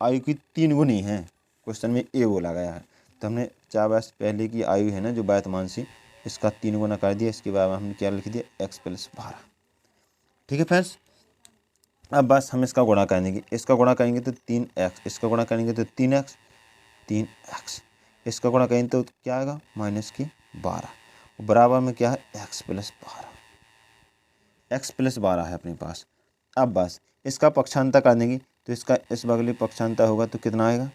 आयु की 3 गुनी है, क्वेश्चन में ये बोला गया है, तो हमने 4 वर्ष पहले की आयु है ना जो वर्तमान से, इसका 3 गुना कर दिया, इसके बाद हमने क्या लिख दिया, x प्लस 12। ठीक है फ्रेंड्स, अब बस हम इसका गुणा करेंगे, इसका गुणा करेंगे तो 3x, इसका गुणा करेंगे तो 3x, इसका गुणा करेंगे तो क्या आएगा, माइनस की 12, बराबर में क्या है, x प्लस 12 है अपने पास। अब बस इसका पक्षांतर कर देंगे, तो इसका इस बगले पक्षांतर होगा तो कितना आएगा,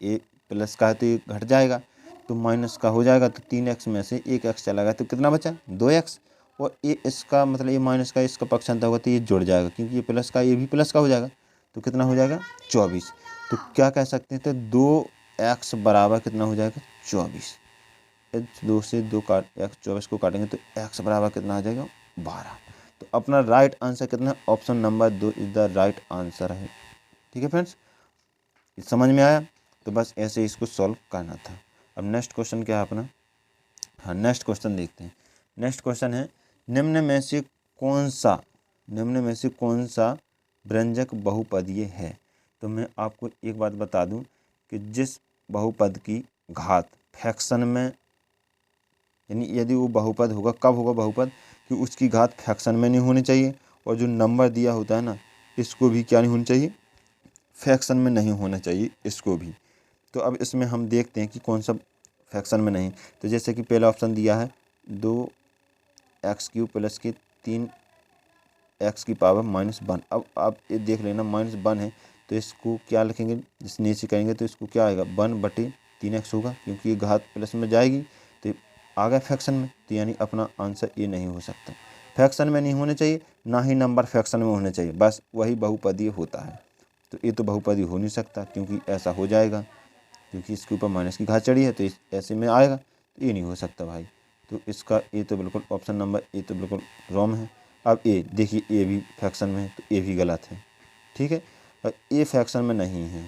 ए प्लस का है तो ये घट जाएगा, तो माइनस का हो जाएगा, तो 3x में से 1x चला गया तो कितना बचा, 2x, और ये इसका मतलब ये माइनस का इसका पक्षांतर होगा तो ये जुड़ जाएगा, क्योंकि ये प्लस का ये भी प्लस का हो जाएगा, तो कितना हो जाएगा 24। तो क्या कह सकते हैं, तो 2x बराबर कितना हो जाएगा 24, 2 से 2 काट, x 24 को काटेंगे तो x बराबर कितना आ जाएगा 12। तो अपना राइट आंसर कितना है, option number 2 is the right answer है। ठीक है फ्रेंड्स, समझ में आया, तो बस ऐसे इसको सॉल्व करना था। अब नेक्स्ट क्वेश्चन क्या है अपना, हाँ नेक्स्ट क्वेश्चन देखते हैं। नेक्स्ट क्वेश्चन है, निम्न में से कौन सा व्यंजक बहुपदीय है। तो मैं आपको एक बात बता दूं कि जिस बहुपद की घात फ्रैक्शन में, यानी यदि वो बहुपद होगा, कब होगा बहुपद, कि उसकी घात फ्रैक्शन में नहीं होनी चाहिए, और जो नंबर दिया होता है ना, इसको भी क्या नहीं होनी चाहिए, फ्रैक्शन में नहीं होना चाहिए इसको भी। तो अब इसमें हम देखते हैं कि कौन सा फ्रैक्शन में नहीं। तो जैसे कि पहला ऑप्शन दिया है 2x³ प्लस के 3x की पावर -1। अब आप ये देख लेना -1 है, तो इसको क्या लिखेंगे, जिस नीचे करेंगे तो इसको क्या आएगा, 1/3x होगा, क्योंकि ये घात प्लस में जाएगी तो आ गया फ्रैक्शन में, तो यानी अपना आंसर ये नहीं हो सकता, फ्रैक्शन में नहीं होने चाहिए, ना ही नंबर फ्रैक्शन में होने चाहिए, बस वही बहुपदीय होता है। तो ये तो बहुपदीय हो नहीं सकता, क्योंकि ऐसा हो जाएगा, क्योंकि इसके ऊपर माइनस की घात चढ़ी है, तो ऐसे में आएगा, तो ये नहीं हो सकता भाई। तो इसका ए तो बिल्कुल ऑप्शन नंबर ए तो बिल्कुल रॉन्ग है। अब ए देखिए, ए भी फ्रैक्शन में है, तो ए भी गलत है। ठीक है, और ए फ्रैक्शन में नहीं है,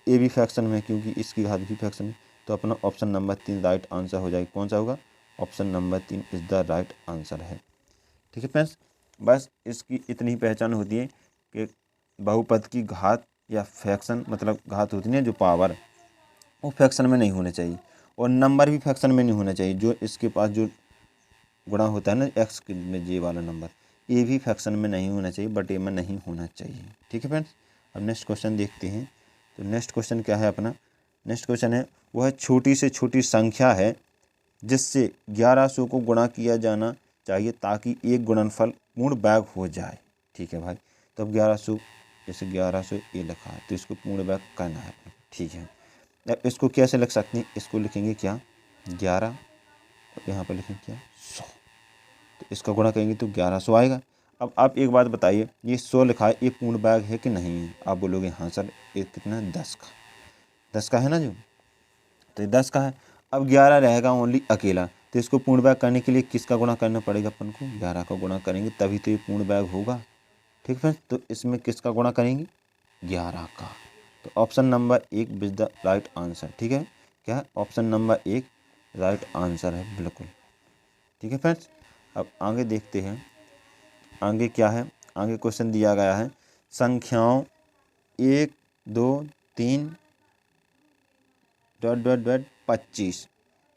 ए भी फ्रैक्शन में है, क्योंकि इसकी घात भी फ्रैक्शन है, तो अपना ऑप्शन नंबर 3 राइट आंसर हो जाएगा। कौन सा होगा, option number 3 is the right answer है। ठीक है फ्रेंड्स, बस इसकी इतनी पहचान होती है कि बहुपद की घात या फ्रैक्शन, मतलब घात होती है जो पावर, वो फ्रैक्शन में नहीं होने चाहिए, और नंबर भी फ्रैक्शन में नहीं होना चाहिए। जो इसके पास जो गुणा होता है ना एक्स में, जे वाला नंबर, ये भी फ्रैक्शन में नहीं होना चाहिए, बट ए में नहीं होना चाहिए। ठीक है फ्रेंड्स, अब नेक्स्ट क्वेश्चन देखते हैं। तो नेक्स्ट क्वेश्चन क्या है अपना, नेक्स्ट क्वेश्चन है, वह छोटी से छोटी संख्या है जिससे 1100 को गुणा किया जाना चाहिए ताकि एक गुणनफल पूर्ण वर्ग हो जाए। ठीक है भाई, तो अब 1100, जैसे 1100 ये लिखा है, तो इसको पूर्ण वर्ग करना है। ठीक है, अब इसको कैसे लिख सकते हैं, इसको लिखेंगे क्या 11, यहाँ पर लिखेंगे क्या 100, तो इसका गुणा करेंगे तो 1100 आएगा। अब आप एक बात बताइए, ये 100 लिखा है, ये पूर्ण वर्ग है कि नहीं है। आप बोलोगे हाँ सर, ये कितना है 10 का, 10 का है ना जो, तो 10 का है। अब 11 रहेगा ओनली अकेला, तो इसको पूर्ण वर्ग करने के लिए किसका गुणा करना पड़ेगा अपन को, 11 का गुणा करेंगे तभी तो ये पूर्ण वर्ग होगा। ठीक फ्रेंड्स, तो इसमें किसका गुणा करेंगे, 11 का। तो option number 1 is the right answer. ठीक है, क्या है, ऑप्शन नंबर 1 राइट आंसर है बिल्कुल। ठीक है फ्रेंड्स, अब आगे देखते हैं आगे क्या है। आगे क्वेश्चन दिया गया है संख्याओं 1 2 3 डॉट डॉट डॉट 25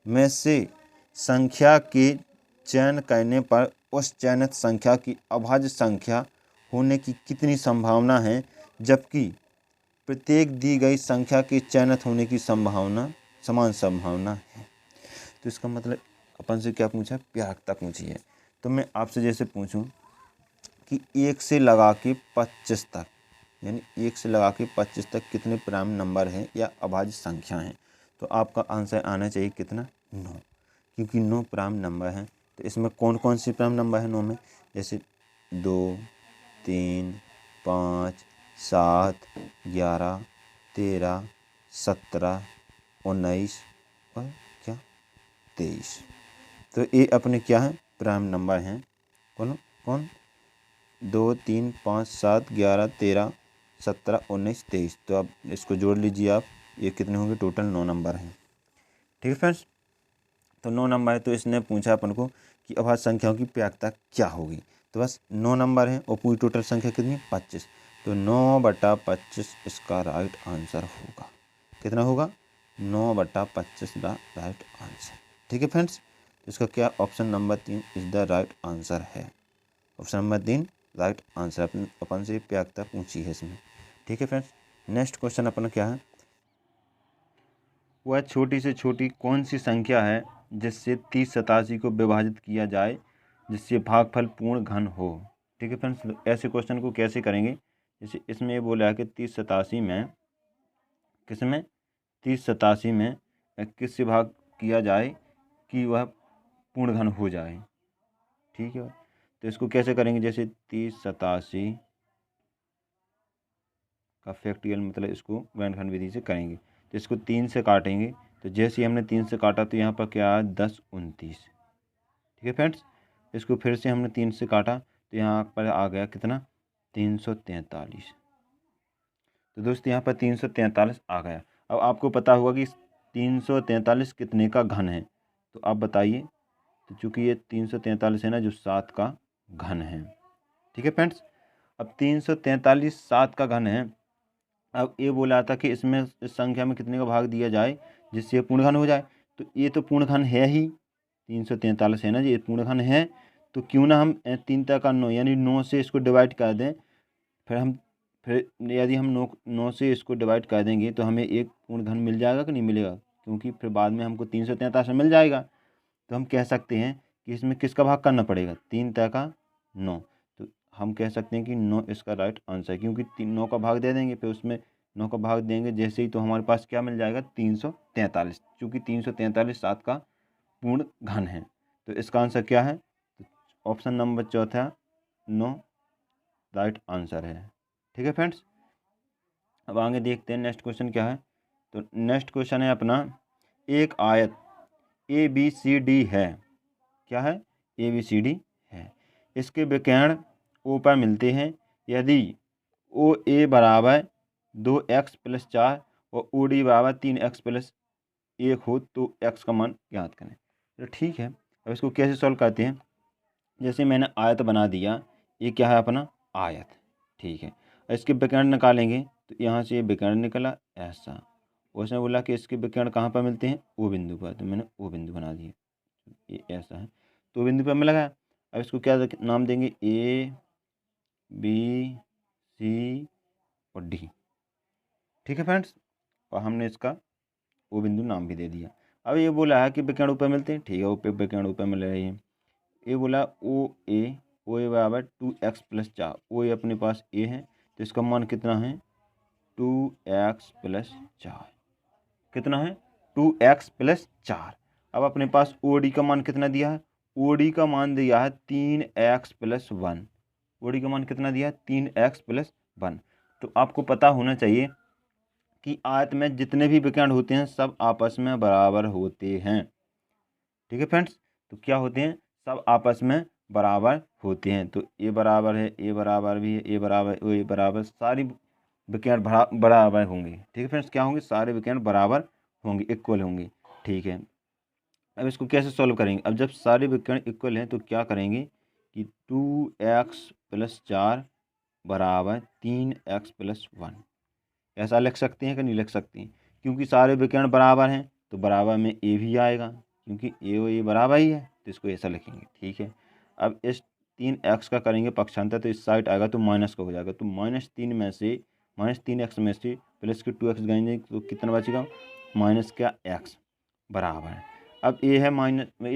में से संख्या के चयन करने पर उस चयनित संख्या की अभाज्य संख्या होने की कितनी संभावना है, जबकि प्रत्येक दी गई संख्या के चयनित होने की संभावना समान संभावना है। तो इसका मतलब अपन से क्या पूछा, प्रायिकता पूछी है। तो मैं आपसे जैसे पूछूं कि 1 से लगा के 25 तक, यानी 1 से लगा के 25 तक कितने प्राइम नंबर हैं या अभाज्य संख्या हैं, तो आपका आंसर आना चाहिए कितना, 9, क्योंकि 9 प्राइम नंबर हैं। तो इसमें कौन कौन सी प्राइम नंबर है 9 में, जैसे 2 3 5 7 11 13 17 19 और क्या 23। तो ये अपने क्या है प्राइम नंबर हैं, कौन कौन 2 3 5 7 11 13 17 19 23। तो आप इसको जोड़ लीजिए आप, ये कितने होंगे, टोटल 9 नंबर हैं। ठीक है फ्रेंड्स, तो 9 नंबर है। तो इसने पूछा अपन को कि अभाज्य संख्याओं की प्रायिकता क्या होगी, तो बस 9 नंबर है और पूरी टोटल संख्या कितनी है 25। तो 9/25 इसका राइट आंसर होगा। कितना होगा, 9/25 द राइट आंसर। ठीक है फ्रेंड्स, तो इसका क्या option number 3 is the right answer है। Option number 3 right answer. अपन से प्रायिकता पूछी है इसमें। ठीक है फ्रेंड्स, नेक्स्ट क्वेश्चन अपना क्या है, वह छोटी से छोटी कौन सी संख्या है जिससे 30 87 को विभाजित किया जाए जिससे भागफल पूर्ण घन हो। ठीक है फ्रेंड्स, ऐसे क्वेश्चन को कैसे करेंगे, जैसे इसमें ये बोला है कि 30 87 में किसमें 30 87 में किससे भाग किया जाए कि वह पूर्ण घन हो जाए। ठीक है, तो इसको कैसे करेंगे, जैसे 30 87 का फैक्टरियल मतलब इसको गुणनखंड विधि से करेंगे। तो इसको 3 से काटेंगे, तो जैसे ही हमने 3 से काटा तो यहाँ पर क्या आया 10 29। ठीक है फ्रेंड्स, इसको फिर से हमने 3 से काटा तो यहाँ पर आ गया कितना 343। तो दोस्तों यहाँ पर 343 आ गया। अब आपको पता होगा कि 343 कितने का घन है, तो आप बताइए। तो चूँकि ये 343 है ना जो 7 का घन है। ठीक है फ्रेंड्स, अब 343 7 का घन है। अब ये बोला था कि इसमें इस संख्या में कितने का भाग दिया जाए जिससे पूर्ण घन हो जाए, तो ये तो पूर्ण घन है ही, 343 है ना ये पूर्ण घन है। तो क्यों ना हम 3 का 9 यानी 9 से इसको डिवाइड कर दें। फिर यदि हम 9 से इसको डिवाइड कर देंगे तो हमें एक पूर्ण घन मिल जाएगा कि नहीं मिलेगा, क्योंकि फिर बाद में हमको 343 मिल जाएगा। तो हम कह सकते हैं कि इसमें किसका भाग करना पड़ेगा, 3 का 9। तो हम कह सकते हैं कि 9 इसका राइट आंसर है, क्योंकि 9 का भाग दे देंगे, फिर उसमें 9 का भाग देंगे जैसे ही, तो हमारे पास क्या मिल जाएगा 343, क्योंकि 343 7 का पूर्ण घन है। तो इसका आंसर क्या है, तो ऑप्शन नंबर चौथा 9 राइट आंसर है। ठीक है फ्रेंड्स, अब आगे देखते हैं नेक्स्ट क्वेश्चन क्या है। तो नेक्स्ट क्वेश्चन है अपना, एक आयत ABCD है, क्या है ABCD है, इसके विकर्ण O पर मिलते हैं। यदि OA बराबर 2x + 4 और OD बराबर 3x + 1 हो तो x का मान ज्ञात करें। तो ठीक है, अब इसको कैसे सॉल्व करते हैं, जैसे मैंने आयत बना दिया, ये क्या है अपना आयत। ठीक है, इसके विकर्ण निकालेंगे तो यहाँ से ये विकर्ण निकला ऐसा। उसने बोला कि इसके विकर्ण कहाँ पर मिलते हैं, O बिंदु पर, तो मैंने O बिंदु बना दिया, ये ऐसा है। तो O बिंदु पर मैं लगाया। अब इसको क्या नाम देंगे, A B C और D। ठीक है फ्रेंड्स, और हमने इसका O बिंदु नाम भी दे दिया। अब ये बोला है कि विकर्ण ऊपर मिलते हैं, ठीक है, विकर्ण ऊपर मिल रही है। ये बोला OA बराबर 2x + 4, OA अपने पास A है, तो इसका मान कितना है 2x + 4, कितना है 2x + 4। अब अपने पास OD का मान कितना दिया है, OD का मान दिया है 3x + 1। OD का मान कितना दिया है 3x + 1। तो आपको पता होना चाहिए कि आयत में जितने भी विकर्ण होते हैं सब आपस में बराबर होते हैं। ठीक है फ्रेंड्स, तो क्या होते हैं, सब आपस में बराबर होते हैं। तो ए बराबर है, ए बराबर भी है, ए बराबर, ए बराबर, सारी विकर्ण बराबर होंगे। ठीक है फ्रेंड्स, क्या होंगे, सारे विकर्ण बराबर होंगे, इक्वल होंगे। ठीक है, अब इसको कैसे सॉल्व करेंगे। अब जब सारे विकर्ण इक्वल हैं तो क्या करेंगे कि 2x + 4 बराबर 3x + 1, ऐसा लिख सकते हैं कि नहीं लिख सकते हैं। क्योंकि सारे विकर्ण बराबर हैं तो बराबर में ए भी आएगा, क्योंकि ए और ए बराबर ही है, तो इसको ऐसा लिखेंगे। ठीक है, अब इस 3x का करेंगे पक्षांतर, तो इस साइड आएगा तो माइनस का हो जाएगा। तो -3x में से प्लस के 2x गएंगे तो कितना बचेगा, माइनस का x बराबर है। अब ए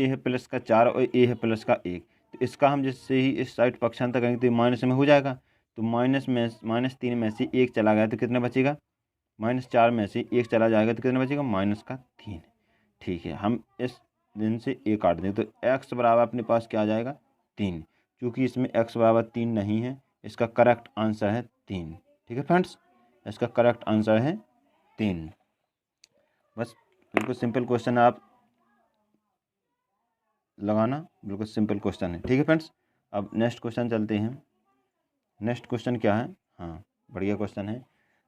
है प्लस का 4 और ए है प्लस का 1, तो इसका हम जैसे ही इस साइड पक्षांतर करेंगे तो माइनस में हो जाएगा। तो -3 में से 1 चला गया तो कितना बचेगा, -4 में से 1 चला जाएगा तो कितना बचेगा, -3। ठीक है, हम इस दिन से ए काट दें तो x बराबर अपने पास क्या आ जाएगा, 3। क्योंकि इसमें x बराबर 3 नहीं है, इसका करेक्ट आंसर है 3। ठीक है फ्रेंड्स, इसका करेक्ट आंसर है 3। बस बिल्कुल सिंपल क्वेश्चन है, आप लगाना, बिल्कुल सिंपल क्वेश्चन है। ठीक है फ्रेंड्स, अब नेक्स्ट क्वेश्चन चलते हैं। नेक्स्ट क्वेश्चन क्या है, हाँ बढ़िया क्वेश्चन है।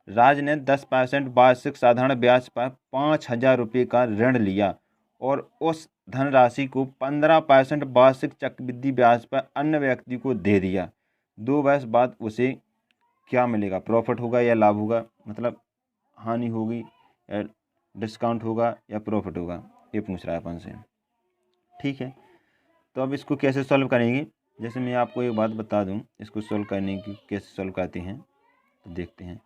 राज ने 10% वार्षिक साधारण ब्याज पर 5,000 रुपये का ऋण लिया और उस धनराशि को 15% वार्षिक चक्रवृद्धि ब्याज पर अन्य व्यक्ति को दे दिया। 2 वर्ष बाद उसे क्या मिलेगा, प्रॉफिट होगा या लाभ होगा, मतलब हानि होगी या डिस्काउंट होगा या प्रॉफिट होगा, ये पूछ रहा है अपन से। ठीक है, तो अब इसको कैसे सॉल्व करेंगे। जैसे मैं आपको एक बात बता दूं, इसको सॉल्व करने की कैसे सॉल्व करते हैं तो देखते हैं।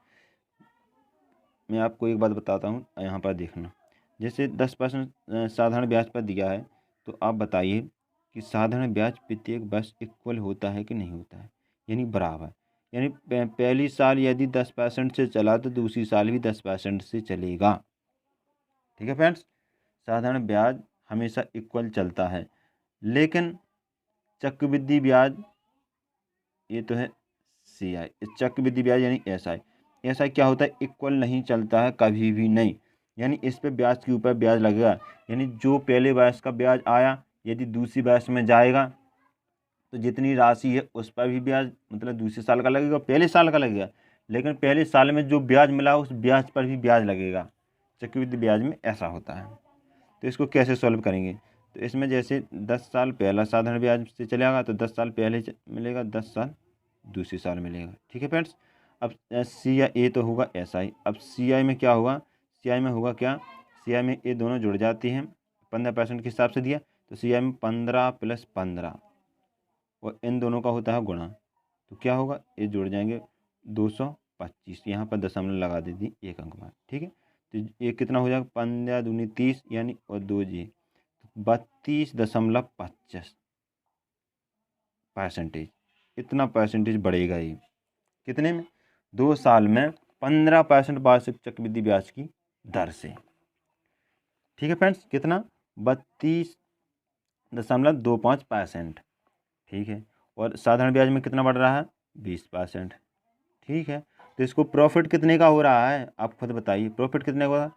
मैं आपको एक बात बताता हूँ, यहाँ पर देखना। जैसे 10% साधारण ब्याज पर दिया है, तो आप बताइए कि साधारण ब्याज प्रत्येक वर्ष इक्वल होता है कि नहीं होता है, यानी बराबर। यानी पहली साल यदि 10% से चला तो दूसरी साल भी 10% से चलेगा। ठीक है फ्रेंड्स, साधारण ब्याज हमेशा इक्वल चलता है, लेकिन चक्रवृद्धि ब्याज, ये तो है CI, चक्रवृद्धि ब्याज यानी SI। SI क्या होता है, इक्वल नहीं चलता है कभी भी नहीं, यानी इस पे ब्याज के ऊपर ब्याज लगेगा। यानी जो पहले वर्ष का ब्याज आया यदि दूसरी वर्ष में जाएगा तो जितनी राशि है उस पर भी ब्याज, मतलब दूसरे साल का लगेगा, पहले साल का लगेगा, लेकिन पहले साल में जो ब्याज मिला उस ब्याज पर भी ब्याज लगेगा। चक्रवृद्धि ब्याज में ऐसा होता है। तो इसको कैसे सॉल्व करेंगे, तो इसमें जैसे 10 साल पहला साधारण ब्याज से चलेगा तो 10 साल पहले मिलेगा, 10 साल दूसरी साल मिलेगा। ठीक है फ्रेंड्स, अब CI तो होगा SI। अब CI में क्या होगा, CI में होगा क्या, CI में ये दोनों जुड़ जाते हैं, 15% के हिसाब से दिया तो CI में 15 + 15 और इन दोनों का होता है गुणा, तो क्या होगा, ये जुड़ जाएंगे 225। यहाँ पर दशमलव लगा देती एक अंक में। ठीक है, तो ये कितना हो जाएगा, 15 दूनी 30 यानी और 2 जी 32.25%। इतना परसेंटेज बढ़ेगा ये कितने में, 2 साल में 15% वार्षिक चक्रवृद्धि ब्याज की दर से। ठीक है फ्रेंड्स, कितना, 32.25%। ठीक है, और साधारण ब्याज में कितना बढ़ रहा है, 20%। ठीक है, तो इसको प्रॉफिट कितने का हो रहा है, आप खुद बताइए, प्रॉफिट कितने का हो रहा है,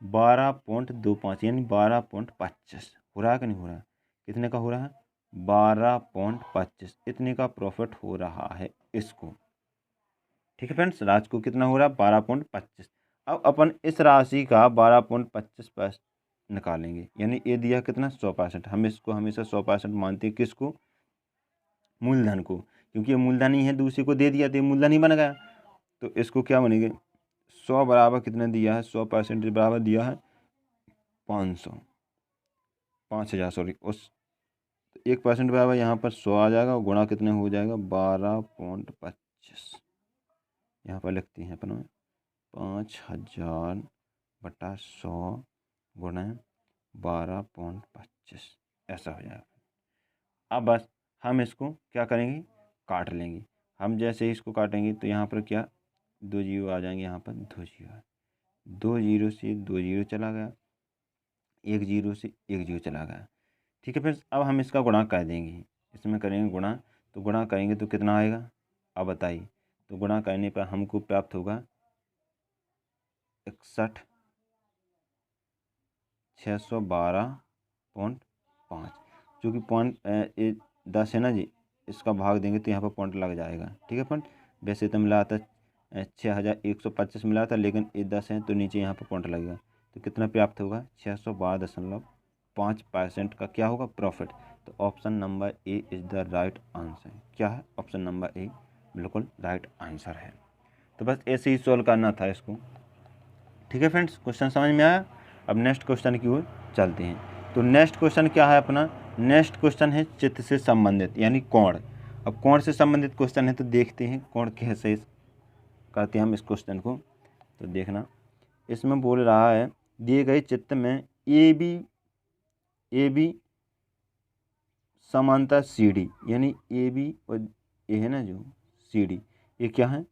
12.25 यानी 12.25 हो रहा है कि नहीं हो रहा है, कितने का हो रहा है, 12.25, इतने का प्रॉफिट हो रहा है इसको। ठीक है फ्रेंड्स, राज को कितना हो रहा है, 12.25। अब अपन इस राशि का 12.25% निकालेंगे, यानी ये दिया कितना, 100%। हम इसको हमेशा 100% मानते हैं, किसको, मूलधन को, क्योंकि ये मूलधन ही है, दूसरे को दे दिया तो ये मूलधन ही बन गया। तो इसको क्या बनेंगे, 100 बराबर कितने दिया है, 100% बराबर दिया है 5,000 सॉरी, उस 1% बराबर यहाँ पर 100 आ जाएगा और गुणा कितने हो जाएगा, 12.25। यहाँ पर लिखते हैं अपन 5,000/100 गुणा 12.25, ऐसा हो जाएगा। अब बस हम इसको क्या करेंगे, काट लेंगे। हम जैसे ही इसको काटेंगे तो यहाँ पर क्या, 2 जीरो आ जाएंगे, यहाँ पर 2 जीरो, 2 जीरो से 2 जीरो चला गया, 1 जीरो से 1 जीरो चला गया। ठीक है फ्रेंड्स, अब हम इसका गुणा कर देंगे, इसमें करेंगे गुणा, तो गुणा करेंगे तो कितना आएगा, अब बताइए, तो गुणा करने पर हमको प्राप्त होगा 61,612.5, जो कि पॉइंट 10 है ना जी, इसका भाग देंगे तो यहाँ पर पॉइंट लग जाएगा। ठीक है फ्रेंड, वैसे तो मिला था 6,125 मिला था, लेकिन ये 10 है तो नीचे यहाँ पर पॉइंट लगेगा, तो कितना प्राप्त होगा 612.5% का क्या होगा प्रॉफिट। तो option number A is the right answer. क्या है ऑप्शन नंबर ए बिल्कुल राइट आंसर है। तो बस ऐसे ही सॉल्व करना था इसको। ठीक है फ्रेंड्स, क्वेश्चन समझ में आया। अब नेक्स्ट क्वेश्चन की ओर चलते हैं। तो नेक्स्ट क्वेश्चन क्या है अपना, नेक्स्ट क्वेश्चन है चित्त से संबंधित यानी कोण। अब कोण से संबंधित क्वेश्चन है तो देखते हैं कोण कैसे करते हैं हम इस क्वेश्चन को। तो देखना, इसमें बोल रहा है दिए गए चित्र में ए बी समांतर सी डी, यानी ए बी और ए है ना जो सी डी, ये क्या है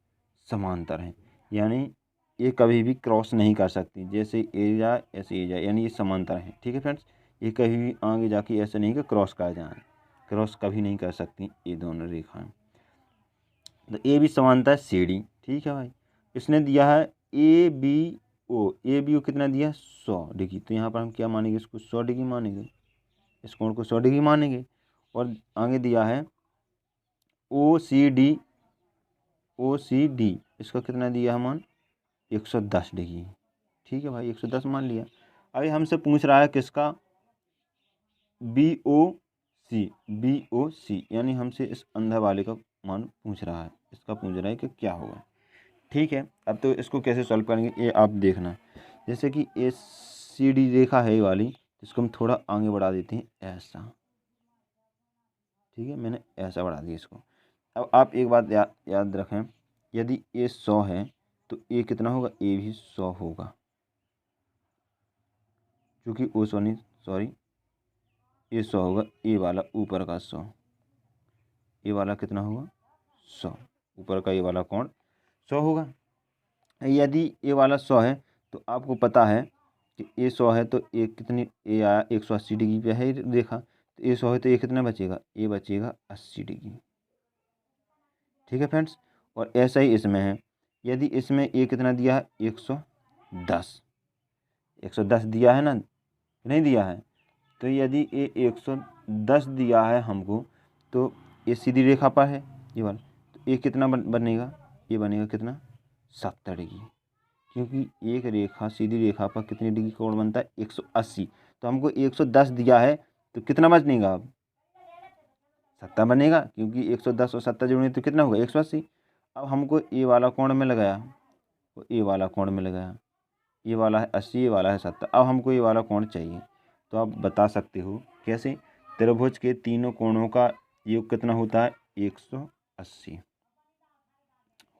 समांतर है, यानी ये कभी भी क्रॉस नहीं कर सकती, जैसे ए जाए ऐसे ए जाए, यानी ये समांतर है। ठीक है फ्रेंड्स, ये कभी भी आगे जाके ऐसे नहीं कि क्रॉस कर जाए, क्रॉस कभी नहीं कर सकती ये दोनों रेखाएं। तो ए बी समांतर सी डी। ठीक है भाई, इसने दिया है ए बी ओ कितना दिया 100 डिग्री, तो यहाँ पर हम क्या मानेंगे, इसको 100 डिग्री मानेंगे, इस कोण को 100 डिग्री मानेंगे। और आगे दिया है ओ सी डी, इसका कितना दिया है मान 110 डिग्री। ठीक है भाई, 110 मान लिया। अभी हमसे पूछ रहा है किसका, बी ओ सी, यानी हमसे इस अंधा वाले का मान पूछ रहा है, इसका पूछ रहा है कि क्या होगा। ठीक है, अब तो इसको कैसे सॉल्व करेंगे ये आप देखना। जैसे कि ए सी डी रेखा है ये वाली, इसको हम थोड़ा आगे बढ़ा देते हैं ऐसा। ठीक है, मैंने ऐसा बढ़ा दिया इसको। अब आप एक बात याद रखें, यदि ए 100 है तो ए कितना होगा, ए भी 100 होगा, क्योंकि ओ सॉरी ए 100 होगा, ए वाला ऊपर का 100, ए वाला कितना होगा 100, ऊपर का ए वाला कोण 100 होगा। यदि ए वाला 100 है तो आपको पता है कि ए 100 है तो ए कितनी, ए आया 180 डिग्री पे है रेखा, तो ए 100 है तो ए कितना बचेगा, ए बचेगा 80 डिग्री। ठीक है फ्रेंड्स, और ऐसा ही इसमें है, यदि इसमें ए कितना दिया है 110 दिया है ना, नहीं दिया है, तो यदि ए 110 दिया है हमको, तो ये सीधी रेखा पर है ये वाला, तो ए कितना बनेगा, ये बनेगा कितना 70 डिग्री, क्योंकि एक रेखा सीधी रेखा पर कितनी डिग्री कोण बनता है 180, तो हमको 110 दिया है तो कितना बनेगा अब 70 बनेगा, क्योंकि 110 और 70 जोड़ेंगे तो कितना होगा 180। अब हमको ए वाला कोण में लगाया, तो ए वाला कोण में लगाया, ये वाला है 80, ये वाला है 70, अब हमको ये वाला कोण चाहिए। तो आप बता सकते हो कैसे, त्रिभुज के तीनों कोणों का योग कितना होता है 180,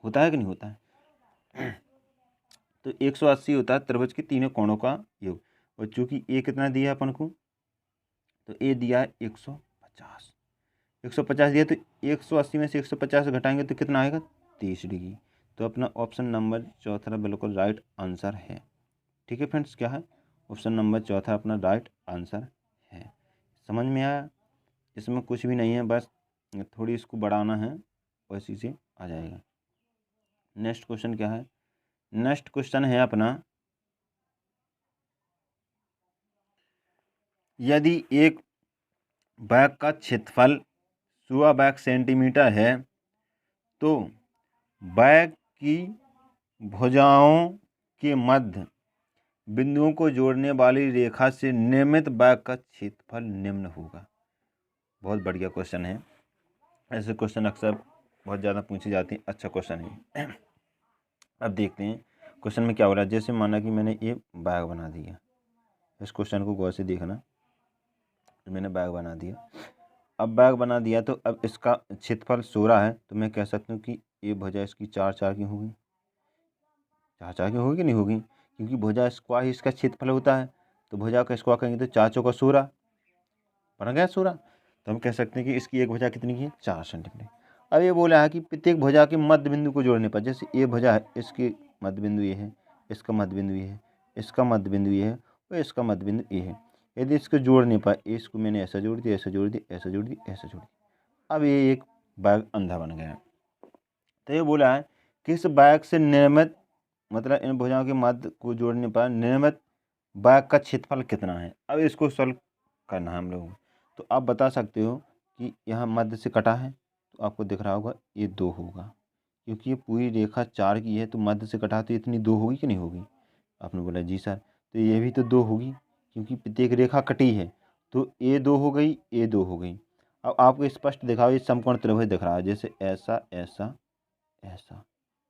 होता है कि नहीं होता है। तो 180 होता है त्रिभुज के तीनों कोणों का योग, और चूंकि ए कितना दिया अपन को, तो ए दिया है 150 दिया, तो 180 में से 150 घटाएंगे तो कितना आएगा 30 डिग्री। तो अपना ऑप्शन नंबर चौथा बिल्कुल राइट आंसर है। ठीक है फ्रेंड्स, क्या है ऑप्शन नंबर चौथा अपना राइट आंसर है। समझ में आया, इसमें कुछ भी नहीं है, बस थोड़ी इसको बढ़ाना है और इसी से आ जाएगा। नेक्स्ट क्वेश्चन क्या है, नेक्स्ट क्वेश्चन है अपना, यदि एक बैग का क्षेत्रफल 16 बैग सेंटीमीटर है तो बैग की भुजाओं के मध्य बिंदुओं को जोड़ने वाली रेखा से निर्मित बैग का क्षेत्रफल निम्न होगा। बहुत बढ़िया क्वेश्चन है, ऐसे क्वेश्चन अक्सर बहुत ज़्यादा पूछे जाते हैं, अच्छा क्वेश्चन है। अब देखते हैं क्वेश्चन में क्या हो रहा है। जैसे माना कि मैंने ये बैग बना दिया, इस क्वेश्चन को गौर से देखना, मैंने बैग बना दिया। अब बैग बना दिया तो अब इसका क्षेत्रफल 16 है, तो मैं कह सकता हूँ कि ये भुजा इसकी 4 की होगी, 4 की होगी कि नहीं होगी, क्योंकि भुजा स्क्वायर ही इसका क्षेत्रफल होता है, तो भुजा का स्क्वायर करेंगे तो 4 चौका 16 बन गया 16। तो हम कह सकते हैं कि इसकी एक भुजा कितनी की है 4 सेंटीमीटर। अब ये बोला है कि प्रत्येक भुजा के मध्य बिंदु को जोड़ने पर, जैसे ये भुजा है, इसकी मध्य बिंदु ये है, इसका मध्य बिंदु ये है, इसका मध्य बिंदु ये है और इसका मध्य बिंदु ये है। यदि इसको जोड़ने पर, इसको मैंने ऐसा जोड़ दिया, ऐसा जोड़ दिया, ऐसा जोड़ दिया, ऐसा जोड़ दिया, अब ये एक बैग अंधा बन गया। तो ये बोला है कि इस बैग से निर्मित मतलब इन भुजाओं के मध्य को जोड़ने पर निर्मित बाग का क्षेत्रफल कितना है। अब इसको सॉल्व करना है हम लोगों को। तो आप बता सकते हो कि यहाँ मध्य से कटा है तो आपको दिख रहा होगा ये 2 होगा, क्योंकि ये पूरी रेखा 4 की है तो मध्य से कटा तो इतनी 2 होगी कि नहीं होगी। आपने बोला जी सर, तो ये भी तो 2 होगी क्योंकि प्रत्येक रेखा कटी है, तो ये 2 हो गई, ये 2 हो गई। अब आपको स्पष्ट दिखाओ, ये समकोण त्रिभुज दिख रहा है, जैसे ऐसा ऐसा ऐसा,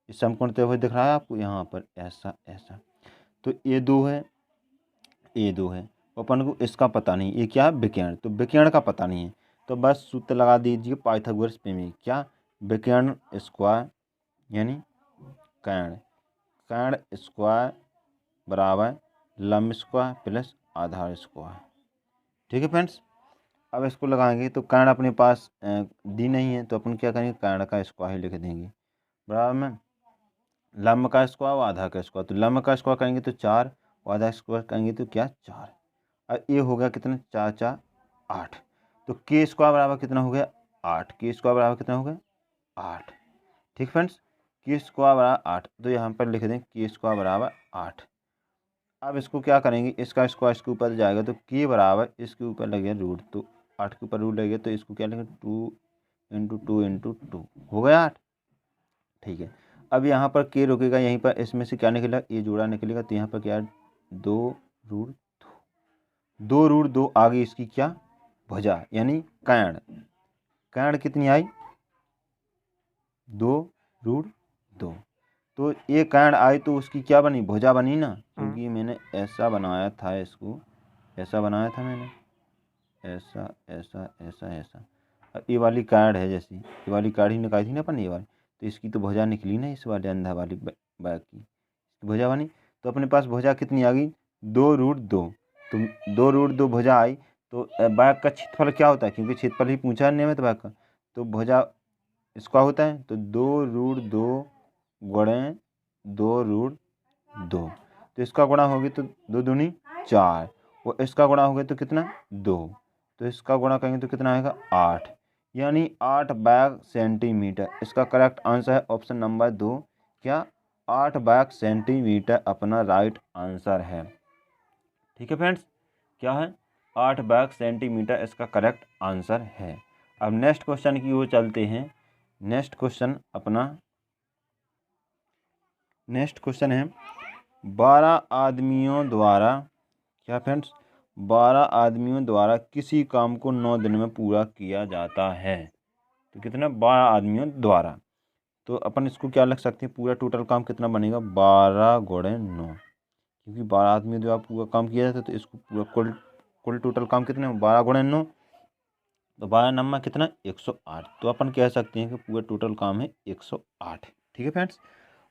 ये समकोण त्रिभुज दिख रहा है आपको यहाँ पर ऐसा ऐसा, तो ये 2 है, ये 2 है। अपन को इसका पता नहीं, ये क्या है विकर्ण, तो विकर्ण का पता नहीं है, तो बस सूत्र लगा दीजिए पाइथागोरस प्रमेय। क्या, विकर्ण स्क्वायर यानी कर्ण, कर्ण स्क्वायर बराबर लंब स्क्वायर प्लस आधार स्क्वायर। ठीक है फ्रेंड्स, अब इसको लगाएंगे तो कर्ण अपने पास दी नहीं है, तो अपन क्या करेंगे, कर्ण का स्क्वायर ही लिख देंगे बराबर में लंब का स्क्वायर और आधा का स्क्वायर। तो लंब का स्क्वायर करेंगे तो 4 और आधा स्क्वायर करेंगे तो क्या 4। अब ये हो गया कितना, 4 4 8, तो के स्क्वायर बराबर कितना हो गया 8, के स्क्वायर बराबर कितना हो गया 8। ठीक फ्रेंड्स, के स्क्वायर बराबर 8, तो यहाँ पर लिख दें के स्क्वायर बराबर 8। अब इसको क्या करेंगे, इसका स्क्वायर इसके ऊपर जाएगा तो के बराबर इसके ऊपर लगेगा रूट, तो 8 के ऊपर रूट लगेगा तो इसको क्या लिखेंगे 2 × 2 × 2 हो गया 8। ठीक है, अब यहाँ पर के रुकेगा, यहीं पर इसमें से क्या निकलेगा, ये जोड़ा निकलेगा, तो यहाँ पर क्या 2√2 आगे इसकी क्या भुजा यानी कर्ण, कर्ण कितनी आई 2√2, तो ये कर्ण आई तो उसकी क्या बनी भुजा बनी ना, क्योंकि मैंने ऐसा बनाया था, इसको ऐसा बनाया था मैंने, ऐसा ऐसा ऐसा ऐसा। अब ये वाली कर्ण है, जैसी ये वाली कर्ण ही निकाली थी ना अपन, ये वाली, तो इसकी तो भुजा निकली ना, इस वाले अंधा वाली बैग की भुजा बनी, तो अपने पास भुजा कितनी आ गई 2√2, तो 2√2 भुजा आई। तो बैग का क्षेत्रफल क्या होता है, क्योंकि क्षेत्रफल ही पूछा है नियमित बैग का, तो भुजा इसका होता है, तो 2√2 गुणे 2√2, तो इसका गुणा होगी तो 2 दूनी 4, और इसका गुणा होगा तो कितना 2, तो इसका गुणा करेंगे तो कितना आएगा 8, यानी 8 बैग सेंटीमीटर। इसका करेक्ट आंसर है ऑप्शन नंबर 2, क्या 8 बैग सेंटीमीटर अपना राइट आंसर है। ठीक है फ्रेंड्स, क्या है 8 बैग सेंटीमीटर इसका करेक्ट आंसर है। अब नेक्स्ट क्वेश्चन की ओर चलते हैं। नेक्स्ट क्वेश्चन है 12 आदमियों द्वारा, क्या फ्रेंड्स 12 आदमियों द्वारा किसी काम को 9 दिन में पूरा किया जाता है। तो कितना 12 आदमियों द्वारा, तो अपन इसको क्या लग सकते हैं, पूरा टोटल काम कितना बनेगा 12 × 9, क्योंकि 12 आदमियों द्वारा पूरा काम किया जाता है, तो इसको पूरा कुल टोटल काम कितना 12 × 9, तो 12 नंबर कितना 108, तो अपन कह सकते हैं कि पूरा टोटल काम है 108। ठीक है फ्रेंड्स,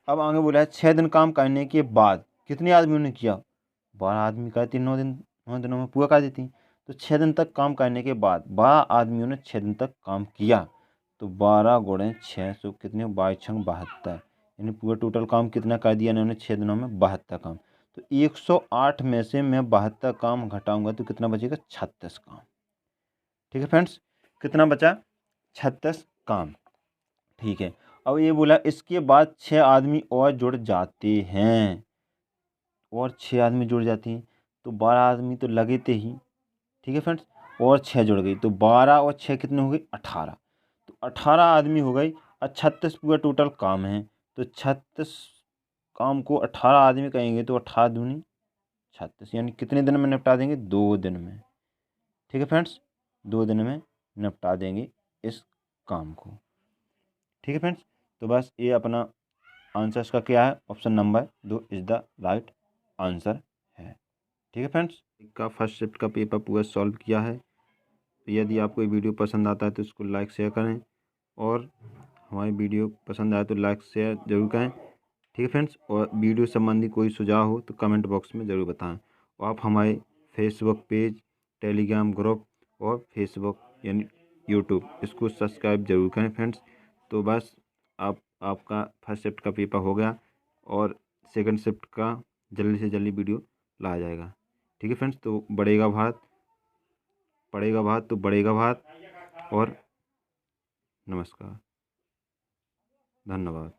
अब आगे बोला है 6 दिन काम करने के बाद कितने आदमियों ने किया, 12 आदमी करती 9 दिनों में पूरा कर देती, तो 6 दिन तक काम करने के बाद 12 आदमियों ने 6 दिन तक काम किया, तो 12 × 6 तो कितने 22×72, यानी पूरा टोटल काम कितना कर दिया इन्होंने 6 दिनों में 72 काम। तो 108 में से मैं 72 काम घटाऊंगा तो कितना बचेगा 36 काम। ठीक है फ्रेंड्स, कितना बचा 36 काम। ठीक है, अब ये बोला इसके बाद 6 आदमी और जुड़ जाते हैं, और 6 आदमी जुड़ जाते हैं, तो 12 आदमी तो लगे थे ही। ठीक है फ्रेंड्स, और 6 जुड़ गई, तो 12 और 6 कितने हो गई 18, तो 18 आदमी हो गई, और 36 पूरा टोटल काम है, तो 36 काम को 18 आदमी कहेंगे तो 18 दूनी 36, यानी कितने दिन में निपटा देंगे 2 दिन में। ठीक है फ्रेंड्स, 2 दिन में निपटा देंगे इस काम को। ठीक है फ्रेंड्स, तो बस ये अपना आंसर इसका क्या है, option number 2 is the right answer है। ठीक है फ्रेंड्स, का फर्स्ट शिफ्ट का पेपर पूरा सॉल्व किया है। तो यदि आपको ये वीडियो पसंद आता है तो इसको लाइक शेयर करें, और हमारी वीडियो पसंद आए तो लाइक शेयर जरूर करें। ठीक है फ्रेंड्स, और वीडियो संबंधी कोई सुझाव हो तो कमेंट बॉक्स में ज़रूर बताएं, और आप हमारे फेसबुक पेज, टेलीग्राम ग्रुप और फेसबुक यानी यूट्यूब इसको सब्सक्राइब जरूर करें फ्रेंड्स। तो बस आपका फर्स्ट शिफ्ट का पेपर हो गया, और सेकंड शिफ्ट का जल्दी से जल्दी वीडियो लाया जाएगा। ठीक है फ्रेंड्स, तो बढ़ेगा भारत, पढ़ेगा भारत तो बढ़ेगा भारत, और नमस्कार, धन्यवाद।